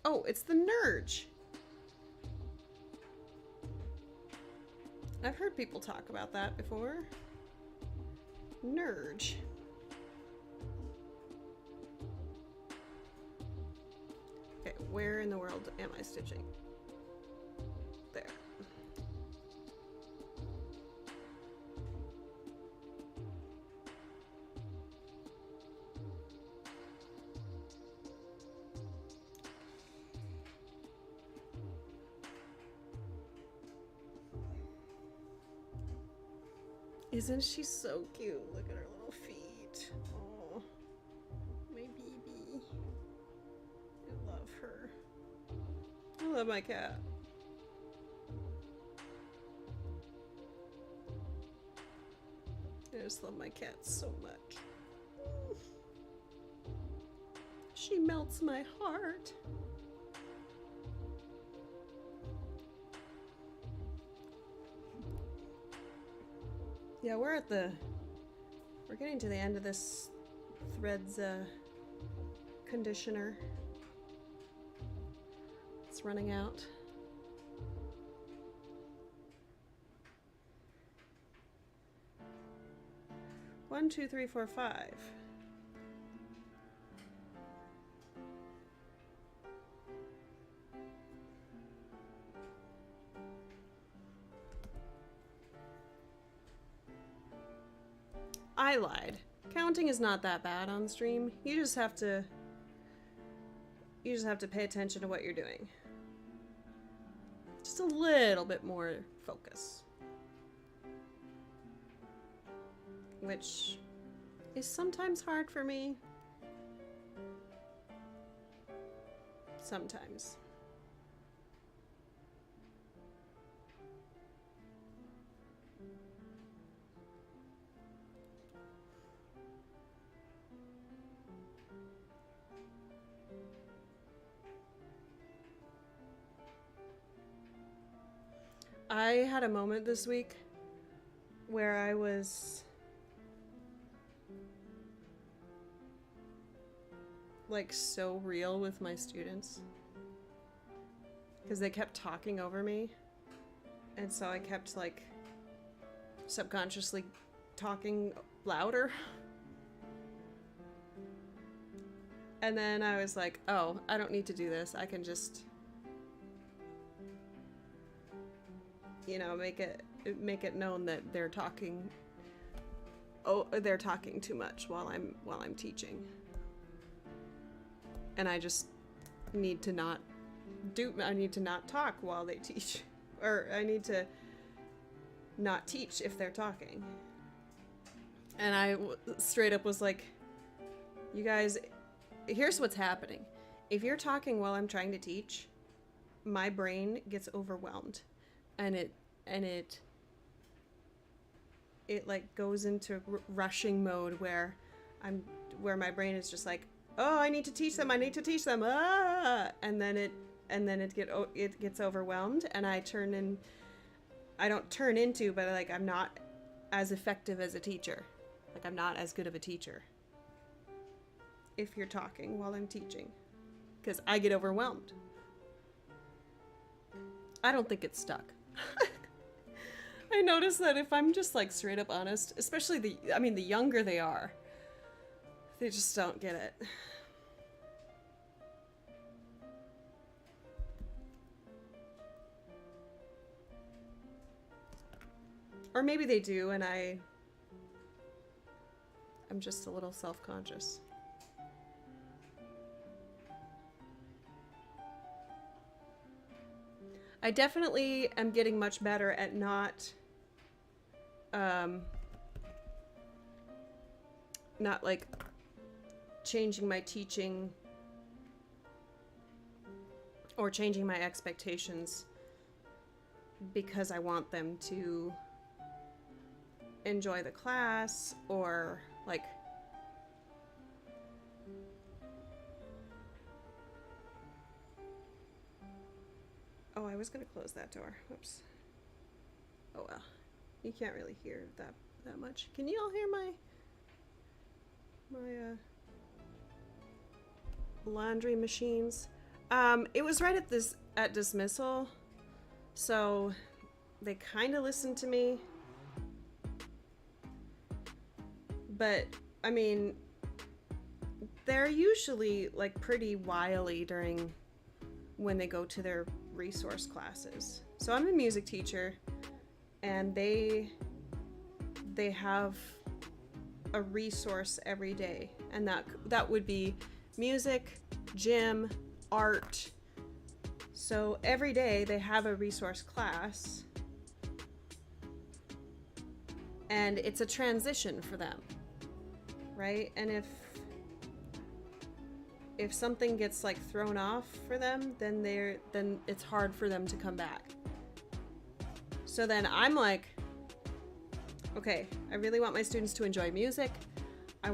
Oh, it's the Nurge. I've heard people talk about that before. Nurge. Okay, where in the world am I stitching? There. Isn't she so cute? Look at her little feet. Oh, my baby. I love her. I love my cat. I just love my cat so much. She melts my heart. Yeah, we're getting to the end of this threads conditioner. It's running out. One, 2, 3, 4, 5. I lied. Counting is not that bad on stream. You just have to pay attention to what you're doing. Just a little bit more focus. Which is sometimes hard for me. Sometimes. I had a moment this week where I was like so real with my students because they kept talking over me, and so I kept like subconsciously talking louder. And then I was like, oh, I don't need to do this. I can just, you know, make it known that they're talking oh, they're talking too much while I'm teaching. And I just need to not talk while they teach. Or I need to not teach if they're talking. And I straight up was like, you guys, here's what's happening. If you're talking while I'm trying to teach, my brain gets overwhelmed. And it like goes into rushing mode where my brain is just like, oh, I need to teach them, ah! And then it gets overwhelmed, and I don't turn into, but like I'm not as effective as a teacher. Like I'm not as good of a teacher if you're talking while I'm teaching, because I get overwhelmed. I don't think it's stuck. I notice that if I'm just like straight up honest, especially the younger they are, they just don't get it. Or maybe they do, and I'm just a little self-conscious. I definitely am getting much better at not like changing my teaching or changing my expectations because I want them to enjoy the class, or like oh, I was gonna close that door. Whoops. Oh well. You can't really hear that much. Can you all hear my laundry machines? It was right at dismissal, so they kind of listened to me. But I mean, they're usually like pretty wily when they go to their resource classes. So I'm a music teacher, and they have a resource every day, and that would be music, gym, art. So every day they have a resource class, and it's a transition for them, right? And if something gets like thrown off for them, then it's hard for them to come back. So then I'm like, okay, I really want my students to enjoy music. I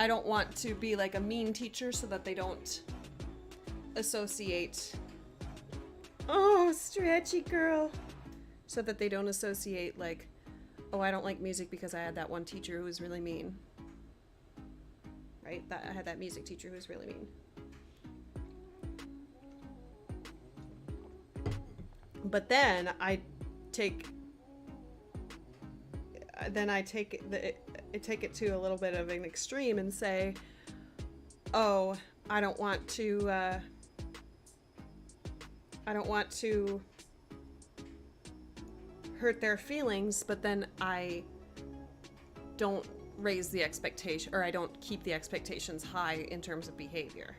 don't want to be like a mean teacher so that they don't associate, Oh, stretchy girl. so that they don't associate like, oh, I don't like music because I had that one teacher who was really mean. Right? I had that music teacher who was really mean. But then I take it to a little bit of an extreme and say, oh, I don't want to hurt their feelings, but then I don't raise the expectation, or I don't keep the expectations high in terms of behavior.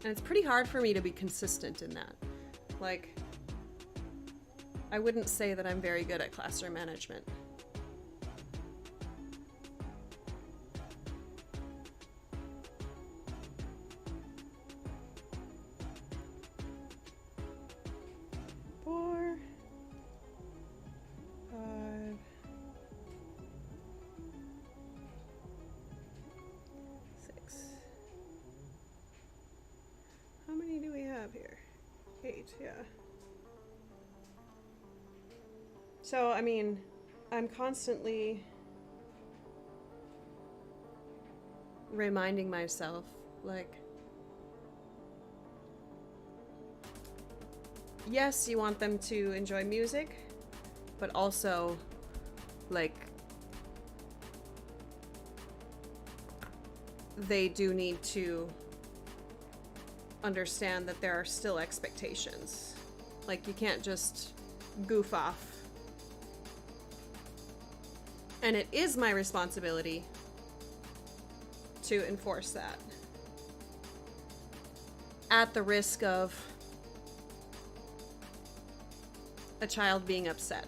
And it's pretty hard for me to be consistent in that. Like, I wouldn't say that I'm very good at classroom management. Yeah. So, I mean, I'm constantly reminding myself, like, yes, you want them to enjoy music, but also, like, they do need to understand that there are still expectations. Like, you can't just goof off. And it is my responsibility to enforce that. At the risk of a child being upset.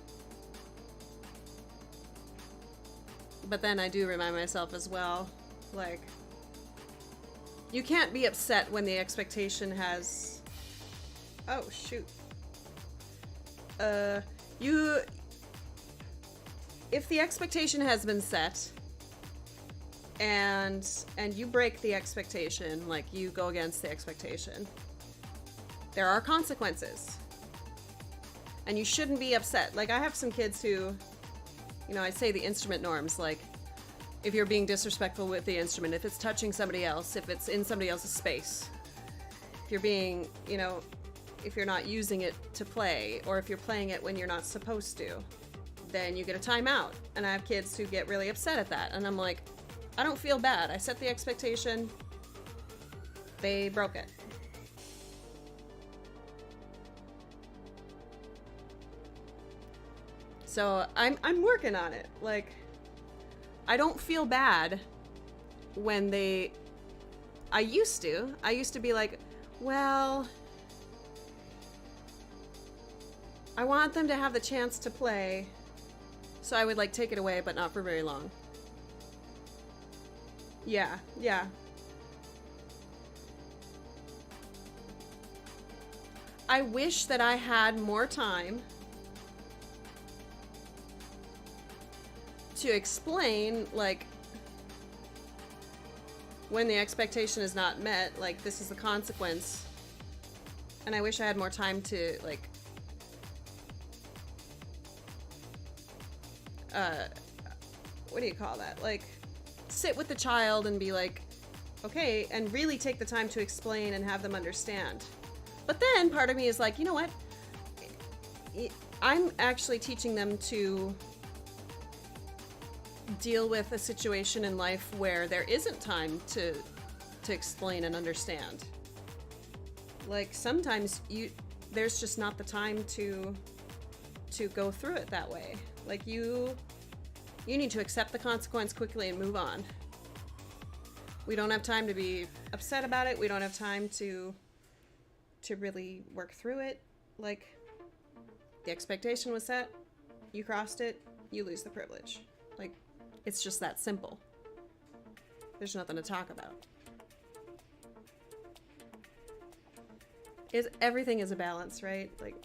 But then I do remind myself as well, like, you can't be upset when the expectation has... Oh, shoot. If the expectation has been set, and you break the expectation, like you go against the expectation, there are consequences. And you shouldn't be upset. Like, I have some kids who, you know, I say the instrument norms, like, if you're being disrespectful with the instrument, if it's touching somebody else, if it's in somebody else's space, if you're being, you know, if you're not using it to play, or if you're playing it when you're not supposed to, then you get a timeout. And I have kids who get really upset at that. And I'm like, I don't feel bad. I set the expectation. They broke it. So I'm working on it. Like, I don't feel bad when they... I used to be like, well, I want them to have the chance to play, so I would like take it away, but not for very long. Yeah. I wish that I had more time to explain, like, when the expectation is not met, like, this is the consequence. And I wish I had more time to, like, what do you call that? Like, sit with the child and be like, okay, and really take the time to explain and have them understand. But then part of me is like, you know what? I'm actually teaching them to deal with a situation in life where there isn't time to explain and understand. Like, sometimes there's just not the time to go through it that way. Like, you need to accept the consequence quickly and move on. We don't have time to be upset about it. We don't have time to really work through it. Like, the expectation was set, you crossed it, you lose the privilege. Like, it's just that simple. There's nothing to talk about. Everything is a balance, right? Like,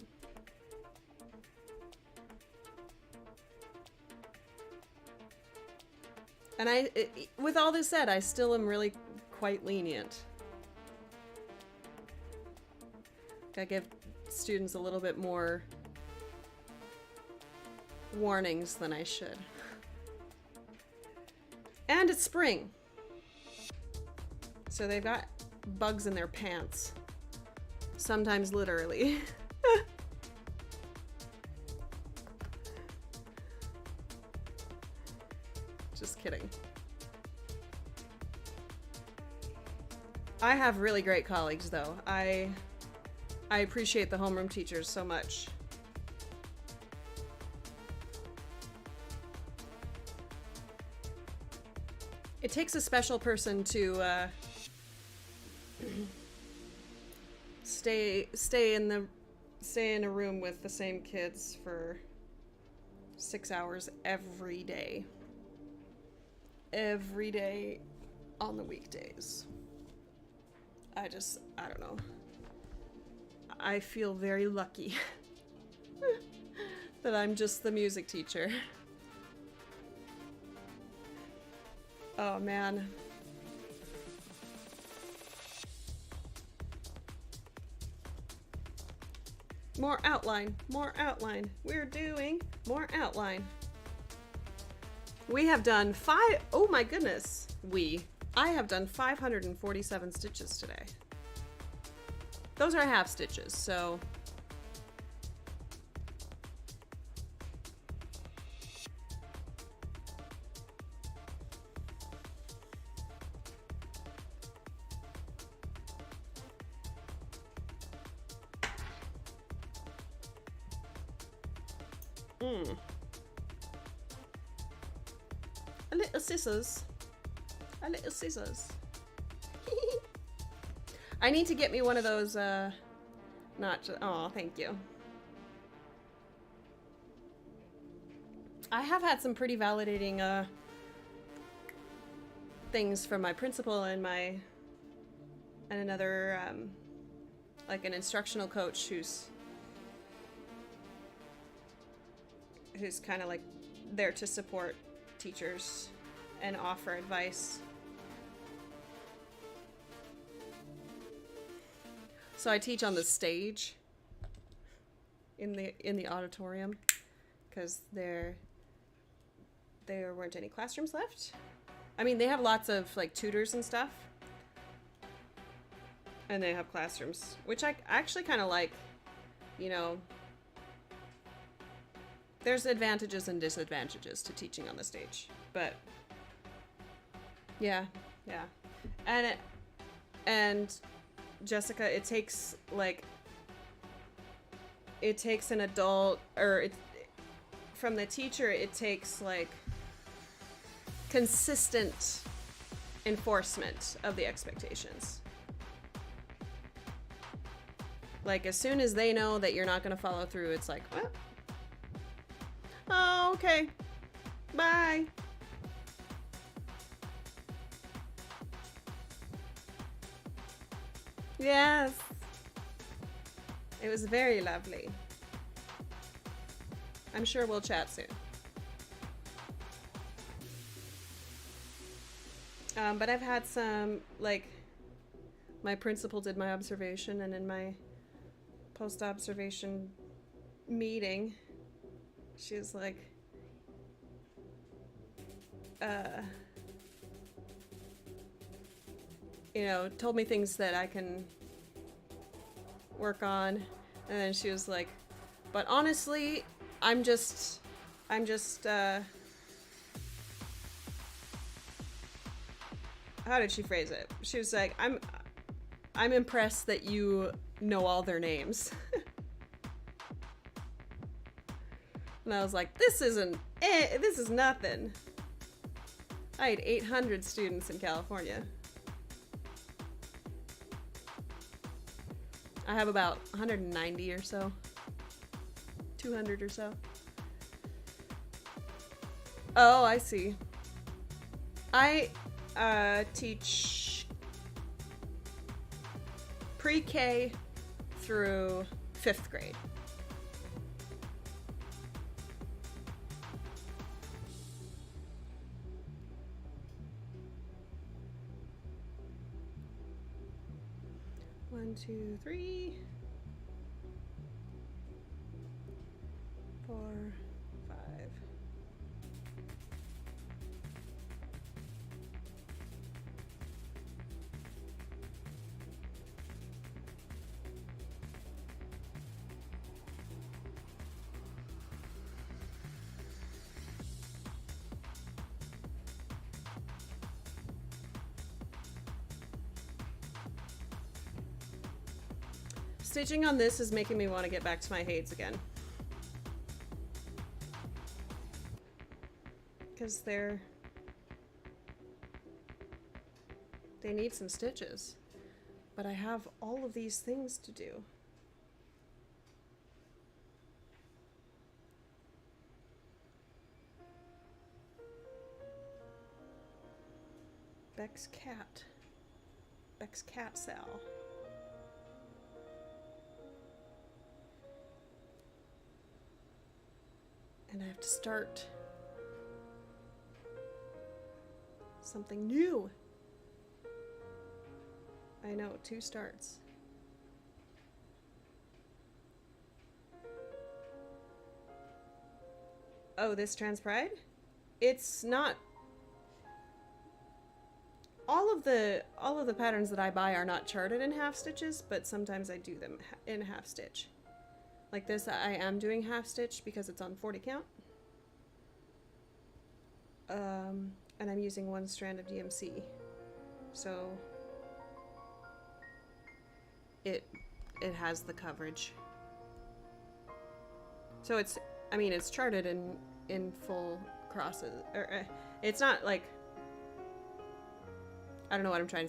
and with all this said, I still am really quite lenient. I give students a little bit more warnings than I should. And it's spring. So they've got bugs in their pants. Sometimes literally. Just kidding. I have really great colleagues, though. I appreciate the homeroom teachers so much. It takes a special person to stay in a room with the same kids for 6 hours every day on the weekdays. I don't know. I feel very lucky that I'm just the music teacher. Oh man. More outline, more outline. We're doing more outline. We have done oh my goodness. I have done 547 stitches today. Those are half stitches, so Mm. A little scissors. A little scissors. I need to get me one of those, not just, oh, thank you. I have had some pretty validating, things from my principal and another, like an instructional coach who's kind of like there to support teachers and offer advice. So I teach on the stage in the auditorium because there weren't any classrooms left. I mean, they have lots of like tutors and stuff, and they have classrooms, which I actually kind of like. You know, there's advantages and disadvantages to teaching on the stage, but yeah, and Jessica, it takes an adult, or from the teacher, it takes like consistent enforcement of the expectations. Like, as soon as they know that you're not going to follow through, it's like, what? Oh, okay. Bye. Yes. It was very lovely. I'm sure we'll chat soon. But I've had some, like, my principal did my observation, and in my post-observation meeting, she was like, you know, told me things that I can work on, and then she was like, but honestly, I'm just how did she phrase it? She was like, I'm impressed that you know all their names. And I was like, this is nothing. I had 800 students in California. I have about 190 or so. 200 or so. Oh, I see. I teach pre-K through 5th grade. One, two, three, 4, 5. Stitching on this is making me want to get back to my Hades again. Because they need some stitches. But I have all of these things to do. Beck's cat cell. And I have to start something new. I know, 2 starts. Oh, this Trans Pride? It's not. All of the patterns that I buy are not charted in half stitches, but sometimes I do them in half stitch. Like this, I am doing half stitch because it's on 40 count. And I'm using 1 strand of DMC. So it has the coverage. So it's, I mean, it's charted in full crosses. Or, it's not like, I don't know what I'm trying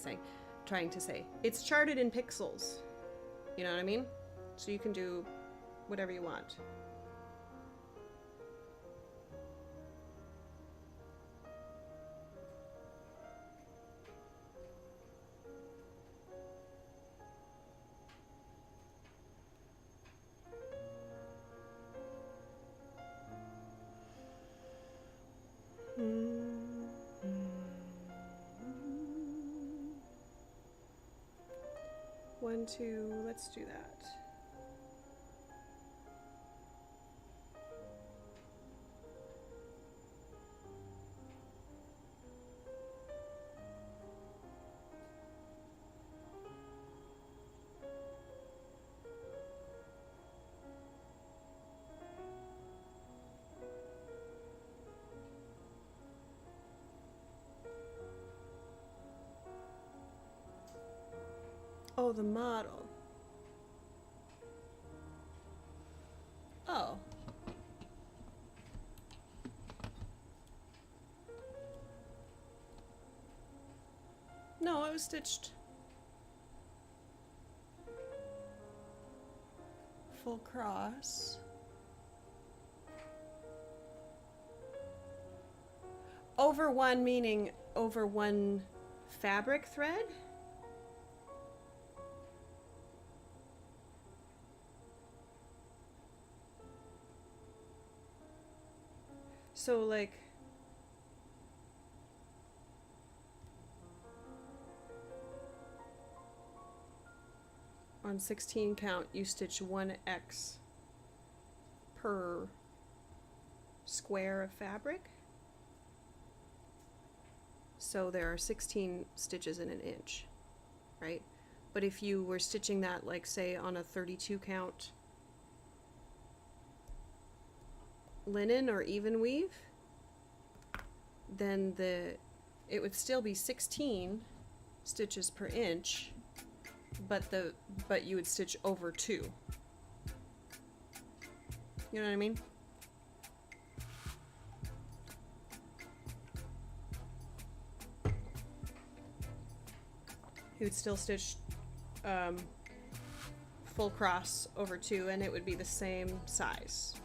to say. It's charted in pixels. You know what I mean? So you can do whatever you want. One, two, let's do that. Oh, the model. Oh. No, it was stitched full cross. Over one meaning over one fabric thread? So like on 16 count you stitch 1x per square of fabric. So there are 16 stitches in an inch, right? But if you were stitching that like say on a 32 count linen or even weave, then it would still be 16 stitches per inch, but you would stitch over 2. You know what I mean? You would still stitch full cross over 2 and it would be the same size.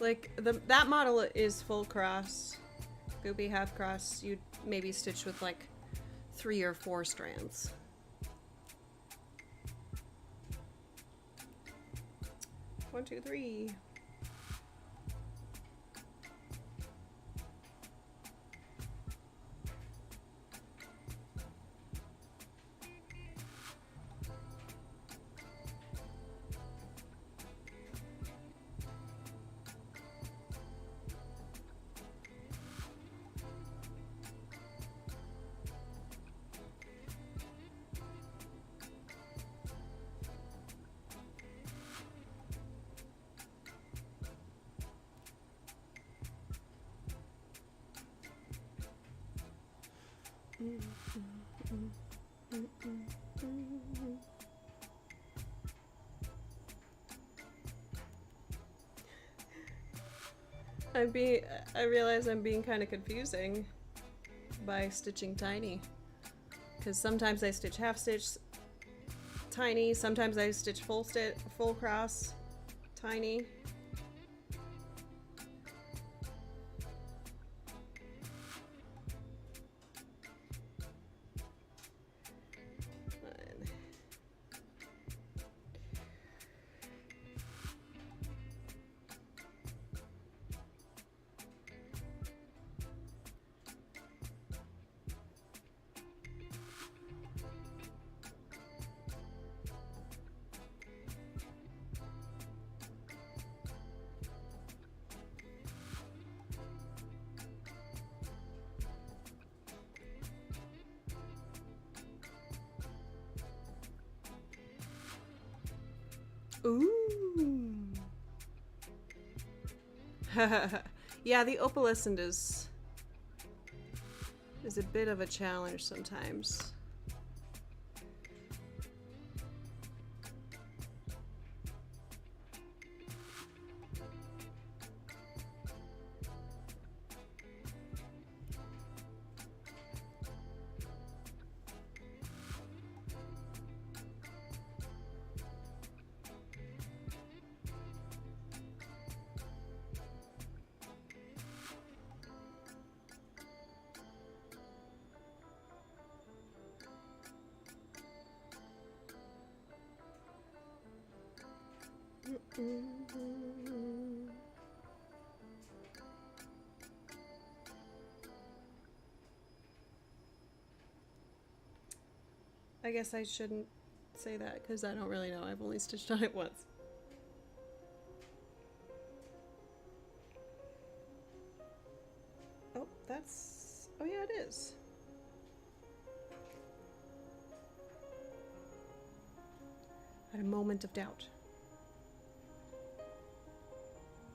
Like that model is full cross, goopy half cross. You'd maybe stitch with like 3 or 4 strands. One, two, three. I realize I'm being kind of confusing by stitching tiny, because sometimes I stitch half stitch tiny, sometimes I stitch full cross tiny. Ooh. Yeah, the opalescent is a bit of a challenge sometimes. I guess I shouldn't say that because I don't really know. I've only stitched on it once. Oh, that's... Oh yeah, it is. I had a moment of doubt.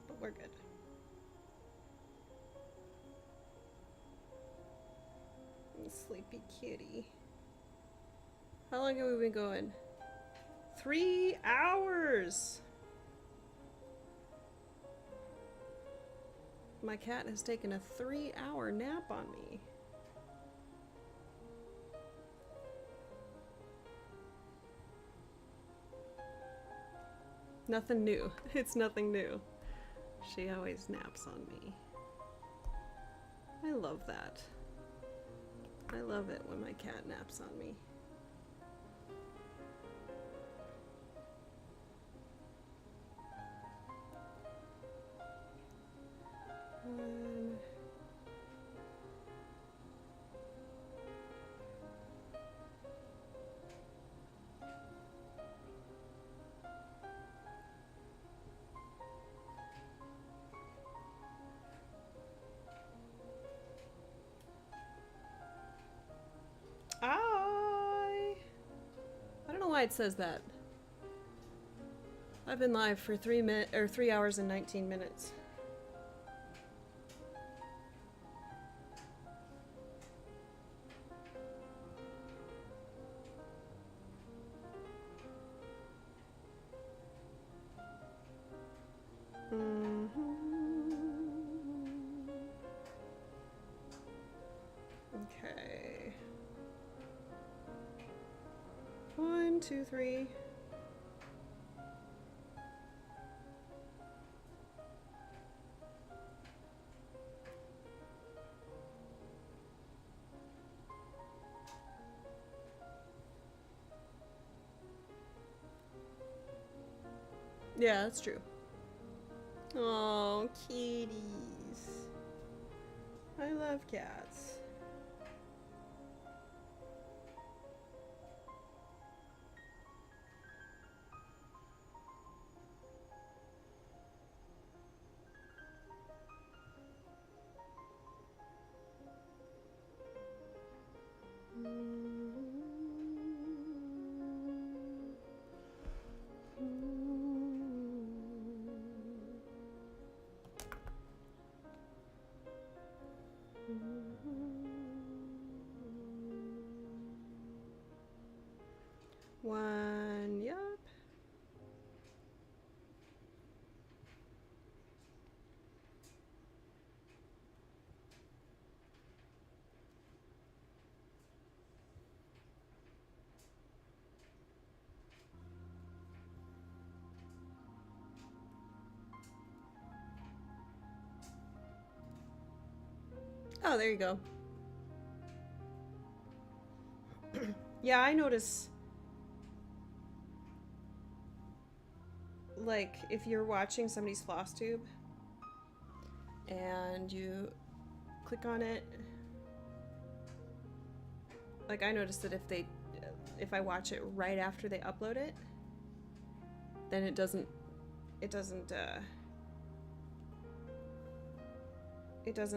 But we're good. Sleepy kitty. How long have we been going? 3 hours! My cat has taken a 3-hour nap on me. Nothing new. It's nothing new. She always naps on me. I love that. I love it when my cat naps on me. I don't know why it says that. I've been live for 3 hours and 19 minutes. Okay. 1, 2, 3. Yeah, that's true. Oh, kitties. I love cats. One, yup. Oh, there you go. Yeah, I notice, like, if you're watching somebody's floss tube and you click on it, like, I notice that if I watch it right after they upload it, then it doesn't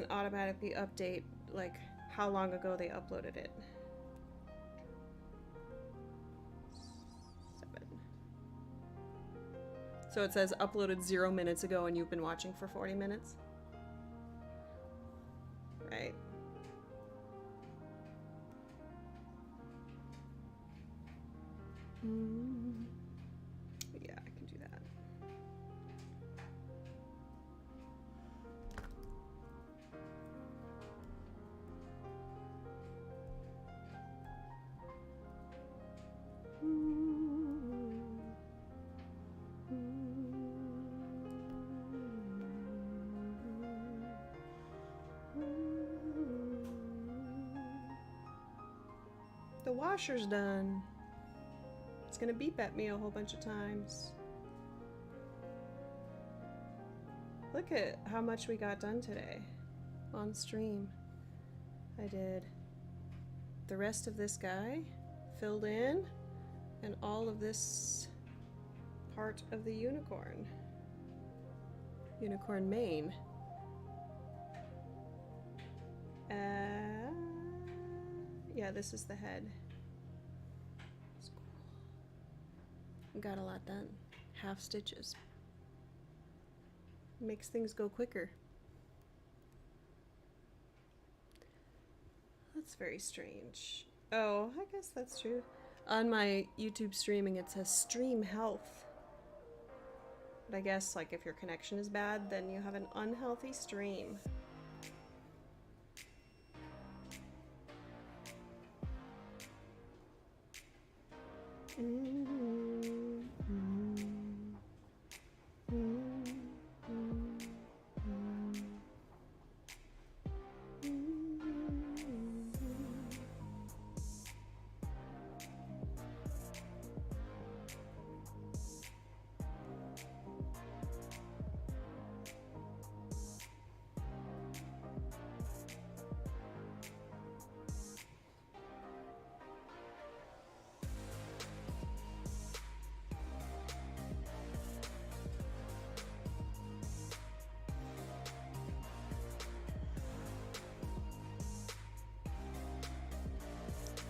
automatically update, like, how long ago they uploaded it. 7. So it says uploaded 0 minutes ago and you've been watching for 40 minutes? Right. Yeah, I can do that. The washer's done. It's gonna beep at me a whole bunch of times. Look at how much we got done today on stream. I did the rest of this guy, filled in, and all of this part of the unicorn. Unicorn mane. Yeah, this is the head. It's cool. We got a lot done. Half stitches. Makes things go quicker. That's very strange. Oh, I guess that's true. On my YouTube streaming, it says stream health. But I guess, like, if your connection is bad, then you have an unhealthy stream.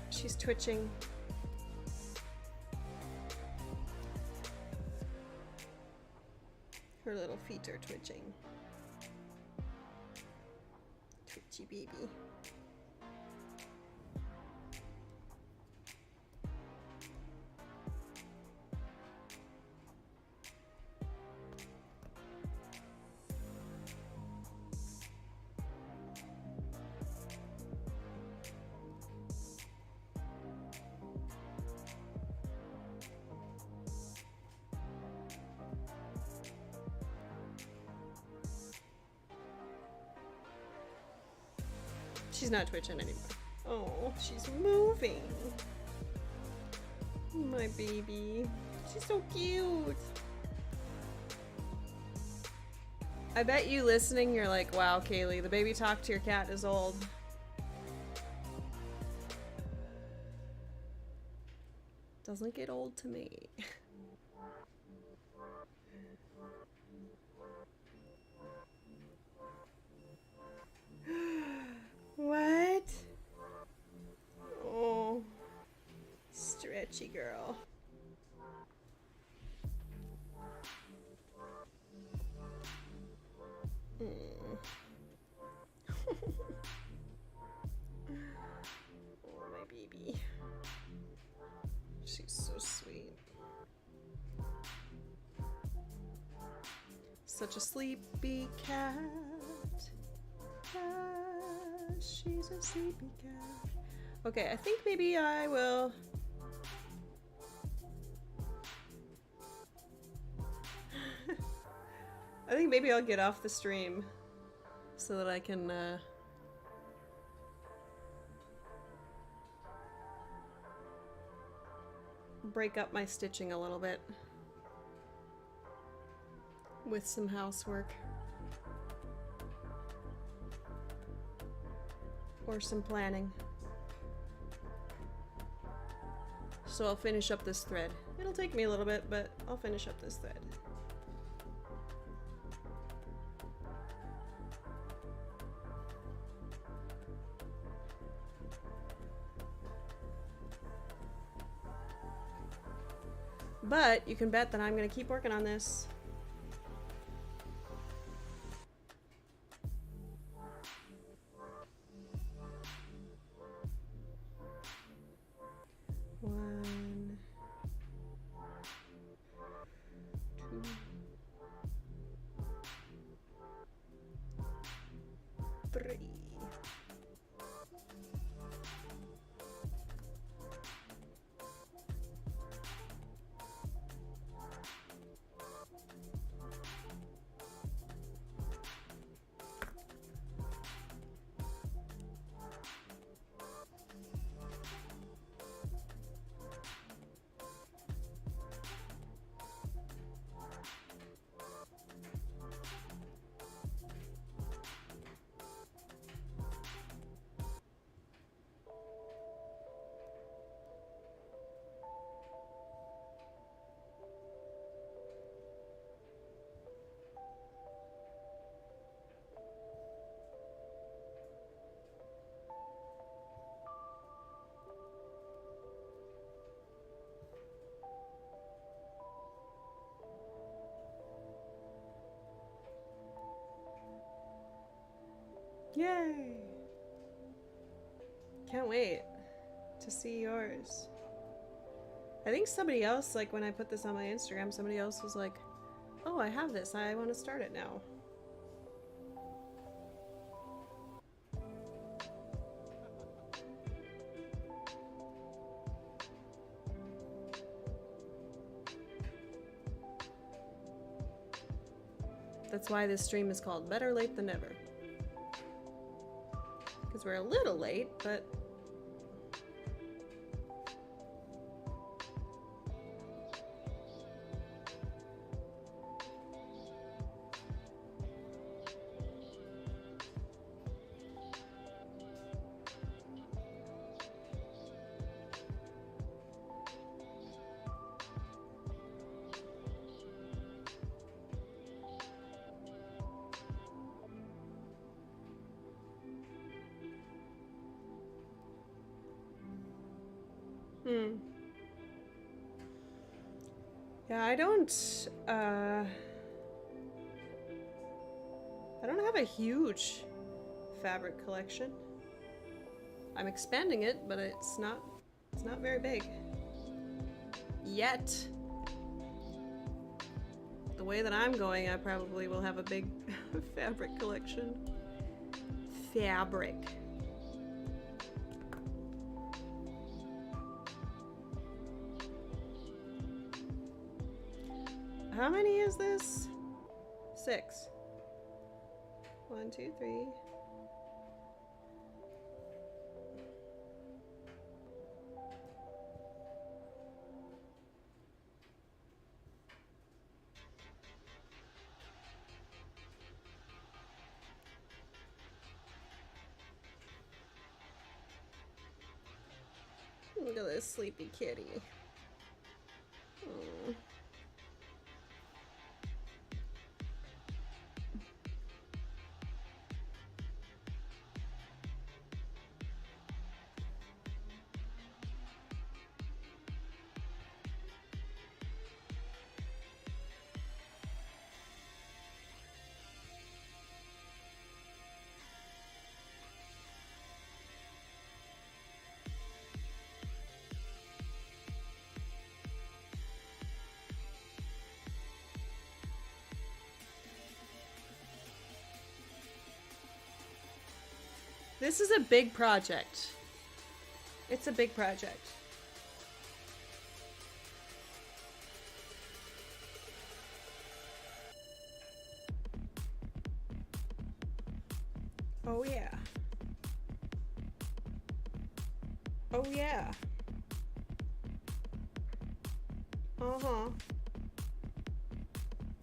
She's twitching. Her little feet are twitching. Twitchy baby. She's not twitching anymore. Oh, she's moving. My baby. She's so cute. I bet you listening, you're like, wow, Kaylee, the baby talk to your cat is old. Doesn't get old to me. What? Oh, stretchy girl. Oh, my baby. She's so sweet. Such a sleepy cat. She's a sleepy cat. Okay, I think maybe I will... I think maybe I'll get off the stream so that I can break up my stitching a little bit with some housework. Or some planning. So I'll finish up this thread. It'll take me a little bit, but I'll finish up this thread. But you can bet that I'm gonna keep working on this. Yay! Can't wait to see yours. I think somebody else, like when I put this on my Instagram, somebody else was like, oh, I have this. I want to start it now. That's why this stream is called Better Late Than Never. Because we're a little late, but... Yeah, I don't have a huge fabric collection. I'm expanding it, but it's not very big. Yet. The way that I'm going, I probably will have a big fabric collection. Fabric. How many is this? 6. 1, 2, 3. Look at this sleepy kitty. Aww. This is a big project. It's a big project. Oh yeah. Oh yeah. Uh-huh.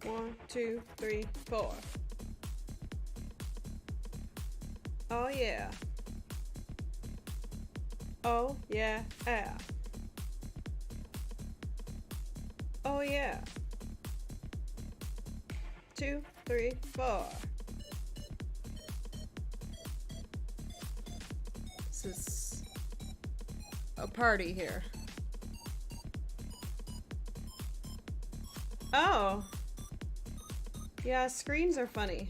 1, 2, 3, 4. Oh yeah. Oh yeah. Ah. Oh yeah. 2, 3, 4. This is a party here. Oh. Yeah, screens are funny.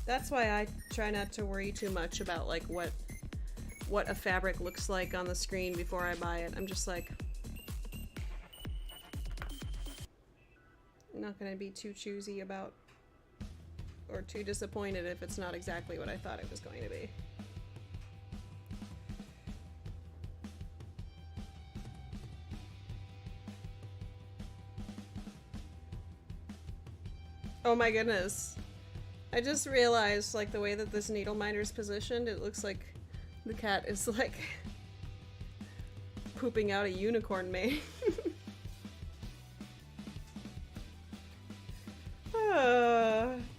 That's why I try not to worry too much about like what a fabric looks like on the screen before I buy it. I'm just like, I'm not gonna be too choosy about or too disappointed if it's not exactly what I thought it was going to be. Oh my goodness. I just realized, like, the way that this needle miner's positioned, it looks like the cat is, like, pooping out a unicorn mane.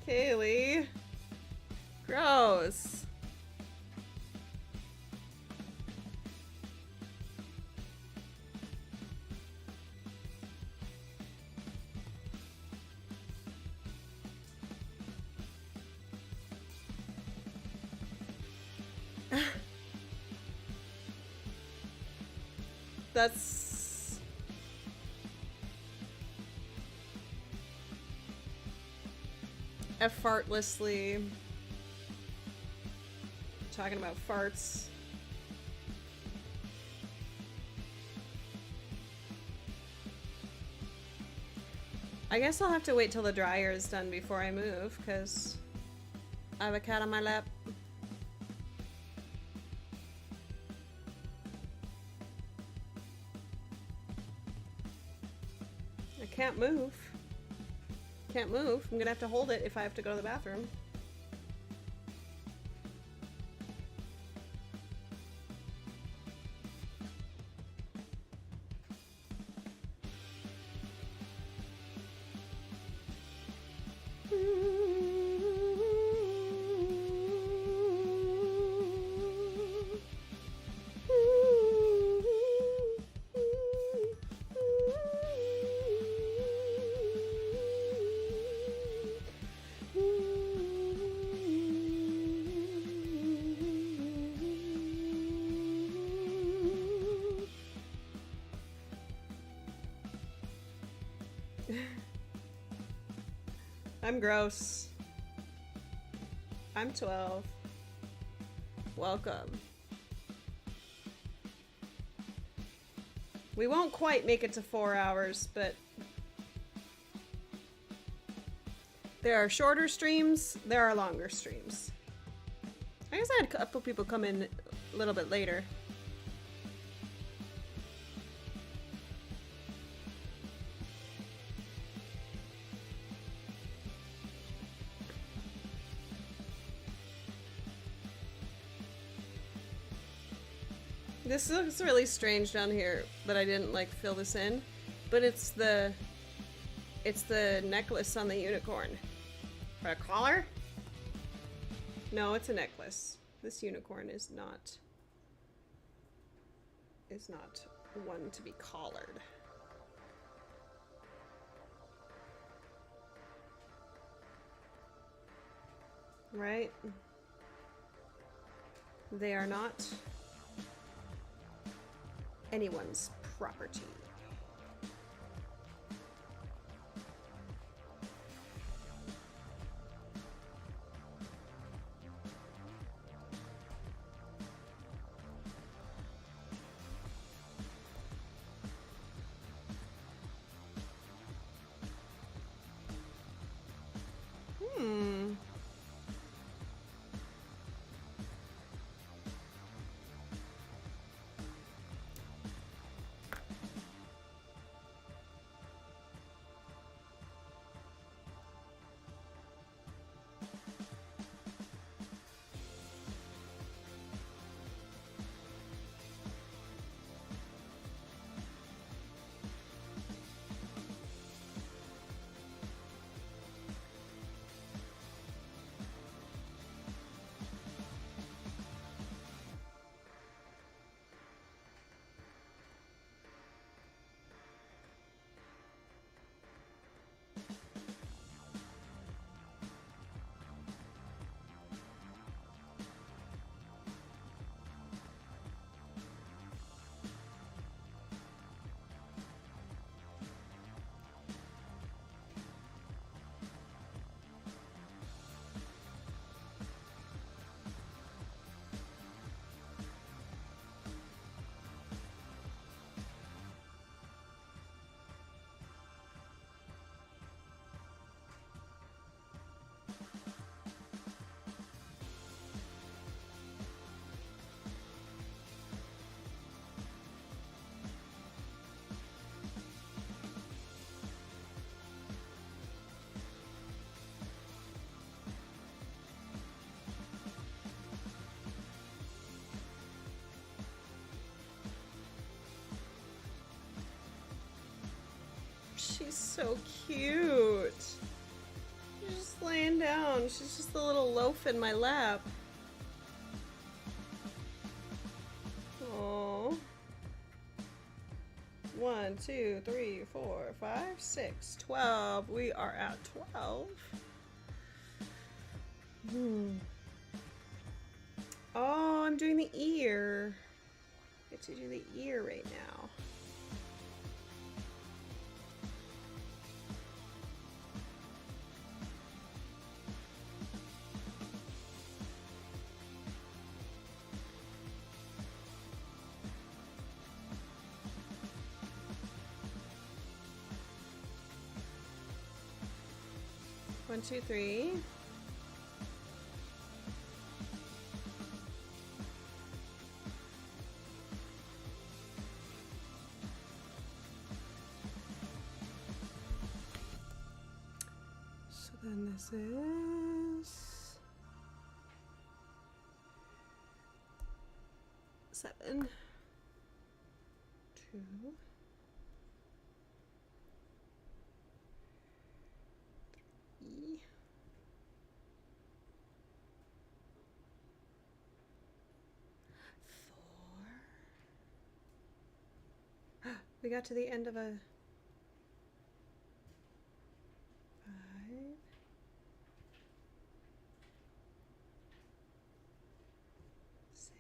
Kaylee. Gross. That's... effortlessly talking about farts. I guess I'll have to wait till the dryer is done before I move, because I have a cat on my lap. I can't move. Can't move. I'm gonna have to hold it if I have to go to the bathroom. I'm gross. I'm 12. Welcome. We won't quite make it to 4 hours, but there are shorter streams, there are longer streams. I guess I had a couple people come in a little bit later. This looks really strange down here that I didn't like fill this in, but it's the necklace on the unicorn. For a collar? No, it's a necklace. This unicorn is not one to be collared. Right? They are not anyone's property. She's so cute. She's just laying down. She's just a little loaf in my lap. Aww. 1, 2, 3, 4, 5, 6, 12. We are at 12. Oh, I'm doing the ear. I get to do the ear right now. 1, 2, 3. So then this is 7, 2. We got to the end of a 5. 6.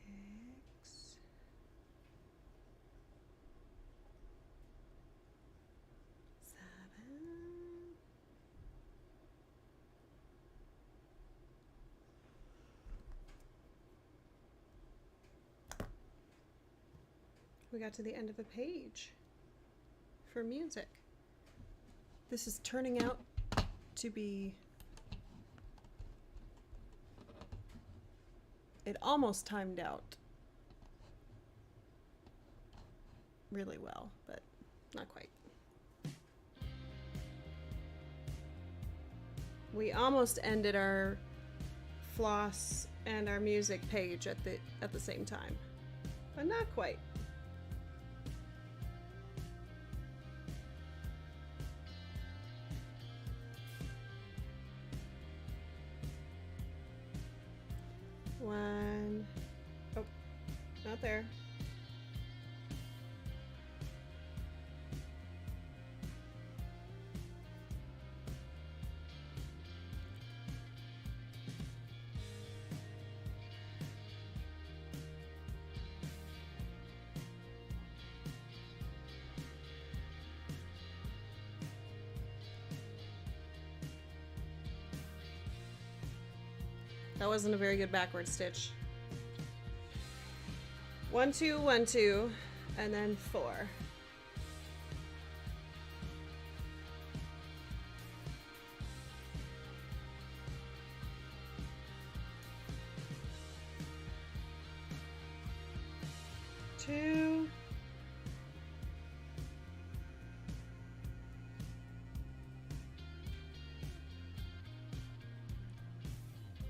7. We got to the end of a page for music. This is turning out to be, it almost timed out really well, but not quite. We almost ended our floss and our music page at the same time, but not quite. One. Oh, not there. That wasn't a very good backward stitch. 1, 2, 1, 2, and then 4. Two.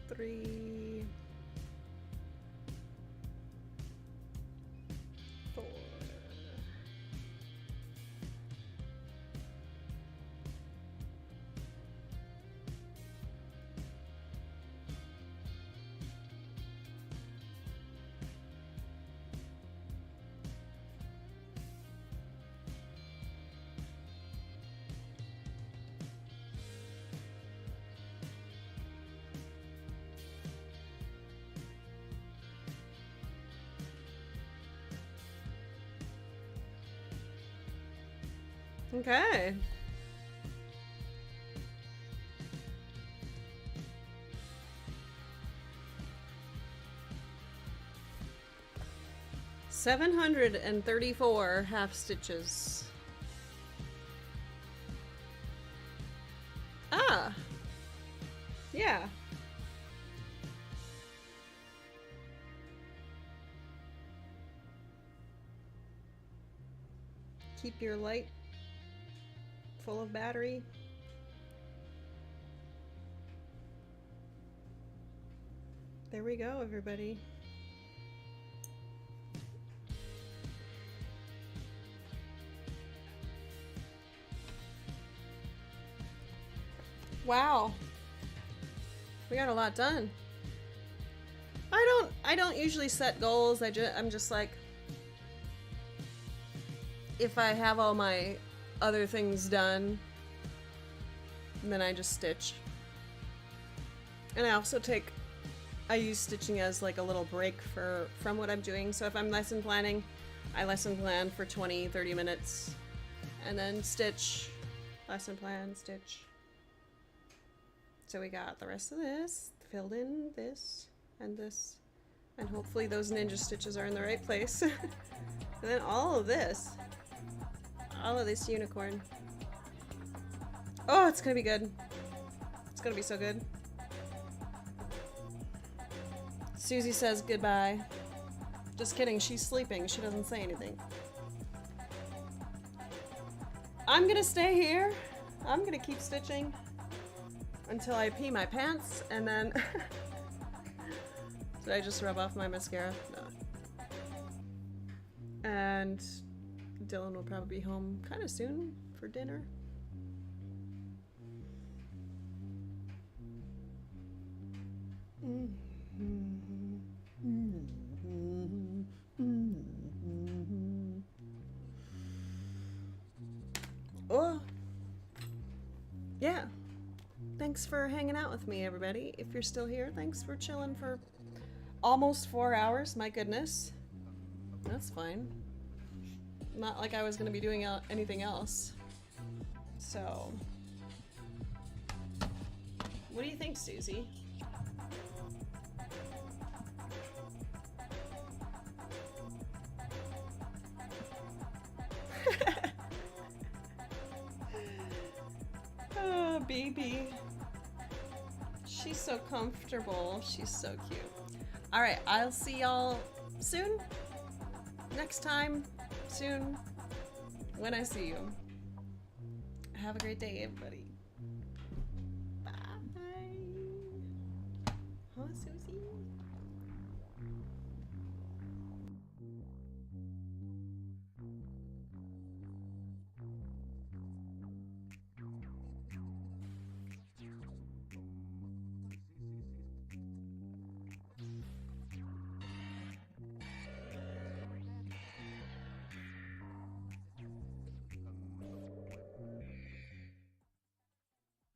3, 4. Okay. $734 half stitches. Ah. Yeah. Keep your light full of battery. There we go, everybody. Wow. We got a lot done. I don't usually set goals. I'm just like, if I have all my other things done, then I just stitch. And I use stitching as like a little break from what I'm doing. So if I'm lesson planning, I lesson plan for 20-30 minutes and then stitch, lesson plan, stitch. So we got the rest of this filled in, this, and hopefully those ninja stitches are in the right place. And then all of this unicorn. Oh, it's gonna be good. It's gonna be so good. Susie says goodbye. Just kidding, she's sleeping. She doesn't say anything. I'm gonna stay here. I'm gonna keep stitching until I pee my pants, and then... Did I just rub off my mascara? No. And Dylan will probably be home kind of soon for dinner. Oh, yeah. Thanks for hanging out with me, everybody. If you're still here, thanks for chilling for almost 4 hours. My goodness. That's fine. Not like I was going to be doing anything else. So, what do you think, Susie? Oh, baby. She's so comfortable. She's so cute. Alright, I'll see y'all soon. Next time. Soon. When I see you. Have a great day, everybody. Bye. Huh, Susie?